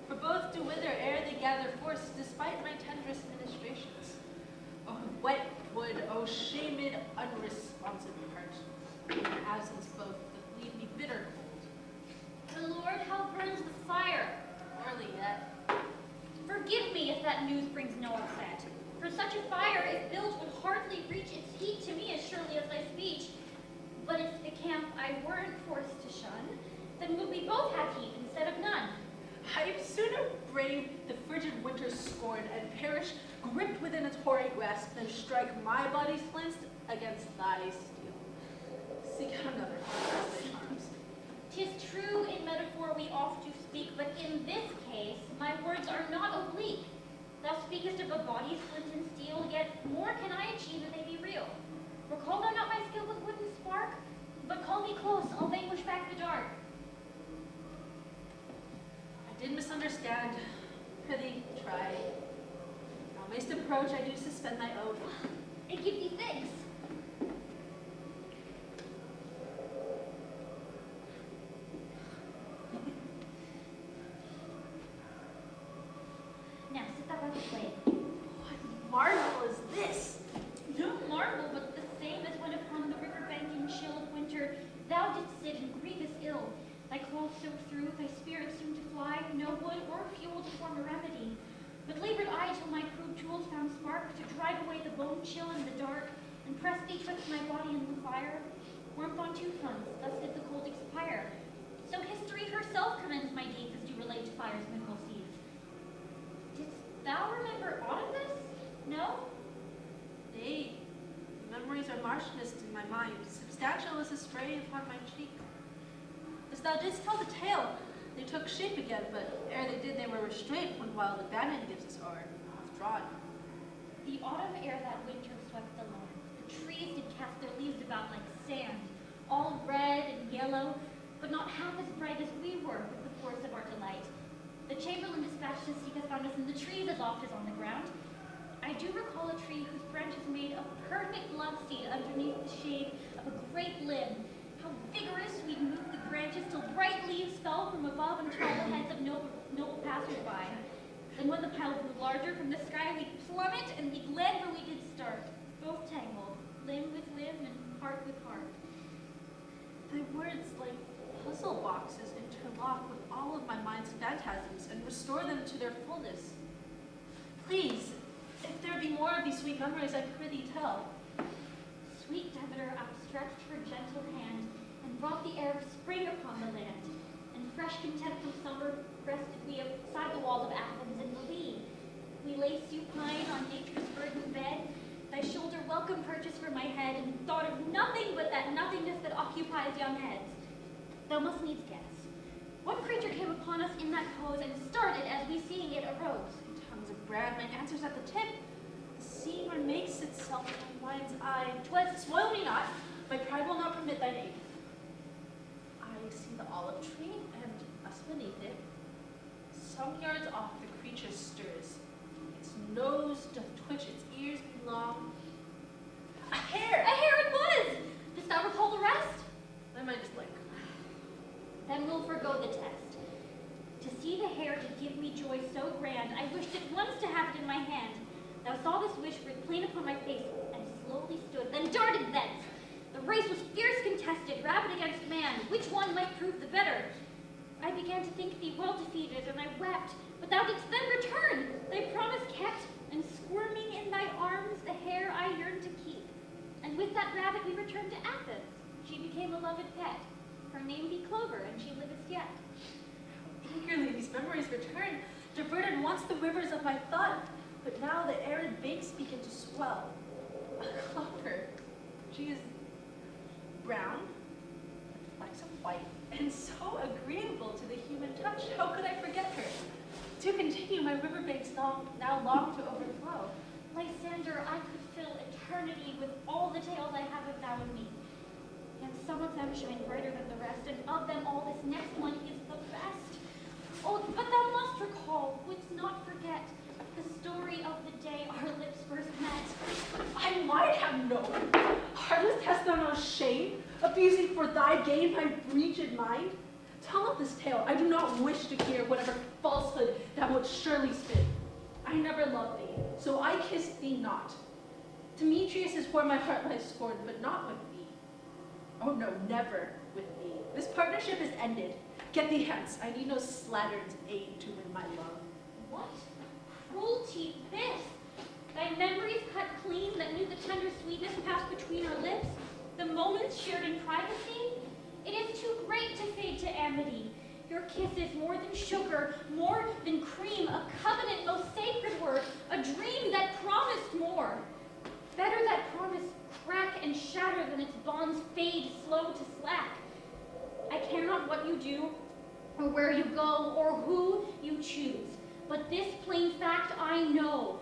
For both do wither ere they gather force, despite my tenderest ministrations. Oh, wet wood, oh shamed, unresponsive heart. In your absence both that leave me bitter cold. The Lord, how burns the fire? Poorly yet. Forgive me if that news brings no upset. For such a fire, if built, would hardly reach its heat to me as surely as thy speech. But if the camp I weren't forced to shun, then would we both have heat instead of none? I'd sooner brave the frigid winter's scorn and perish gripped within its hoary grasp than strike my body's flints against thy steel. Seek out another for thy charms. 'Tis true in metaphor we oft do speak, but in this case my words are not oblique. Thou speakest of a body's flint and steel, yet more can I achieve if they be real. Recall thou not my skill with wood and spark, but call me close, I'll vanquish back the dark. I did misunderstand. Prithee, try. Thou mayst approach, I do suspend thy oath. I give thee thanks. Now sit thou by the flame. What marvel is this? No marvel, but the same as when upon the river bank in chill of winter thou didst sit in grievous ill, thy clothes soaked through, thy spirit soon to fly, no wood or fuel to form a remedy. But labored I till my crude tools found spark to drive away the bone chill and the dark, and press thee twixt my body and the fire. Warmth on two fronts, thus did the cold expire. So history herself commends my deeds as do relate to fire's mineral seeds. Did Thou remember aught of this? No? Nay, the memories are marsh mist in my mind, substantial as a spray upon my cheek. As thou didst tell the tale, they took shape again, but ere they did, they were restrained when wild abandon gives us o'er, withdrawn. The autumn air that winter swept the lawn. The trees did cast their leaves about like sand, all red and yellow, but not half as bright as we were with the force of our delight. The chamberlain dispatched to seek us found us in the trees as oft as on the ground. I do recall a tree whose branches made a perfect love seat underneath the shade of a great limb. How vigorous we'd moved the branches till bright leaves fell from above and trod the heads of noble passers-by. Then when the pile grew larger from the sky, we'd plummet and we'd land where we did start, both tangled, limb with limb and heart with heart. Thy words like puzzle boxes interlock with all of my mind's phantasms and restore them to their fullness. Please, if there be more of these sweet memories, I prithee tell. Sweet Demeter outstretched her gentle hand and brought the air of spring upon the land. And fresh content from summer rested we outside the walls of Athens in the lead. We lay supine on nature's verdant bed, thy shoulder welcome purchased for my head, and thought of nothing but that nothingness that occupies young heads. Thou must needs guess. What creature came upon us in that pose and started as we seeing it arose? In tongues of brand, my answers at the tip. The scene remakes itself in my mind's eye. 'Twas, spoil me not, my pride will not permit thy name. I see the olive tree, and us beneath it. Some yards off the creature stirs. Its nose doth twitch, its ears be long. A hare! A hare it was! Dost thou recall the rest? My mind is blank. Then we'll forgo the test. To see the hare did give me joy so grand, I wished at once to have it in my hand. Thou saw this wish writ plain upon my face, and slowly stood, then darted thence. The race was fierce contested, rabbit against man, which one might prove the better. I began to think thee well defeated, and I wept, but thou didst then return, thy promise kept, and squirming in thy arms the hare I yearned to keep. And with that rabbit we returned to Athens. She became a loved pet. Her name be Clover, and she liveth yet. Eagerly these memories return, diverted once the rivers of my thought, but now the arid banks begin to swell. A clover. She is brown, with flecks of white, and so agreeable to the human touch. How could I forget her? To continue, my riverbanks now long to overflow. Lysander, I could fill eternity with all the tales I have of thou and me. And some of them shine brighter than the rest, and of them all this next one is the best. Oh, but thou must recall, wouldst not forget, the story of the day our lips first met. I might have known. Heartless, hast thou no shame, abusing for thy gain my breached mind? Tell not this tale. I do not wish to hear whatever falsehood thou wouldst surely spin. I never loved thee, so I kissed thee not. Demetrius is where my heart lies scorned, but not with thee. Oh no, never with thee. This partnership is ended. Get thee hence. I need no slatterns aid to win my love. What cruelty this! Thy memories cut clean that knew the tender sweetness passed between our lips, the moments shared in privacy. It is too great to fade to amity. Your kisses more than sugar, more than cream, a covenant most sacred were, a dream that promised more. Better that promise crack and shatter than its bonds fade slow to slack. I care not what you do, or where you go, or who you choose, but this plain fact I know.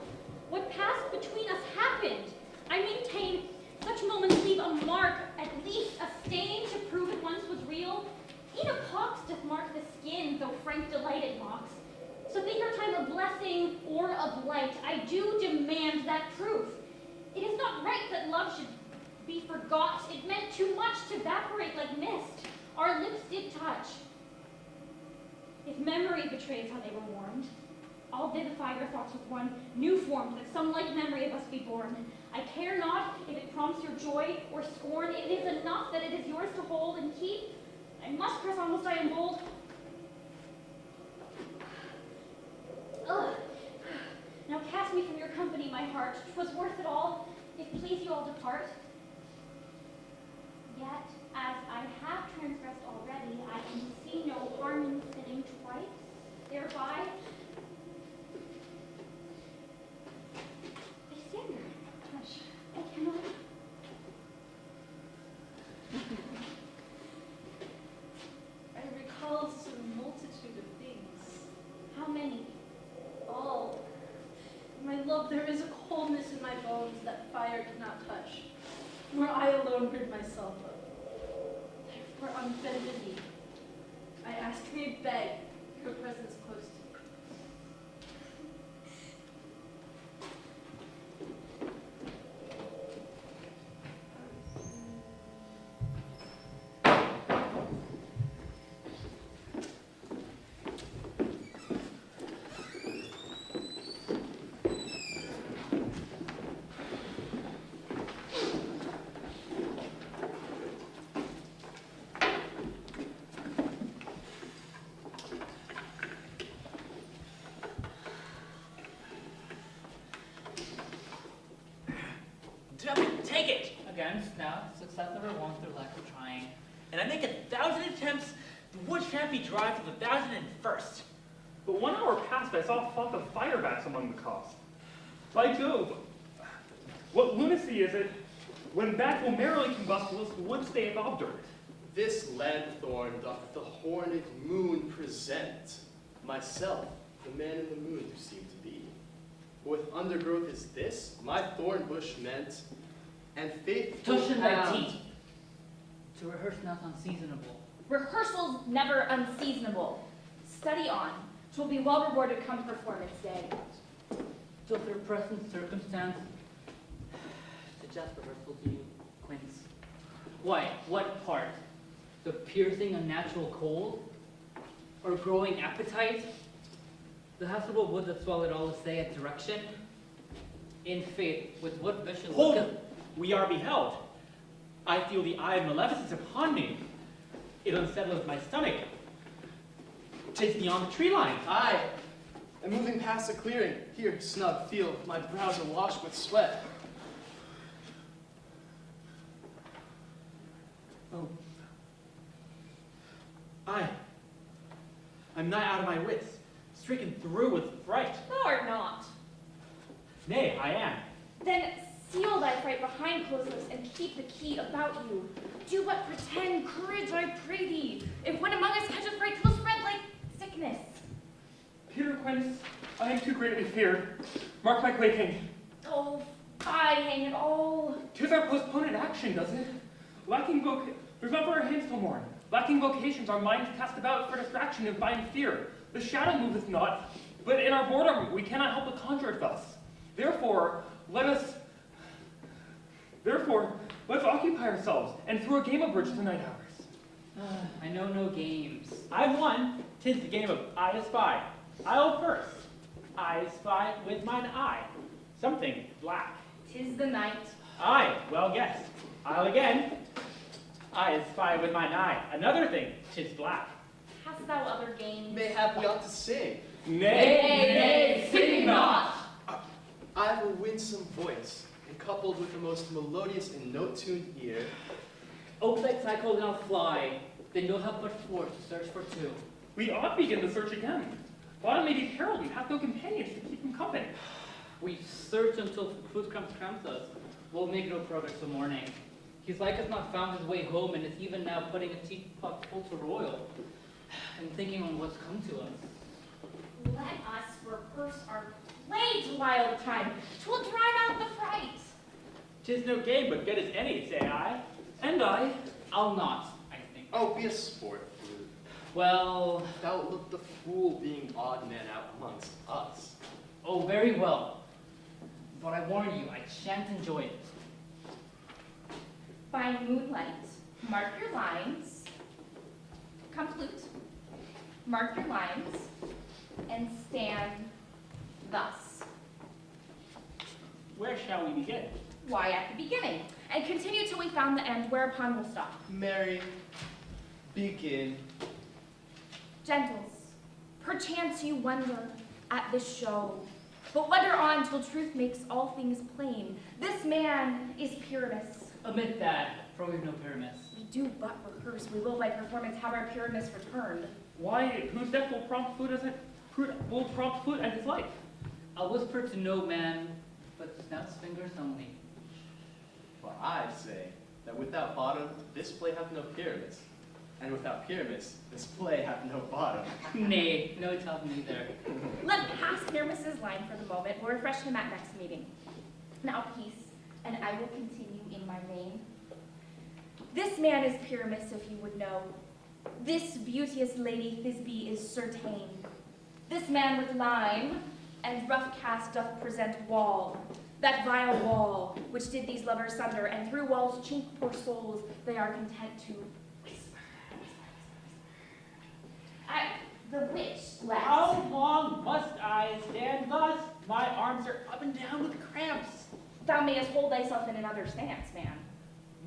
What passed between us happened. I maintain such moments leave a mark, at least a stain to prove it once was real. E'en a pox doth mark the skin, though frank delight it mocks. So think our time a blessing or a blight. I do demand that proof. It is not right that love should be forgot. It meant too much to evaporate like mist. Our lips did touch. If memory betrays how they were warmed, I'll vivify your thoughts with one new form, that some light memory of us be born. I care not if it prompts your joy or scorn. It is enough that it is yours to hold and keep. I must press on whilst I am bold. Ugh. Now cast me from your company, my heart. 'Twas worth it all. If please you all depart. Yet, as I have transgressed already, I can see no harm in sinning twice, thereby where I alone rid myself of. Therefore, on bended knee, I ask, may beg your presence close to me. Take it! Against now, success never won through lack of trying. And I make 1,000 attempts, the wood shan't be dry for the 1,001st. But 1 hour passed, I saw a flock of fire bats among the cost. By Jove, what lunacy is it when bats will merrily combust whilst the wood stayeth obdurate? This lanthorn doth the horned moon present. Myself, the man in the moon do seem to be. But with undergrowth is this, my thorn bush meant, and faithful Tush in thy hound. teeth. To rehearse not unseasonable. Rehearsal's never unseasonable. Study on. 'Twill be well rewarded come performance day. Does their present circumstance suggest rehearsal to you, Quince? Why, what part? The piercing unnatural cold? Or growing appetite? The habitable wood that swallowed all to say at direction? In faith, with what vicious Hold! look We are beheld. I feel the eye of maleficence upon me. It unsettleth my stomach. 'Tis beyond the tree line. Aye, and moving past the clearing, here, snug, feel, my brows are washed with sweat. Oh. I'm nigh out of my wits, stricken through with fright. Thou art not. Nay, I am. Then seal thy fright behind closed lips and keep the key about you. Do but pretend courage, I pray thee. If one among us catcheth fright, 'twill spread like sickness. Peter Quince, I am too greatly feared. Mark my quaking. Oh, fie, hang it all. 'Tis our postponed action, does it? There's not for our hands till morn. Lacking vocations, our minds cast about for distraction and find fear. The shadow moveth not, but in our boredom we cannot help but conjure it thus. Therefore, let's occupy ourselves and through a game of bridge the night hours. I know no games. I've won. 'Tis the game of I espy. I'll first. I spy with mine eye. Something black. 'Tis the night. Aye, well guessed. I'll again. I spy with mine eye. Another thing, 'tis black. Hast thou other games? Mayhap we ought to sing. Nay, sing not! I have a winsome voice, and coupled with the most melodious and note-tuned ear. Oak that cycle now fly, then you'll have but 4 to search for 2. We ought begin the search again. Bottom may be heralded, hath no companions to keep him company. We search until food cramps us. We'll make no progress till morning. He's like has not found his way home and is even now putting a teapot full to roil and thinking on what's come to us. Let us rehearse our play to while the time. 'Twill drive out the fright. 'Tis no game, but good as any, say I. And I'll not, I think. Oh, be a sport, dude. Well, Thou look the fool being odd man out amongst us. oh, very well. But I warn you, I shan't enjoy it. By moonlight, mark your lines. Come flute. Mark your lines and stand thus. Where shall we begin? Why, at the beginning, and continue till we found the end, whereupon we'll stop. Mary, begin. Gentles, perchance you wonder at this show, but wonder on till truth makes all things plain. This man is Pyramus. Omit that, for we've no Pyramus. We do but rehearse. We will by performance have our Pyramus returned. Why, whose death will prompt food and his life? I'll whisper to no man, but Snout's fingers only. For I say that without bottom, this play hath no pyramids, and without pyramids, this play hath no bottom. Nay, no tell neither. Let pass Pyramus's line for the moment. We'll refresh him at next meeting. Now peace, and I will continue in my vein. This man is Pyramus, if you would know. This beauteous lady Thisbe is certain. This man with lime and rough cast doth present wall, that vile wall, which did these lovers sunder, and through wall's chink poor souls they are content to whisper. The witch left. How long must I stand thus? My arms are up and down with cramps. Thou mayest hold thyself in another stance, man.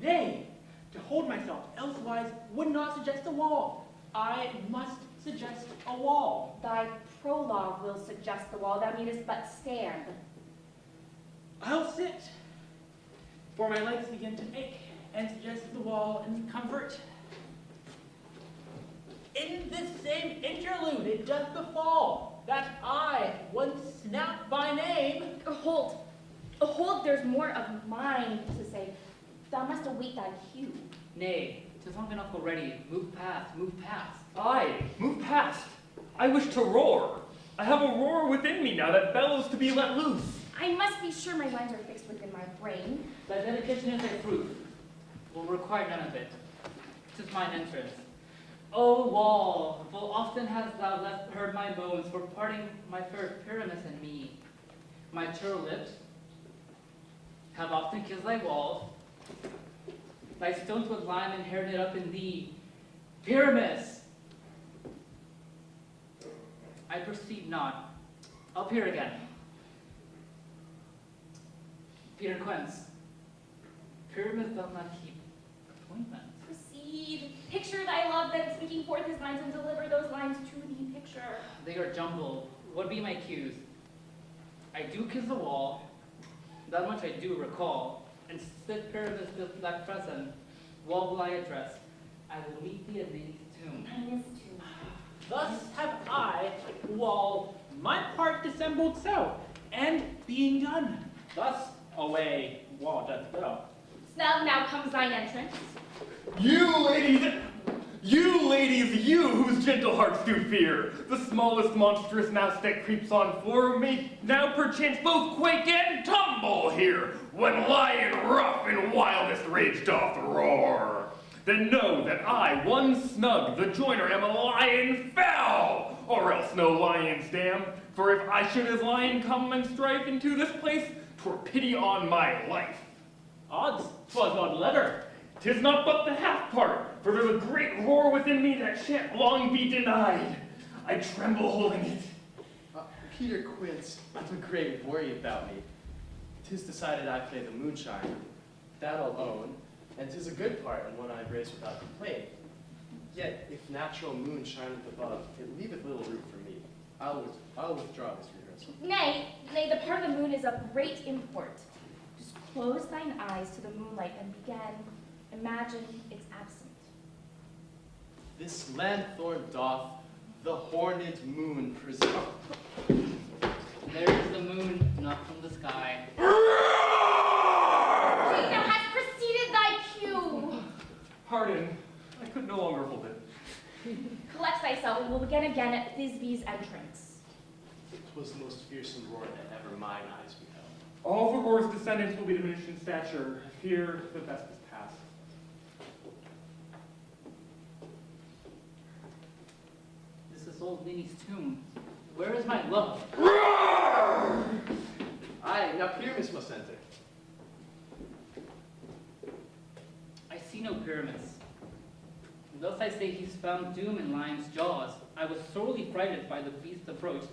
Nay, to hold myself elsewise would not suggest a wall. I must suggest a wall. Thy prologue will suggest the wall, thou needest but stand. I'll sit, for my legs begin to ache, and suggest the wall in comfort. In this same interlude it doth befall that I, once Snap by name... Hold, there's more of mine to say. Thou must await thy cue. Nay, 'tis long enough already. Move past, move past. Aye, move past. I wish to roar. I have a roar within me now that bellows to be let loose. I must be sure my lines are fixed within my brain. Thy dedication is a proof. Will require none of it. 'Tis mine entrance. O wall, full often hast thou heard my moans for parting my fair Pyramus and me. My churl lips have often kissed thy walls. Thy stones with lime inherited up in thee. Pyramus! I perceive not. Up here again. Peter Quince. Pyramus doth not keep appointments. Proceed. Picture thy love, then speaking forth his lines, and deliver those lines to the picture. They are jumbled. What be my cues? I do kiss the wall, that much I do recall, and sit Pyramus this black present, wall will I address. I will meet thee at Lady's tomb. Thus have I, wall, my part dissembled so, and being done, thus away wall doth go. Now comes thine entrance. You ladies, you whose gentle hearts do fear, the smallest monstrous mouse that creeps on floor may now perchance both quake and tumble here, when lion rough in wildest rage doth roar. Then know that I, one snug, the joiner, am a lion fell, or else no lion's dam. For if I should as lion come and strife into this place, 'twere pity on my life. Odds, 'twas on letter. 'Tis not but the half part, for there's a great roar within me that shan't long be denied. I tremble holding it. Peter Quince, I've a great worry about me. 'Tis decided I play the moonshine, that I'll own, and 'tis a good part and one I embrace without complaint. Yet, if natural moon shineth above, it leaveth little room for me. I'll withdraw this rehearsal. Nay, the part of the moon is of great import. Just close thine eyes to the moonlight and imagine it's absent. This lanthorn doth the horned moon present. There is the moon, not from the sky. Thou hast preceded thy cue. Pardon, I could no longer hold it. Collect thyself, and we'll begin again at Thisbe's entrance. 'Twas the most fearsome roar that ever mine eyes beheld. All the roar's descendants will be diminished in stature. Here the best is past. This is old Minnie's tomb. Where is my love? Aye, now Pyramus must enter. I see no Pyramus. Thus I say he's found doom in lion's jaws. I was sorely frighted by the beast's approach,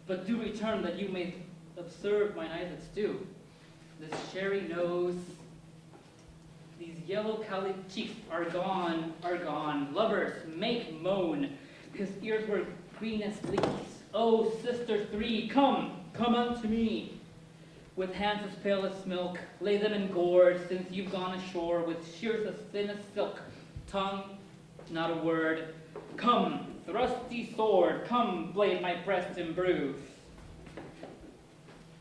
but do return that you may observe mine eyes its due. This cherry nose, these yellow cowlick cheeks are gone. Lovers, make moan. His ears were green as leaves. Oh, sister three, come unto me. With hands as pale as milk, lay them in gourds, since you've gone ashore, with shears as thin as silk, tongue, not a word. Come, thrusty sword, come, blade my breast and bruise.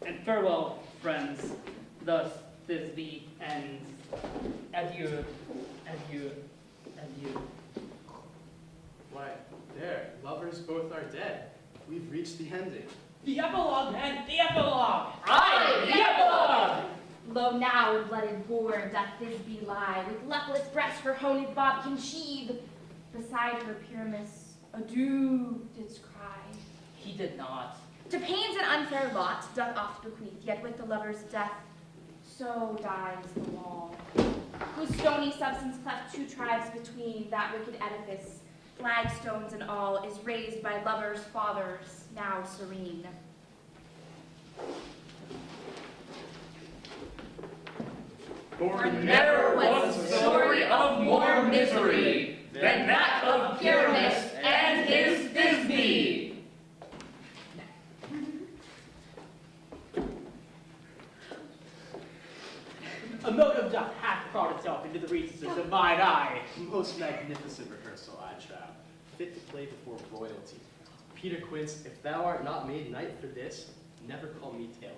And farewell, friends, thus Thisbe ends. Adieu, adieu, adieu. Why, there, lovers both are dead. We've reached the ending. The epilogue, man, the epilogue! Aye, the epilogue! Lo now in blooded war doth Thisbe lie, with luckless breast her honeyed bodkin sheathe. Beside her Pyramus, adieu didst cry. He did not. To pains and unfair lot doth oft bequeath, yet with the lover's death, so dies the wall. Whose stony substance cleft two tribes between, that wicked edifice, flagstones and all, is raised by lovers' fathers, now serene. For never was story of more misery than that of Pyramus and his Thisbe. A motive doth half crowd itself into the recesses of mine eye. Most magnificent rehearsal, I trow, fit to play before royalty. Peter Quince, if thou art not made knight for this, never call me Taylor.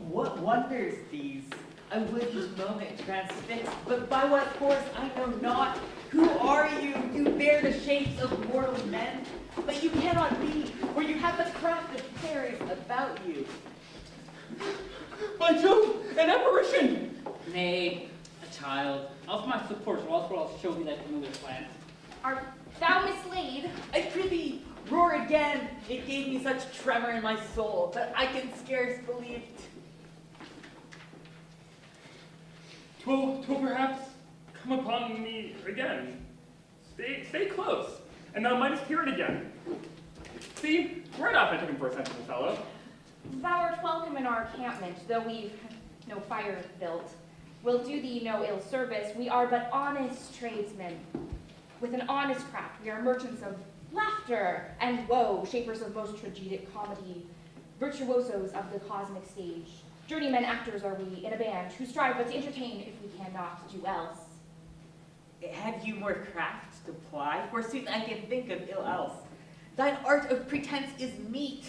What wonders these? I would this moment transfix, but by what force I know not. Who are you? You bear the shapes of mortal men, but you cannot be, for you have the craft of fairies about you. By Jove, an apparition! Nay, a child. Of my support, or else I'll show thee thy familiar plant. Art thou mislaid? I prithee, roar again. It gave me such tremor in my soul that I can scarce believe. Twill perhaps come upon me again. Stay close, and thou mightest hear it again. See, right off I took him for a sensible fellow. Thou art welcome in our encampment, though we've no fire built. We'll do thee no ill service. We are but honest tradesmen. With an honest craft, we are merchants of laughter and woe, shapers of most tragic comedy, virtuosos of the cosmic stage. Journeymen actors are we in a band, who strive but to entertain if we cannot do else. Have you more craft to ply? Forsooth I can think of ill else. Thine art of pretense is meat,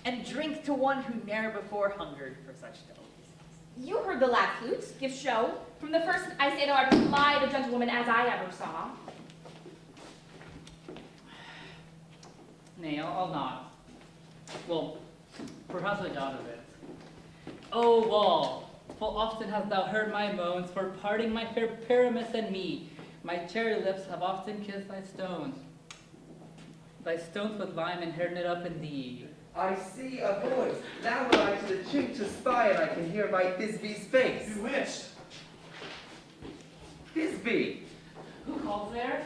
and drink to one who ne'er before hungered for such delicacies. You heard the lad flute give show. From the first I say thou art as live a gentlewoman as I ever saw. Nay, I'll not. Well, perhaps I doubt of it. O wall, full often hast thou heard my moans for parting my fair Pyramus and me. My cherry lips have often kissed thy stones. Thy stones with lime and hair knit up in thee. I see a voice. Now will I to the chink to spy, and I can hear my Thisbe's face. Bewitched! Thisbe! Who calls there?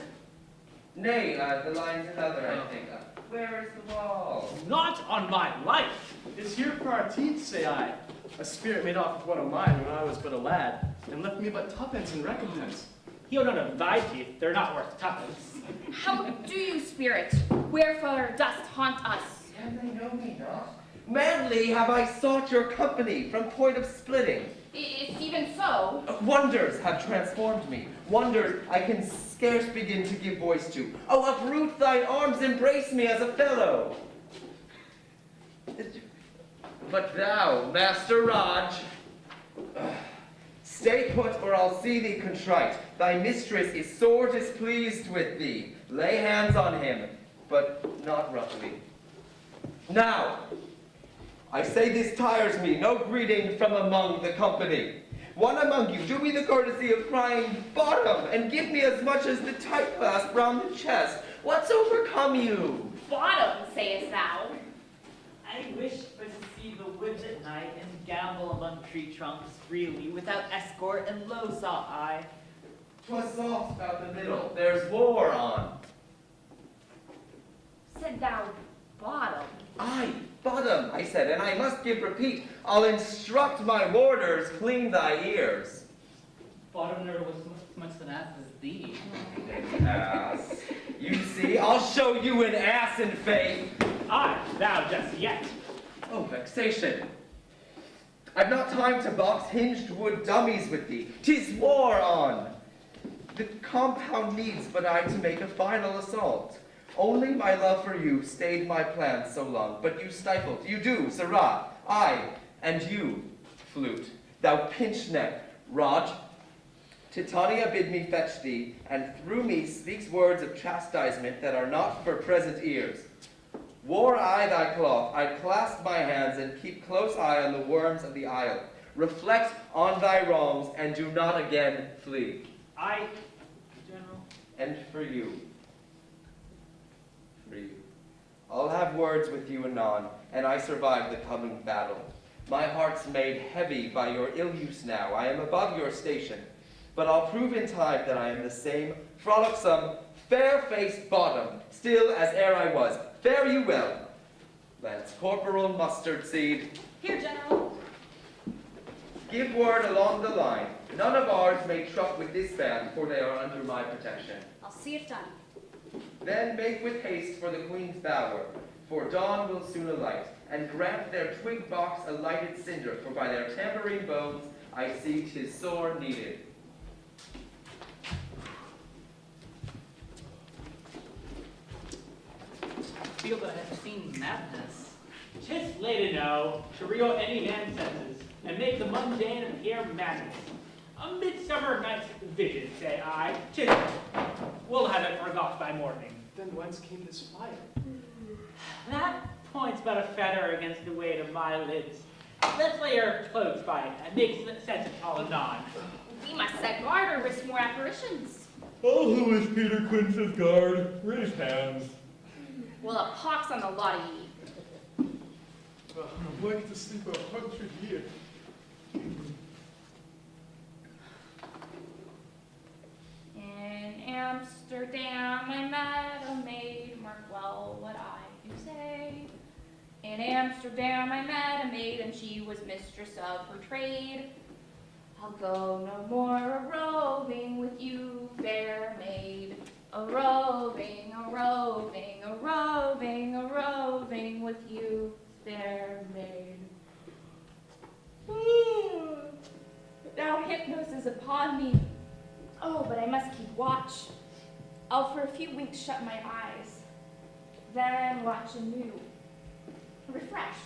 Nay, the line's another, I think. Where is the wall? Not on my life! It's here for our teeth, say I. A spirit made off with one of mine when I was but a lad, and left me but tuppence in recompense. Heal none of thy teeth, they're not worth tuppence. How do you, spirit? Wherefore dost haunt us? Can they know me not? Manly have I sought your company from point of splitting. It's even so. Wonders have transformed me. Wonders I can scarce begin to give voice to. Oh, uproot thine arms, embrace me as a fellow. But thou, Master Raj, stay put or I'll see thee contrite. Thy mistress is sore displeased with thee. Lay hands on him, but not roughly. Now, I say this tires me, no greeting from among the company. One among you, do me the courtesy of crying bottom, and give me as much as the tight clasp round the chest. What's overcome you? Bottom, sayest thou? I wish but to see the woods at night and gamble among tree trunks freely, without escort, and lo saw I. 'Twas soft about the middle, there's war on. Said thou bottom? Aye, bottom, I said, and I must give repeat. I'll instruct my warders, clean thy ears. Bottom never was much an ass as thee. Ass. You see, I'll show you an ass in faith. Aye, thou dost yet. Oh, vexation. I've not time to box hinged wood dummies with thee. 'Tis war on. The compound needs but I to make a final assault. Only my love for you stayed my plans so long, but you stifled. You do, Sirrah. I, and you, flute. Thou pinch-neck, Raj. Titania bid me fetch thee, and through me speaks words of chastisement that are not for present ears. Wore I thy cloth, I'd clasp my hands and keep close eye on the worms of the isle. Reflect on thy wrongs, and do not again flee. I, General. And for you, I'll have words with you anon, and I survive the coming battle. My heart's made heavy by your ill use now. I am above your station, but I'll prove in time that I am the same frolicsome, fair-faced bottom, still as ere I was. Fare you well, Lance Corporal Mustard Seed. Here, General. Give word along the line. None of ours may truck with this band, for they are under my protection. I'll see it done. Then make with haste for the Queen's bower, for dawn will soon alight, and grant their twig box a lighted cinder, for by their tambourine bones I see 'tis sore needed. I feel that I have seen madness. 'Tis late enow to reel any man's senses, and make the mundane appear madness. A midsummer night's vision, say I. 'Tis we'll have it forgot by morning. Then whence came this fire? That points but a feather against the weight of my lids. Let's lay our clothes by it, and make sense of all anon. We must set guard or risk more apparitions. Oh, who is Peter Quince's guard? Raise hands. Well, a pox on the lot of ye. I'm like to sleep 100 years. In Amsterdam I met a maid, mark well what I do say. In Amsterdam I met a maid, and she was mistress of her trade. I'll go no more a-roving with you, fair maid. A-roving, a-roving, a-roving, a-roving with you, fair maid. Now hypnosis is upon me. Oh, but I must keep watch. I'll for a few weeks shut my eyes, then watch anew, refreshed.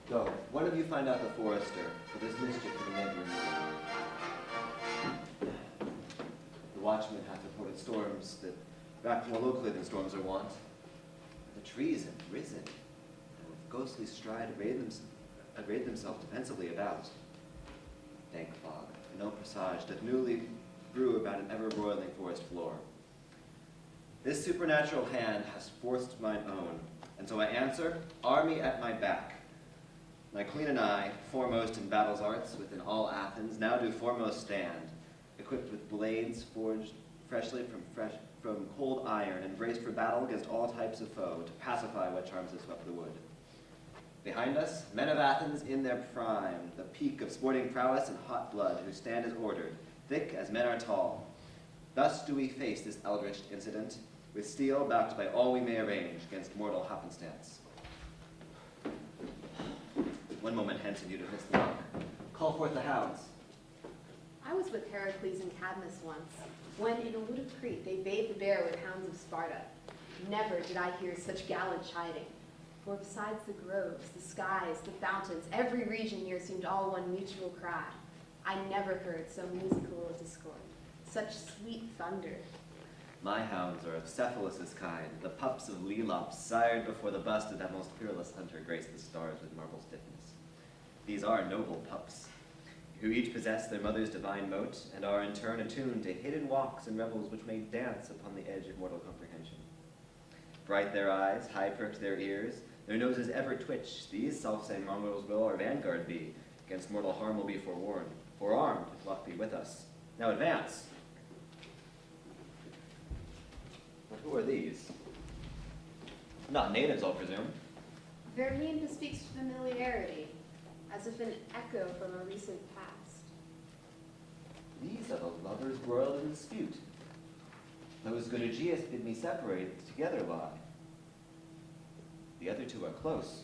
Go, one of you find out the forester, for there's mischief in the neighboring room. The watchman hath reported storms that rack more locally than storms are wont. The trees have risen, and with ghostly stride arrayed themselves defensively about. Dank fog, and no presage that newly brew about an ever-broiling forest floor. This supernatural hand has forced mine own, and so I answer, army at my back. My queen and I, foremost in battle's arts within all Athens, now do foremost stand, equipped with blades forged freshly from cold iron, and braced for battle against all types of foe, to pacify what charms us up the wood. Behind us, men of Athens in their prime, the peak of sporting prowess and hot blood, who stand as ordered, thick as men are tall. Thus do we face this eldritch incident, with steel backed by all we may arrange against mortal happenstance. One moment hence and you'd have missed the mark. Call forth the hounds. I was with Heracles and Cadmus once, when in a wood of Crete they bayed the bear with hounds of Sparta. Never did I hear such gallant chiding, for besides the groves, the skies, the fountains, every region here seemed all one mutual cry. I never heard so musical a discord, such sweet thunder. My hounds are of Cephalus's kind, the pups of Lelops, sired before the bust of that most peerless hunter graced the stars with marble stiffness. These are noble pups, who each possess their mother's divine mote, and are in turn attuned to hidden walks and revels which may dance upon the edge of mortal comprehension. Bright their eyes, high perked their ears, Their noses ever twitch, these self-same mongrels will our vanguard be. Against mortal harm will be forewarned. Forearmed, if luck be with us. Now advance. But who are these? Not natives, I'll presume. Their name bespeaks familiarity, as if an echo from a recent past. These are the lovers broiled in dispute. Those good Aegeus bid me separate, together lie. The other two are close,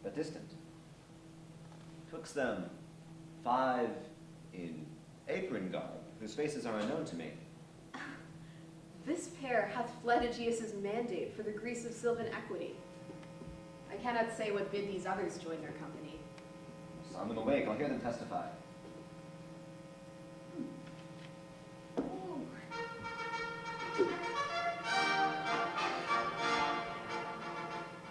but distant. Twixt them 5 in apron garb, whose faces are unknown to me. This pair hath fled Aegeus' mandate for the Greece of Sylvan equity. I cannot say what bid these others join their company. Sound them awake, I'll hear them testify.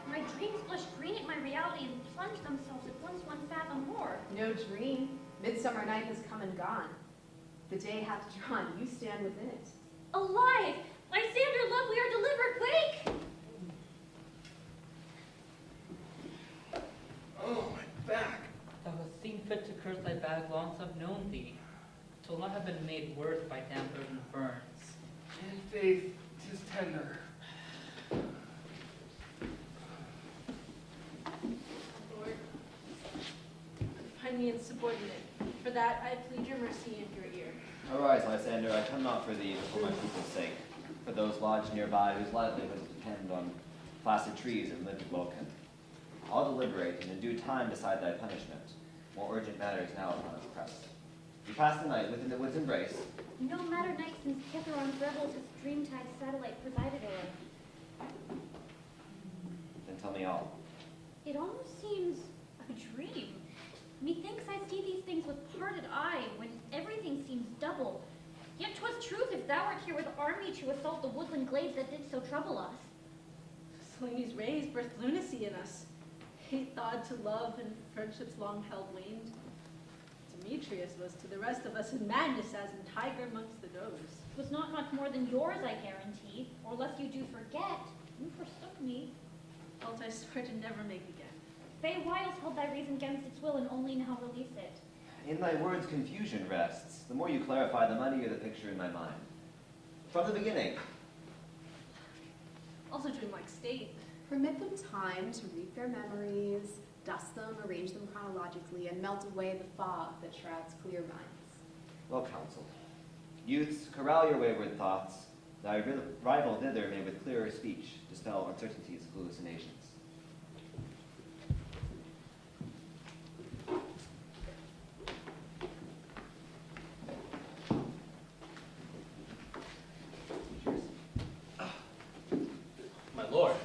My dreams blush green at my reality and plunge themselves at once 1 fathom more. No dream. Midsummer night has come and gone. The day hath drawn, you stand within it. Alive! Lysander, love, we are delivered, wake! Oh, my back. Thou hast seen fit to curse thy bad longs have known thee. 'Twill not have been made worse by damp earth and ferns. In faith, 'tis tender. Lord, find me insubordinate. For that I plead your mercy in your ear. Arise, Lysander, I come not for thee, but for my people's sake. For those lodged nearby whose livelihoods depend on placid trees and limpid welkin. I'll deliberate and in due time decide thy punishment. More urgent matters now upon us press. We pass the night within the wood's embrace. No matter night since Kithaeron's rebels his dreamtide satellite presided o'er. Then tell me all. It almost seems a dream. Methinks I see these things with parted eye, when everything seems double. Yet 'twas truth if thou art here with army to assault the woodland glades that did so trouble us. Selene's rays birthed lunacy in us. Hate thawed to love and friendships long held waned. Demetrius was to the rest of us in madness as in tiger amongst the does. 'Twas not much more than yours, I guarantee, or lest you do forget, you forsook me. Felt I swear to never make again. Fey wiles held thy reason against its will and only now release it. In thy words confusion rests. The more you clarify, the muddier the picture in my mind. From the beginning. Also dream like state. Permit them time to reap their memories, dust them, arrange them chronologically, and melt away the fog that shrouds clear minds. Well counseled. Youths, corral your wayward thoughts. Thy rival thither may with clearer speech dispel uncertainties of hallucinations. My lord,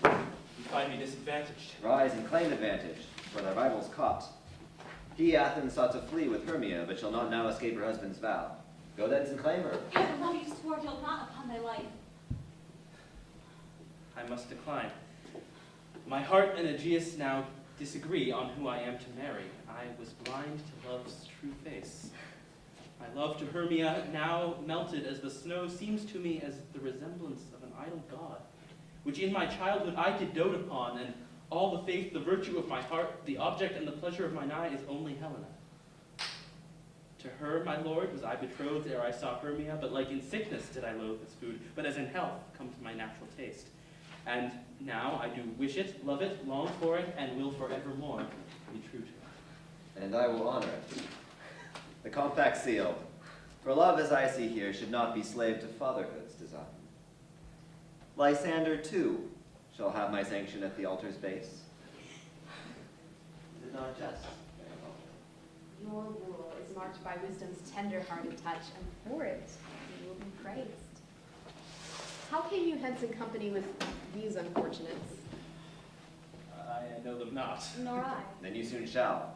you find me disadvantaged. Rise and claim advantage, for thy rival's caught. He, Athens, sought to flee with Hermia, but shall not now escape her husband's vow. Go thence and claim her. Ere the love you swore held not upon thy life. I must decline. My heart and Aegeus now disagree on who I am to marry. I was blind to love's true face. My love to Hermia, now melted as the snow, seems to me as the resemblance of an idol god, which in my childhood I did dote upon, and all the faith, the virtue of my heart, the object and the pleasure of mine eye is only Helena. To her, my lord, was I betrothed ere I saw Hermia, but like in sickness did I loathe this food, but as in health come to my natural taste. And now I do wish it, love it, long for it, and will forevermore be true to it. And I will honor it. The compact sealed. For love, as I see here, should not be slave to fatherhood's design. Lysander, too, shall have my sanction at the altar's base. Is it not just? Your rule is marked by wisdom's tender-hearted touch, and for it you will be praised. How came you hence in company with these unfortunates? I know them not. Nor I. Then you soon shall.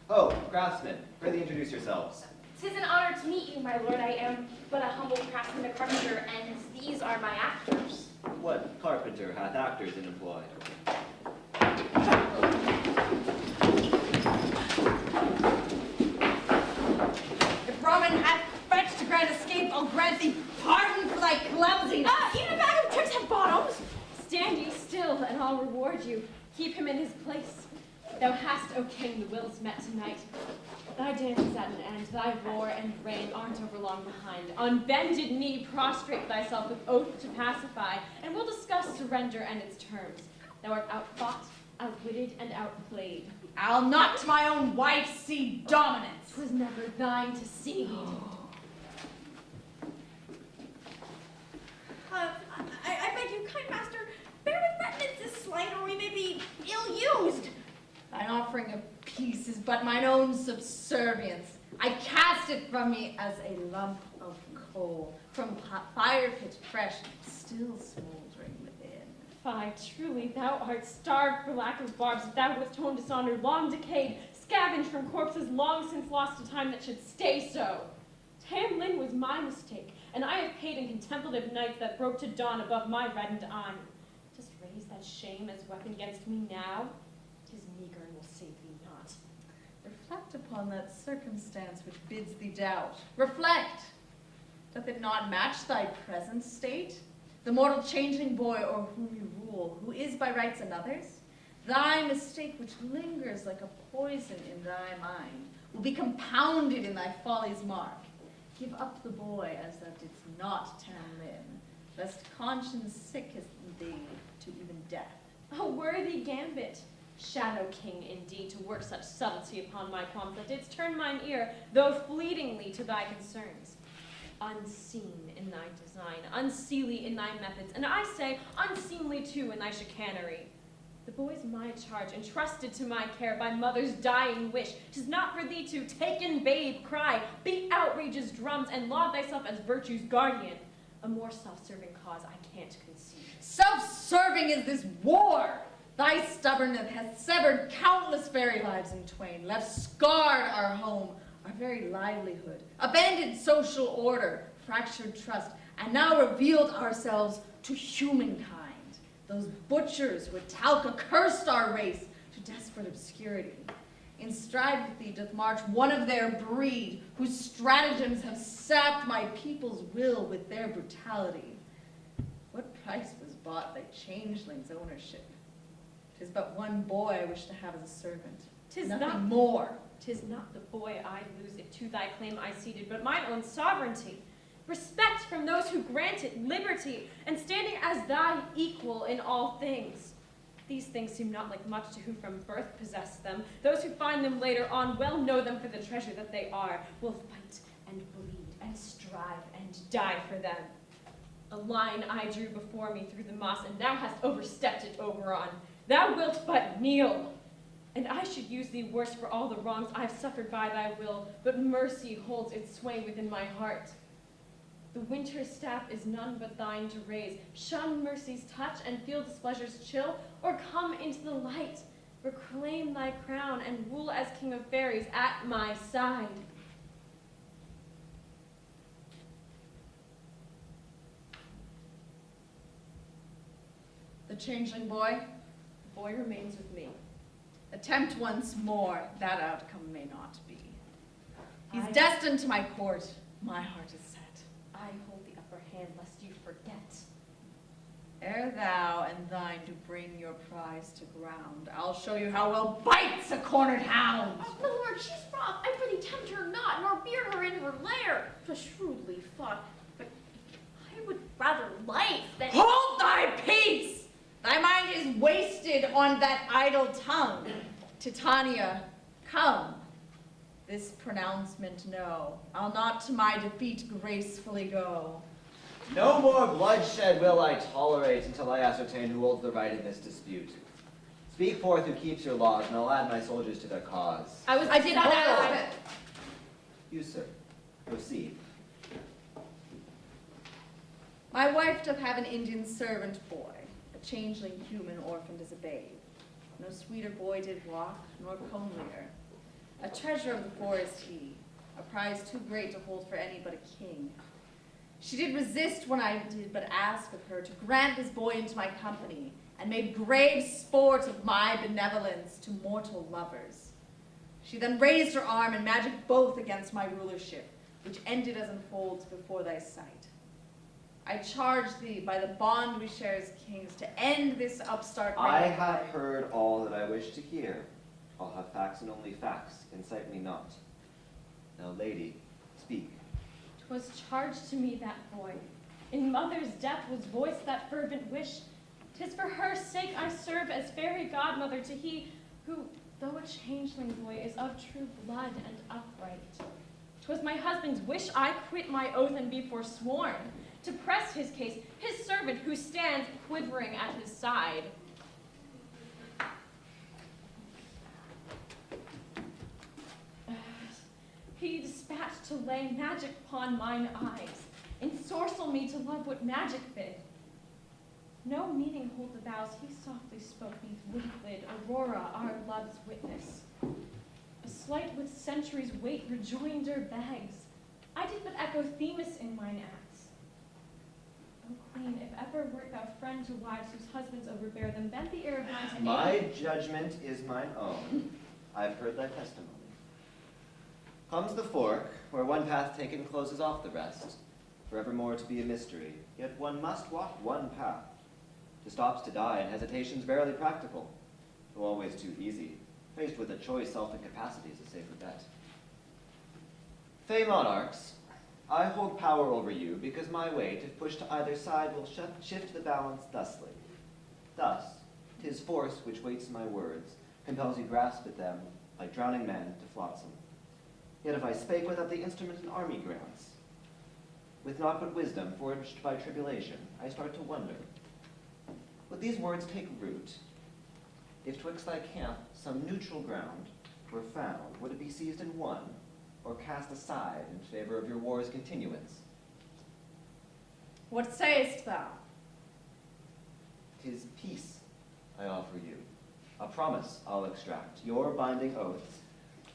Oh, craftsmen, prithee introduce yourselves. 'Tis an honor to meet you, my lord. I am but a humble craftsman, a carpenter, and these are my actors. What carpenter hath actors in employ? If Brahmin hath fetched a grand escape, I'll grant thee pardon for thy clumsiness. Even a bag of tricks have bottoms. Stand ye still, and I'll I'll reward you. Keep him in his place. Thou hast, O king, the wills met tonight. Thy dance is at an end, thy war and reign aren't over long behind. On bended knee prostrate thyself with oath to pacify, and we'll discuss surrender and its terms. Thou art outfought, outwitted, and outplayed. I'll not to my own wife see dominance. 'Twas never thine to cede. I beg you, kind master, bear with retinence this slight, or we may be ill-used. Thine offering of peace is but mine own subservience. I cast it from me as a lump of coal, from fire pit fresh, still smoldering within. Fie, truly, thou art starved for lack of barbs. If thou wast home dishonored, long decayed, scavenged from corpses long since lost to time that should stay so. Tam Lin was my mistake, and I have paid in contemplative nights that broke to dawn above my reddened eye. Just raise that shame as weapon against me now? 'Tis meager and will save thee not. Reflect upon that circumstance which bids thee doubt. Reflect! Doth it not match thy present state? The mortal changeling boy o'er whom you rule, who is by rights another's? Thy mistake which lingers like a poison in thy mind, will be compounded in thy folly's mark. Give up the boy as thou didst not Tam Lin, lest conscience sicketh thee to even death. A worthy gambit, Shadow King, indeed, to work such subtlety upon my qualms that didst turn mine ear, though fleetingly, to thy concerns. Unseen in thy design, unseelie in thy methods, and I say unseemly too in thy chicanery. The boy's my charge, entrusted to my care by mother's dying wish. 'Tis not for thee to take in babe, cry, beat outrage's drums, and laud thyself as virtue's guardian. A more self-serving cause I can't conceive. Self-serving is this war! Thy stubbornness has severed countless fairy lives in twain, left scarred our home, our very livelihood, abandoned social order, fractured trust, and now revealed ourselves to humankind. Those butchers with talc accursed our race to desperate obscurity. In stride with thee doth march one of their breed, whose stratagems have sapped my people's will with their brutality. What price was bought thy changeling's ownership? 'Tis but one boy I wish to have as a servant. 'Tis Nothing not more. 'Tis not the boy I'd lose if to thy claim I ceded, but mine own sovereignty. Respect from those who grant it, liberty, and standing as thy equal in all things. These things seem not like much to who from birth possess them. Those who find them later on well know them for the treasure that they are, will fight and bleed and strive and die for them. A line I drew before me through the moss, and thou hast overstepped it, Oberon. Thou wilt but kneel. And I should use thee worse for all the wrongs I've suffered by thy will, but mercy holds its sway within my heart. The winter's staff is none but thine to raise. Shun mercy's touch and feel displeasure's chill, or come into the light, reclaim thy crown, and rule as king of fairies at my side. The changeling boy? The boy remains with me. Attempt once more, that outcome may not be. He's destined to my court. My heart is set. I hold the upper hand, lest you forget. Ere thou and thine do bring your prize to ground, I'll show you how well bites a cornered hound. Oh, my lord, she's wroth. I prithee tempt her not, nor beard her in her lair. 'Twas shrewdly fought, but I would rather life than— Hold thy peace! Thy mind is wasted on that idle tongue. Titania, come. This pronouncement know. I'll not to my defeat gracefully go. No more bloodshed will I tolerate until I ascertain who holds the right in this dispute. Speak forth who keeps your laws, and I'll add my soldiers to their cause. I did not ask it. You, sir, proceed. My wife doth have an Indian servant boy, a changeling human orphaned as a babe. No sweeter boy did walk, nor comelier. A treasure of the forest he, a prize too great to hold for any but a king. She did resist when I did but ask of her to grant this boy into my company, and made grave sport of my benevolence to mortal lovers. She then raised her arm and magic both against my rulership, which ended as unfolds before thy sight. I charge thee by the bond we share as kings to end this upstart I reign. have heard all that I wish to hear. I'll have facts and only facts. Incite me not. Now, lady, speak. 'Twas charged to me that boy, in mother's death was voiced that fervent wish. 'Tis for her sake I serve as fairy godmother to he who, though a changeling boy, is of true blood and upright. 'Twas my husband's wish I quit my oath and be forsworn, to press his case, his servant who stands quivering at his side. He dispatched to lay magic upon mine eyes, ensorcel me to love what magic bid. No meaning hold the vows he softly spoke neath woodlid, Aurora, our love's witness. A slight with centuries' weight rejoinder begs. I did but echo Themis in mine acts. O queen, if ever wert thou friend to wives whose husbands overbear them, bend the ear of mine to aid. My judgment is mine own. I've heard thy testimony. Comes the fork, where one path taken closes off the rest, forevermore to be a mystery, yet one must walk one path. To stop's to die, and hesitation's barely practical, though always too easy. Faced with a choice, self-incapacity is a safer bet. Fey monarchs, I hold power over you because my weight, if pushed to either side, will shift the balance thusly. Thus, 'tis force which weights my words, compels you grasp at them, like drowning men to flotsam. Yet if I spake without the instrument an army grants, with naught but wisdom forged by tribulation, I start to wonder. Would these words take root? If twixt thy camp some neutral ground were found, would it be seized and won, or cast aside in favor of your war's continuance? What sayest thou? 'Tis peace I offer you, a promise I'll extract, your binding oaths,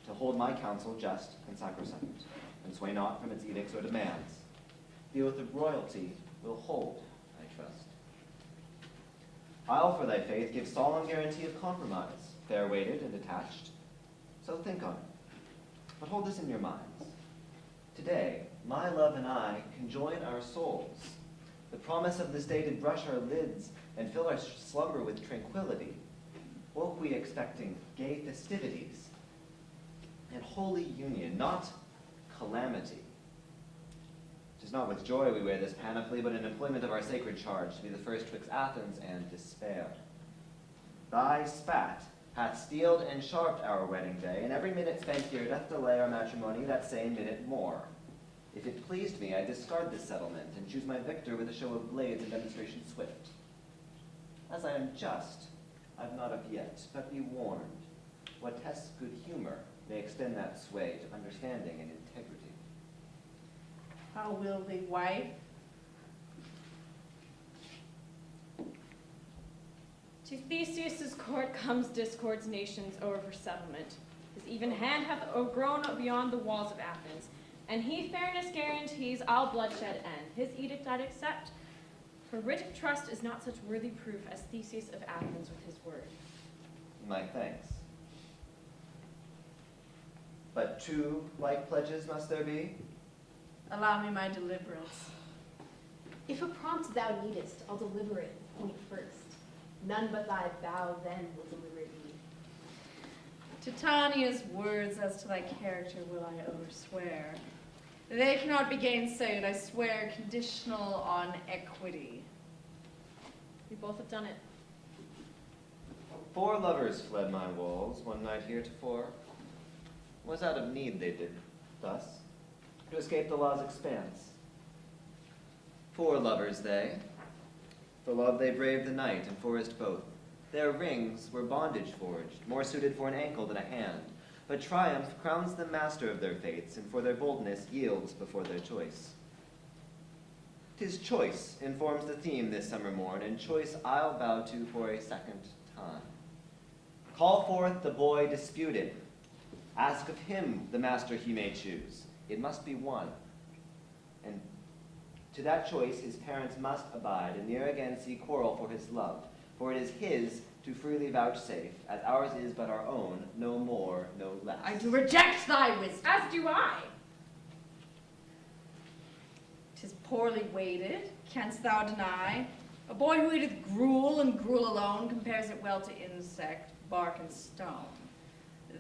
to hold my counsel just and sacrosanct, and sway not from its edicts or demands. The oath of royalty will hold, I trust. I'll for thy faith give solemn guarantee of compromise, fair weighted and detached. So think on it, but hold this in your minds. Today, my love and I conjoin our souls. The promise of this day did brush our lids and fill our slumber with tranquility. Woke we expecting gay festivities and holy union, not calamity. 'Tis not with joy we wear this panoply, but in employment of our sacred charge, to be the first twixt Athens and despair. Thy spat hath steeled and sharped our wedding day, and every minute spent here doth delay our matrimony that same minute more. If it pleased me, I discard this settlement, and choose my victor with a show of blades and demonstration swift. As I am just, I've not of yet, but be warned, what tests good humor may extend that sway to understanding and integrity. How will thee, wife? To Theseus' court comes discord's nations over for settlement. His even hand hath grown beyond the walls of Athens, and he fairness guarantees all bloodshed end. His edict I'd accept, for writ of trust is not such worthy proof as Theseus of Athens with his word. My thanks. But two like pledges must there be? Allow me my deliverance. If a prompt thou needest, I'll deliver it, point first. None but thy vow then will deliver thee. Titania's words as to thy character will I overswear. They cannot be gainsaid, I swear, conditional on equity. We both have done it. 4 lovers fled my walls one night heretofore. Was out of need they did thus, to escape the law's expanse. 4 lovers they. For love they braved the night and forest both. Their rings were bondage forged, more suited for an ankle than a hand. But triumph crowns them master of their fates, and for their boldness yields before their choice. 'Tis choice informs the theme this summer morn, and choice I'll bow to for a second time. Call forth the boy disputed. Ask of him the master he may choose. It must be one. And to that choice his parents must abide, and ne'er again see quarrel for his love. For it is his to freely vouchsafe, as ours is but our own, no more, no less. I do reject thy wisdom. As do I. 'Tis poorly weighted, canst thou deny? A boy who eateth gruel and gruel alone compares it well to insect, bark, and stone.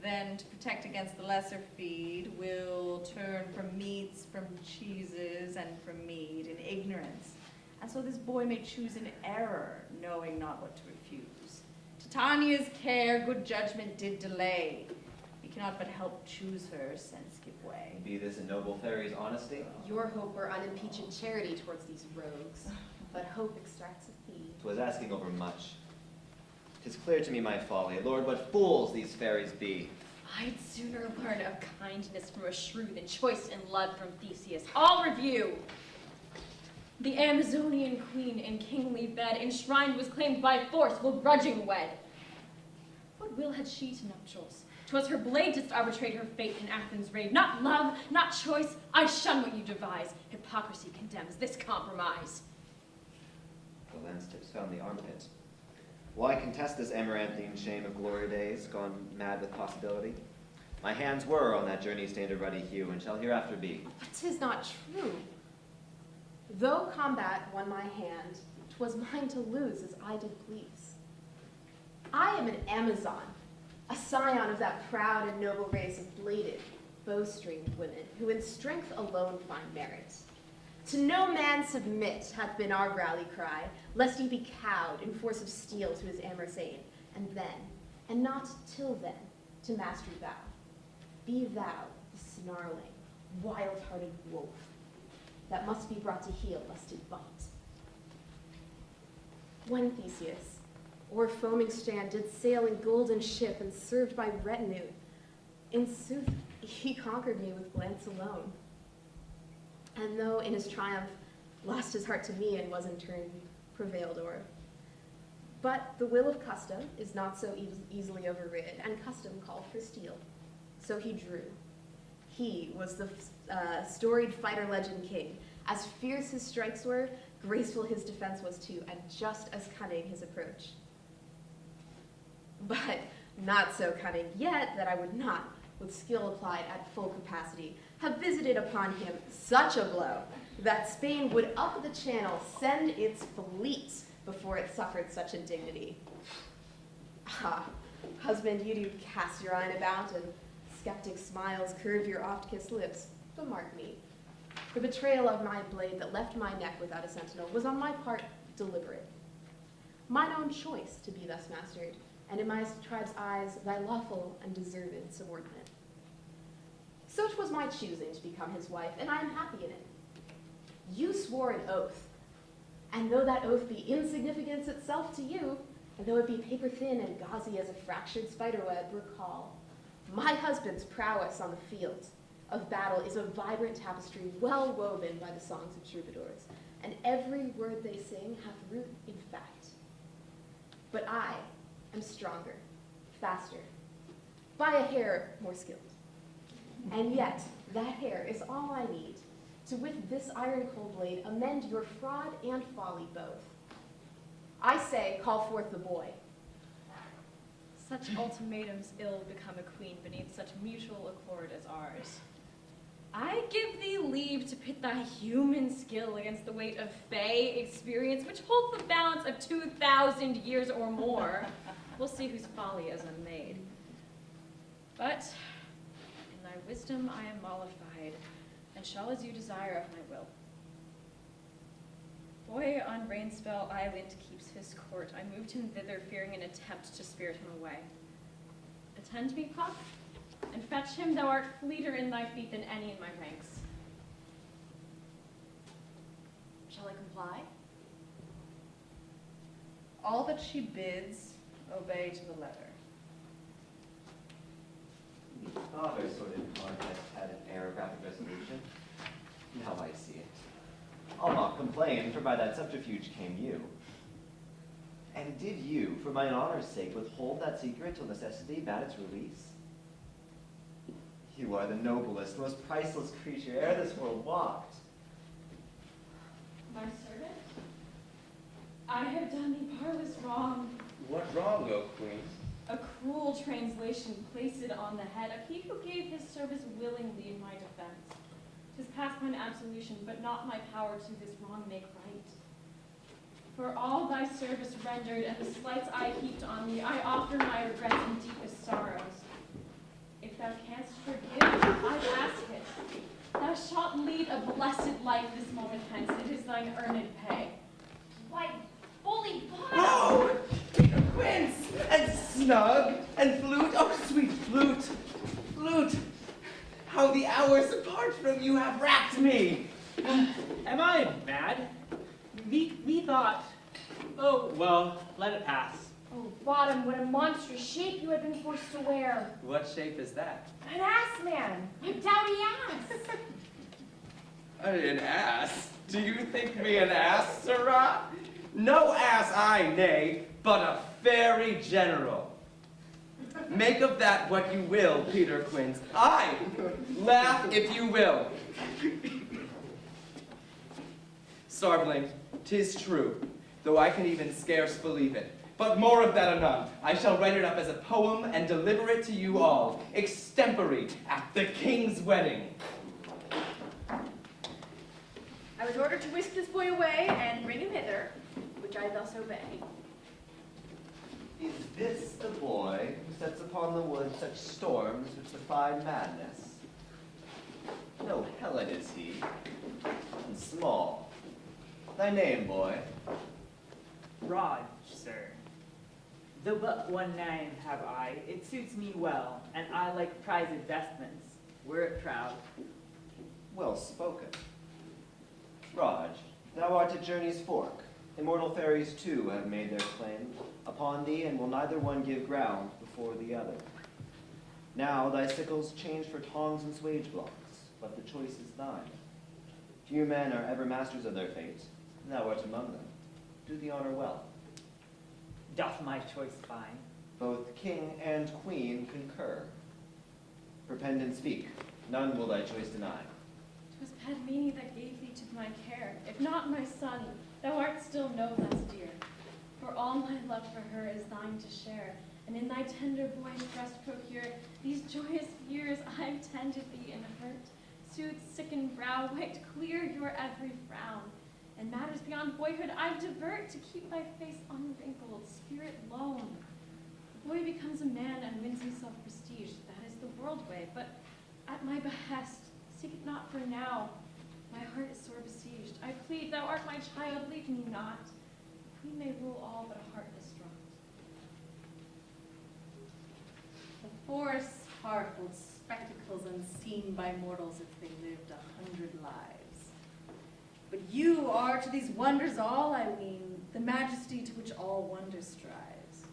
Then, to protect against the lesser feed, will turn from meats, from cheeses, and from meat in ignorance. And so this boy may choose in error, knowing not what to refuse. Titania's care good judgment did delay. He cannot but help choose her, sense give way. Be this a noble fairy's honesty? Your hope were unimpeached charity towards these rogues, but hope extracts a fee. 'Twas asking over much. 'Tis clear to me my folly. Lord, what fools these fairies be. I'd sooner learn of kindness from a shrew than choice in love from Theseus. I'll review. The Amazonian queen in kingly bed, enshrined was claimed by force, will grudging wed. What will had she to nuptials? 'Twas her blade didst arbitrate her fate in Athens' raid. Not love, not choice, I shun what you devise. Hypocrisy condemns this compromise. The lance tips found the armpit. Why contest this amaranthine shame of glory days, gone mad with possibility? My hands were on that journey stained a ruddy hue, and shall hereafter be. But 'tis not true. Though combat won my hand, 'twas mine to lose as I did please. I am an Amazon, a scion of that proud and noble race of bladed, bowstringed women, who in strength alone find merit. To no man submit hath been our rally cry, lest he be cowed in force of steel to his amorous aim, and then, and not till then, to mastery vow. Be thou the snarling, wild-hearted wolf that must be brought to heel lest it bite. When Theseus, o'er foaming strand, did sail in golden ship and served by retinue, in sooth he conquered me with glance alone. And though in his triumph lost his heart to me and was in turn prevailed o'er. But the will of custom is not so easily overrid, and custom called for steel. So he drew. He was the storied fighter legend king. As fierce his strikes were, graceful his defense was too, and just as cunning his approach. But not so cunning yet that I would not, with skill applied at full capacity, have visited upon him such a blow that Spain would up the channel send its fleet before it suffered such indignity. Ah, husband, you do cast your eye about, and skeptic smiles curve your oft-kissed lips, but mark me. The betrayal of my blade that left my neck without a sentinel was on my part deliberate. Mine own choice to be thus mastered, and in my tribe's eyes thy lawful and deserved subordinate. So 'twas my choosing to become his wife, and I am happy in it. You swore an oath, and though that oath be insignificance itself to you, and though it be paper thin and gauzy as a fractured spiderweb, recall, my husband's prowess on the field of battle is a vibrant tapestry well woven by the songs of troubadours, and every word they sing hath root in fact. But I am stronger, faster, by a hair more skilled. And yet, that hair is all I need to with this iron cold blade amend your fraud and folly both. I say, call forth the boy. Such ultimatums ill become a queen beneath such mutual accord as ours. I give thee leave to pit thy human skill against the weight of fey experience, which holds the balance of 2,000 years or more. We'll see whose folly is unmade. But in thy wisdom I am mollified, and shall as you desire of my will. Boy on Rainspell Island keeps his court. I moved him thither, fearing an attempt to spirit him away. Attend me, Puck, and fetch him. Thou art fleeter in thy feet than any in my ranks. Shall I comply? All that she bids, obey to the letter. The father sordid contest had an aerographic resolution. Now I see it. I'll not complain, for by that subterfuge came you. And did you, for mine honor's sake, withhold that secret till necessity bade its release? You are the noblest, most priceless creature ere this world walked. My servant? I have done thee parlous wrong. What wrong, O queen? A cruel translation placed on the head of he who gave his service willingly in my defense. 'Tis past mine absolution, but not my power to this wrong make right. For all thy service rendered and the slights I heaped on thee, I offer my regrets and deepest sorrows. If thou canst forgive, I ask it. Thou shalt lead a blessed life this moment hence. It is thine earned pay. Why, bully boy! Oh, Peter Quince, and snug, and flute, oh sweet flute, flute, how the hours apart from you have racked me. Am I mad? Me thought, oh, well, let it pass. Oh, Bottom, what a monstrous shape you had been forced to wear. What shape is that? An ass man, a dowdy ass. An ass? Do you think me an ass, sirrah? No ass I, nay, but a fairy general. Make of that what you will, Peter Quince. Aye, laugh if you will. Starveling, 'tis true, though I can even scarce believe it. But more of that anon. I shall write it up as a poem and deliver it to you all, extempore, at the king's wedding. I was ordered to whisk this boy away and bring him hither, which I thus obey. Is this the boy who sets upon the wood such storms which defy madness? No Helen is he, and small. Thy name, boy? Raj, sir. Though but one name have I, it suits me well, and I like prized vestments, were it proud. Well spoken. Raj, thou art at journey's fork. Immortal fairies too have made their claim upon thee, and will neither one give ground before the other. Now thy sickles change for tongs and swage blocks, but the choice is thine. Few men are ever masters of their fate. Thou art among them. Do the honor well. Doth my choice fine? Both king and queen concur. Repent and speak. None will thy choice deny. 'Twas Padmini that gave thee to my care. If not my son, thou art still no less dear. For all my love for her is thine to share, and in thy tender boyish breast procure these joyous years I've tended thee in hurt, soothed sickened brow, wiped clear your every frown. And matters beyond boyhood I divert to keep thy face unwrinkled, spirit lone. The boy becomes a man and wins himself prestige. That is the world way, but at my behest, seek it not for now. My heart is sore besieged. I plead, thou art my child, leave me not. The queen may rule all, but a heart distraught. The forest's heart holds spectacles unseen by mortals if they lived 100 lives. But you are to these wonders all, I ween, the majesty to which all wonder strives.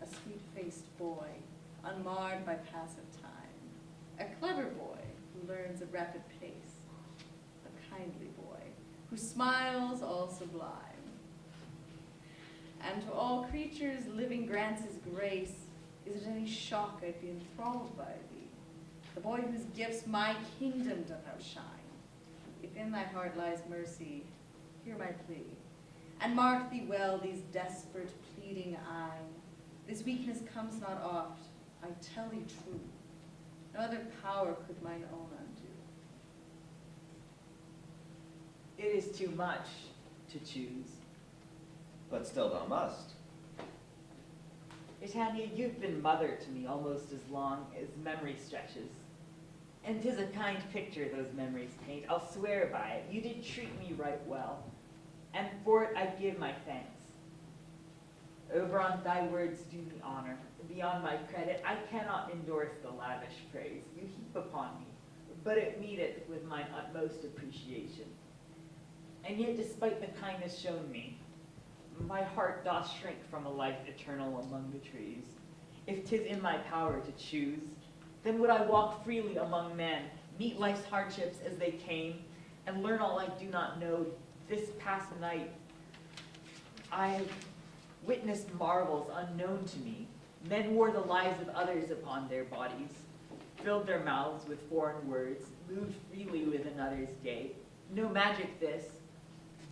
A sweet-faced boy, unmarred by passive time. A clever boy who learns at rapid pace. A kindly boy who smiles all sublime. And to all creatures living grants his grace. Is it any shock I'd be enthralled by thee? The boy whose gifts my kingdom doth outshine. If in thy heart lies mercy, hear my plea, and mark thee well these desperate pleading eyne. This weakness comes not oft, I tell thee true. No other power could mine own undo. It is too much to choose. But still thou must. Titania, you've been mother to me almost as long as memory stretches. And 'tis a kind picture those memories paint. I'll swear by it. You did treat me right well, and for it I give my thanks. Oberon, thy words do me honor. Beyond my credit, I cannot endorse the lavish praise you heap upon me, but it meeteth with mine utmost appreciation. And yet, despite the kindness shown me, my heart doth shrink from a life eternal among the trees. If 'tis in my power to choose, then would I walk freely among men, meet life's hardships as they came, and learn all I do not know. This past night, I have witnessed marvels unknown to me. Men wore the lives of others upon their bodies, filled their mouths with foreign words, moved freely with another's gait. No magic this,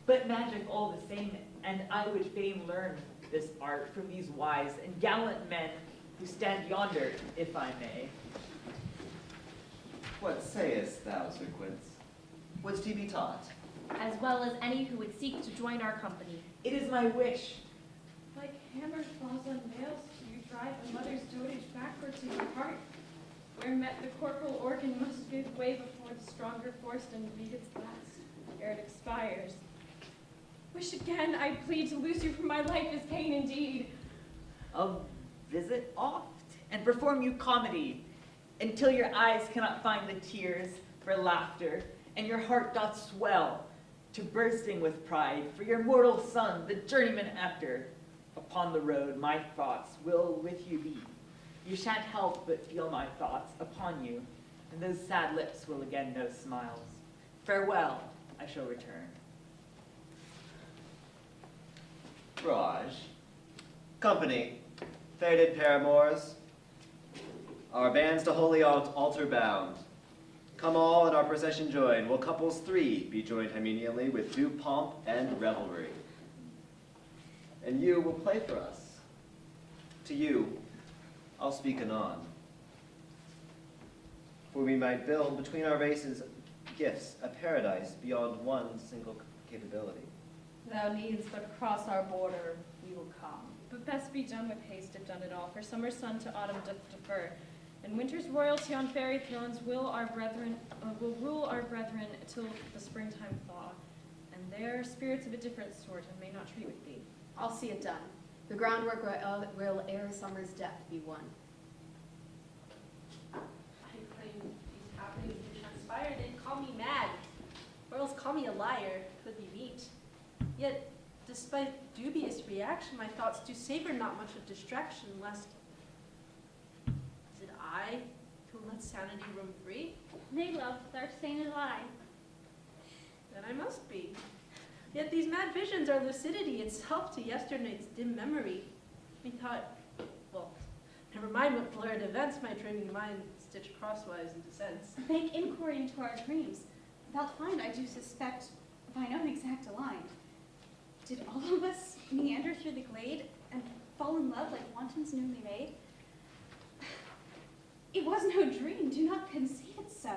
but magic all the same, and I would fain learn this art from these wise and gallant men who stand yonder, if I may. What sayest thou, Sir Quince? wouldst he be taught? as well as any who would seek to join our company. It is my wish. Like hammered claws on nails, you drive a mother's dotage backward to your heart. Where met the corporal organ must give way before the stronger force and beat its last, ere it expires. Wish again, I plead, to lose you from my life is pain indeed. I'll visit oft and perform you comedy until your eyes cannot find the tears for laughter, and your heart doth swell to bursting with pride for your mortal son, the journeyman actor. Upon the road my thoughts will with you be. You shan't help but feel my thoughts upon you, and those sad lips will again know smiles. Farewell, I shall return. Raj. Company, fated paramours, our bands to holy altar bound. Come all in our procession join. Will couples 3 be joined hymeneally with due pomp and revelry? And you will play for us. To you, I'll speak anon. For we might build between our races gifts, a paradise beyond one single capability. Thou needst but cross our border, we will come. But best be done with haste if done at all, for summer's sun to autumn doth defer. And winter's royalty on fairy thrones will rule our brethren till the springtime thaw. And their spirits of a different sort, and may not treat with thee. I'll see it done. The groundwork will ere summer's death be won. I claim these happenings do transpire, then call me mad, or else call me a liar, could be meet. Yet, despite dubious reaction, my thoughts do savor not much of distraction, lest is it I who let sanity roam free? Nay, love, thou'rt saying a lie. Then I must be. Yet these mad visions are lucidity itself to yesternight's dim memory. Methought, well, never mind what blurred events my dreaming mind stitched crosswise into sense. Make inquiry into our dreams. Thou'lt find, I do suspect, thine own exact aligned. Did all of us meander through the glade and fall in love like wantons newly made? It was no dream, do not conceive it so.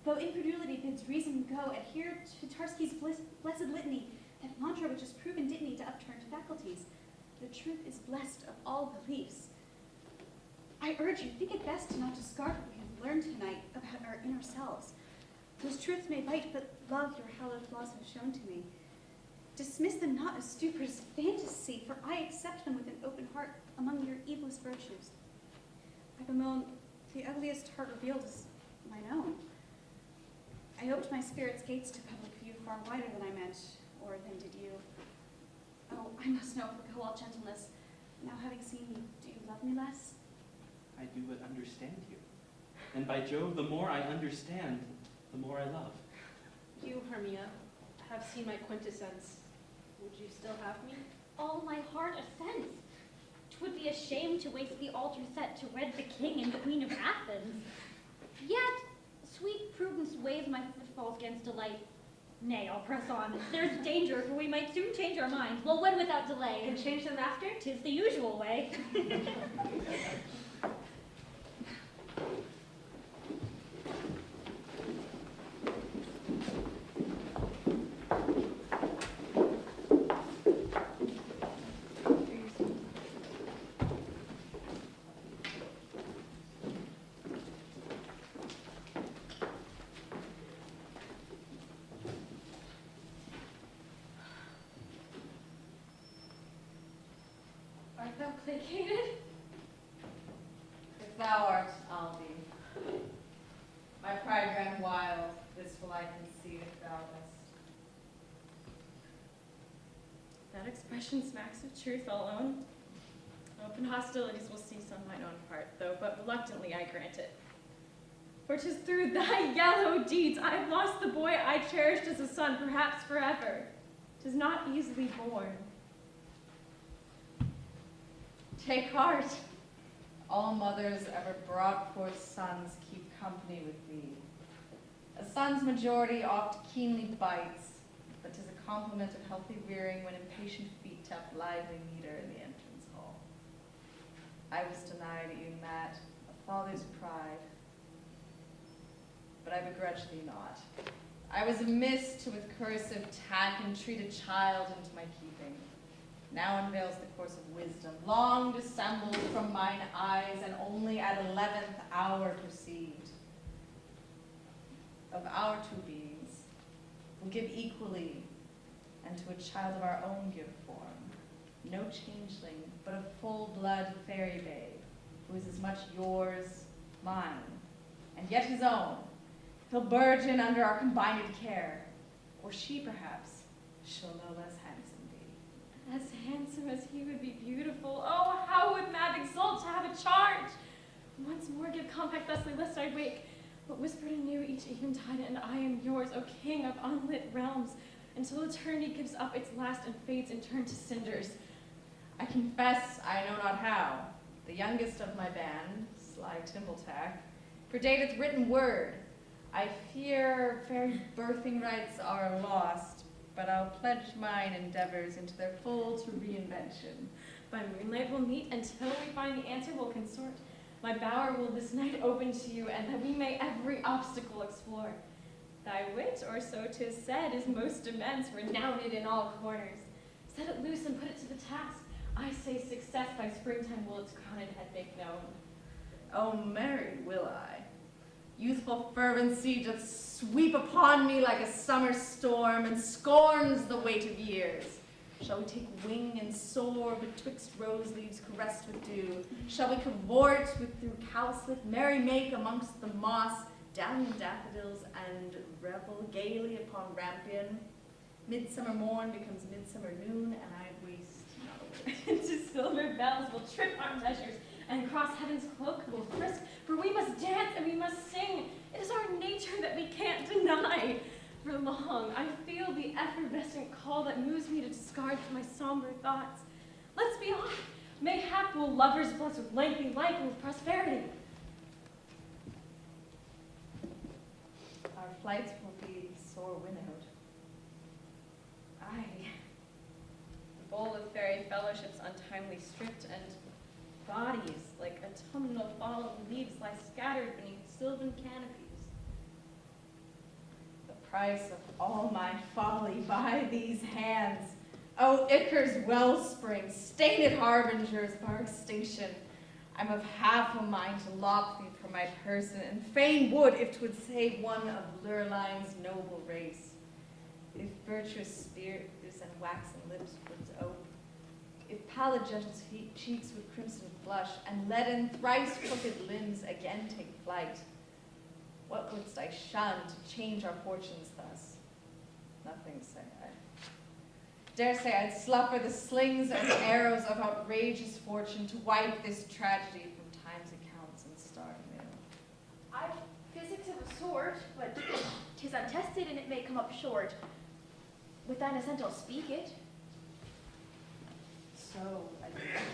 Though incredulity bids reason go, adhere to Tarski's blessed litany, that mantra which is proven dignity to upturned faculties. The truth is blessed of all beliefs. I urge you, think it best to not discard what we have learned tonight about our inner selves. Those truths may bite, but love your hallowed laws have shown to me. Dismiss them not as stupors fantasy, for I accept them with an open heart among your evilest virtues. I bemoan the ugliest heart revealed is mine own. I hoped my spirit's gates to public view far wider than I meant, or than did you. Oh, I must know, forgo all gentleness. Now having seen me, do you love me less? I do but understand you. And by Jove, the more I understand, the more I love. You, Hermia, have seen my quintessence. Would you still have me? All my heart assents. 'Twould be a shame to waste the altar set to wed the king and queen of Athens. Yet, sweet prudence weighs my footfalls against delight. Nay, I'll press on. There's danger, for we might soon change our minds. We'll wed without delay. And change them after? 'Tis the usual way. Art thou placated? If thou art, I'll be. My pride ran wild, this will I concede if thou dost. That expression smacks of truth, I'll own. Open hostilities will cease on mine own part, though but reluctantly I grant it. For 'tis through thy yellow deeds I've lost the boy I cherished as a son, perhaps forever. 'Tis not easily born. Take heart. All mothers ever brought forth sons keep company with thee. A son's majority oft keenly bites, but 'tis a compliment of healthy rearing when impatient feet tap lively meter in the entrance hall. I was denied e'en that, a father's pride, but I begrudge thee not. I was amiss to with cursive tack entreat a child into my keeping. Now unveils the course of wisdom, long dissembled from mine eyes, and only at 11th hour perceived. Of our two beings, we'll give equally, and to a child of our own give form. No changeling, but a full-blood fairy babe, who is as much yours, mine, and yet his own. He'll burgeon under our combined care, or she, perhaps, shall no less handsome be. As handsome as he would be beautiful. Oh, how would Mab exult to have a charge! Once more give compact thusly lest I wake, but whispered anew each eventide, and I am yours, O king of unlit realms, until eternity gives up its last and fades in turn to cinders. I confess I know not how. The youngest of my band, sly Timbletack, predateth written word. I fear fairy birthing rights are lost, but I'll pledge mine endeavors into their full to reinvention. By moonlight we'll meet, until we find the answer we'll consort. My bower will this night open to you, and that we may every obstacle explore. Thy wit, or so 'tis said, is most immense, renowned in all corners. Set it loose and put it to the task. I say success by springtime will its crowned head make known. Oh, marry will I. Youthful fervency doth sweep upon me like a summer storm, and scorns the weight of years. Shall we take wing and soar betwixt rose leaves caressed with dew? Shall we cavort through cowslip, merry make amongst the moss, downing daffodils, and revel gaily upon rampion? Midsummer morn becomes midsummer noon, and I waste not a word. To silver bells we'll trip our measures, and cross heaven's cloak we'll frisk, for we must dance and we must sing. It is our nature that we can't deny. For long, I feel the effervescent call that moves me to discard my somber thoughts. Let's be off. Mayhap will lovers bless with lengthy life and with prosperity. Our flights will be sore winnowed. Aye. The bowl of fairy fellowships untimely stripped, and bodies, like autumnal fallen leaves, lie scattered beneath sylvan canopies. The price of all my folly by these hands. O Ichor's wellspring, stained harbingers of our extinction, I'm of half a mind to lop thee from my person, and fain would if 'twould save one of Lurline's noble race. If virtuous spirits and waxen lips would ope, if pallid gentle cheeks with crimson flush, and leaden thrice crooked limbs again take flight, what wouldst I shun to change our fortunes thus? Nothing, say I. Dare say I'd slupper the slings and arrows of outrageous fortune to wipe this tragedy from time's accounts and start anew. I've physics of a sort, but 'tis untested and it may come up short. With thine assent I'll speak it. So, I think.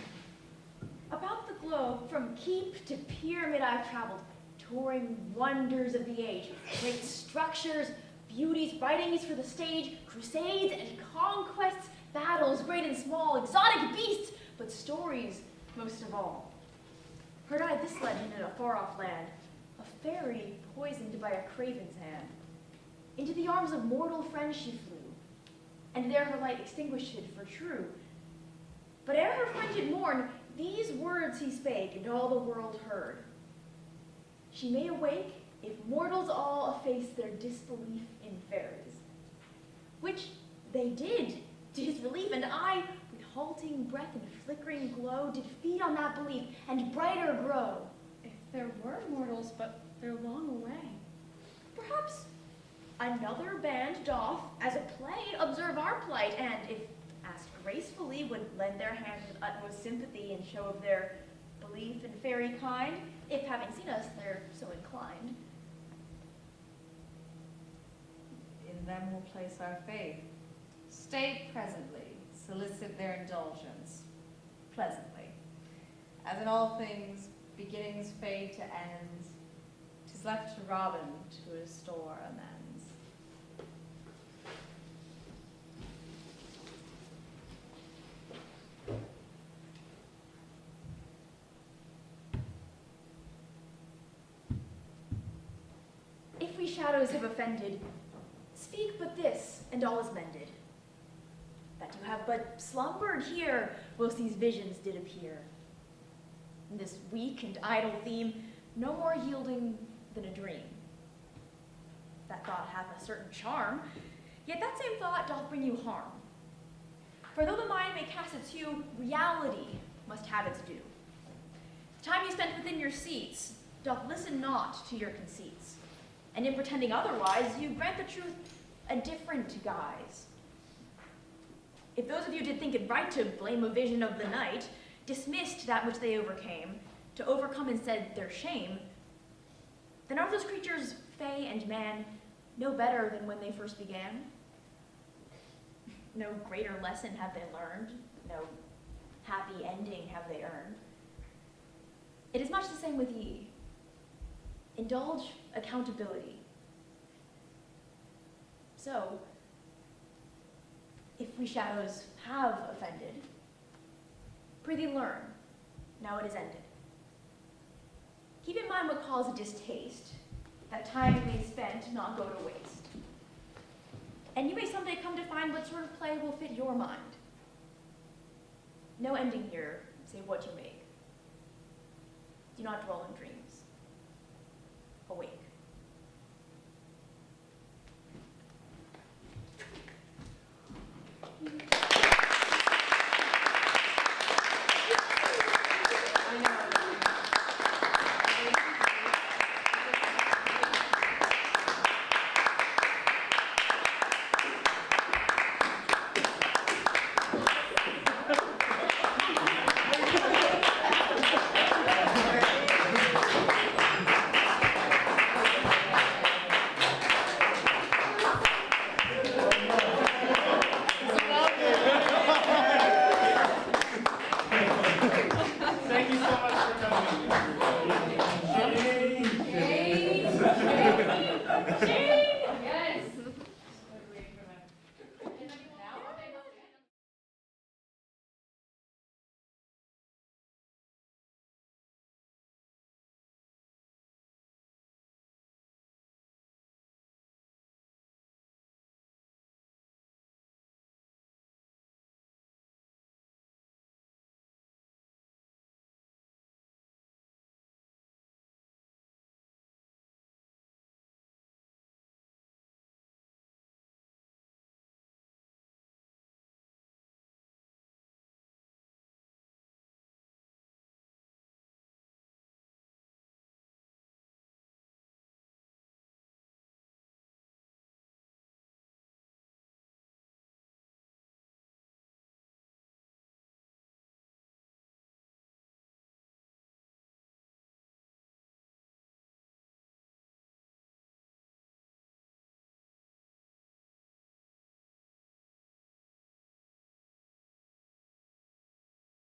About the globe, from keep to pyramid I've traveled, touring wonders of the age, great structures, beauties, writings for the stage, crusades and conquests, battles great and small, exotic beasts, but stories most of all. Heard I this legend in a far-off land, a fairy poisoned by a craven's hand. Into the arms of mortal friends she flew, and there her light extinguished for true. But ere her friend did mourn, these words he spake, and all the world heard. She may awake if mortals all efface their disbelief in fairies. Which they did, to his relief, and I, with halting breath and flickering glow, did feed on that belief, and brighter grow. If there were mortals, but they're long away. Perhaps another band doth, as a play, observe our plight, and if asked gracefully, would lend their hand with utmost sympathy in show of their belief in fairy kind, if having seen us, they're so inclined. In them we'll place our faith. Stay presently, solicit their indulgence, pleasantly. As in all things, beginnings fade to ends, 'tis left to Robin to restore amends. If we shadows have offended, Speak but this, and all is mended. That you have but slumbered here, whilst these visions did appear. And this weak and idle theme, no more yielding than a dream. That thought hath a certain charm, yet that same thought doth bring you harm. For though the mind may cast its hue, reality must have its due. Time you spent within your seats doth listen not to your conceits, and in pretending otherwise, you grant the truth a different guise. If those of you did think it right to blame a vision of the night, dismissed that which they overcame, to overcome instead their shame, then are those creatures, fey and man, no better than when they first began? No greater lesson have they learned, no happy ending have they earned. It is much the same with ye. Indulge accountability. So, if we shadows have offended, prithee learn, now it is ended. Keep in mind what calls a distaste, that time you may spend not go to waste. And you may someday come to find what sort of play will fit your mind. No ending here, save what you make. Do not dwell in dreams.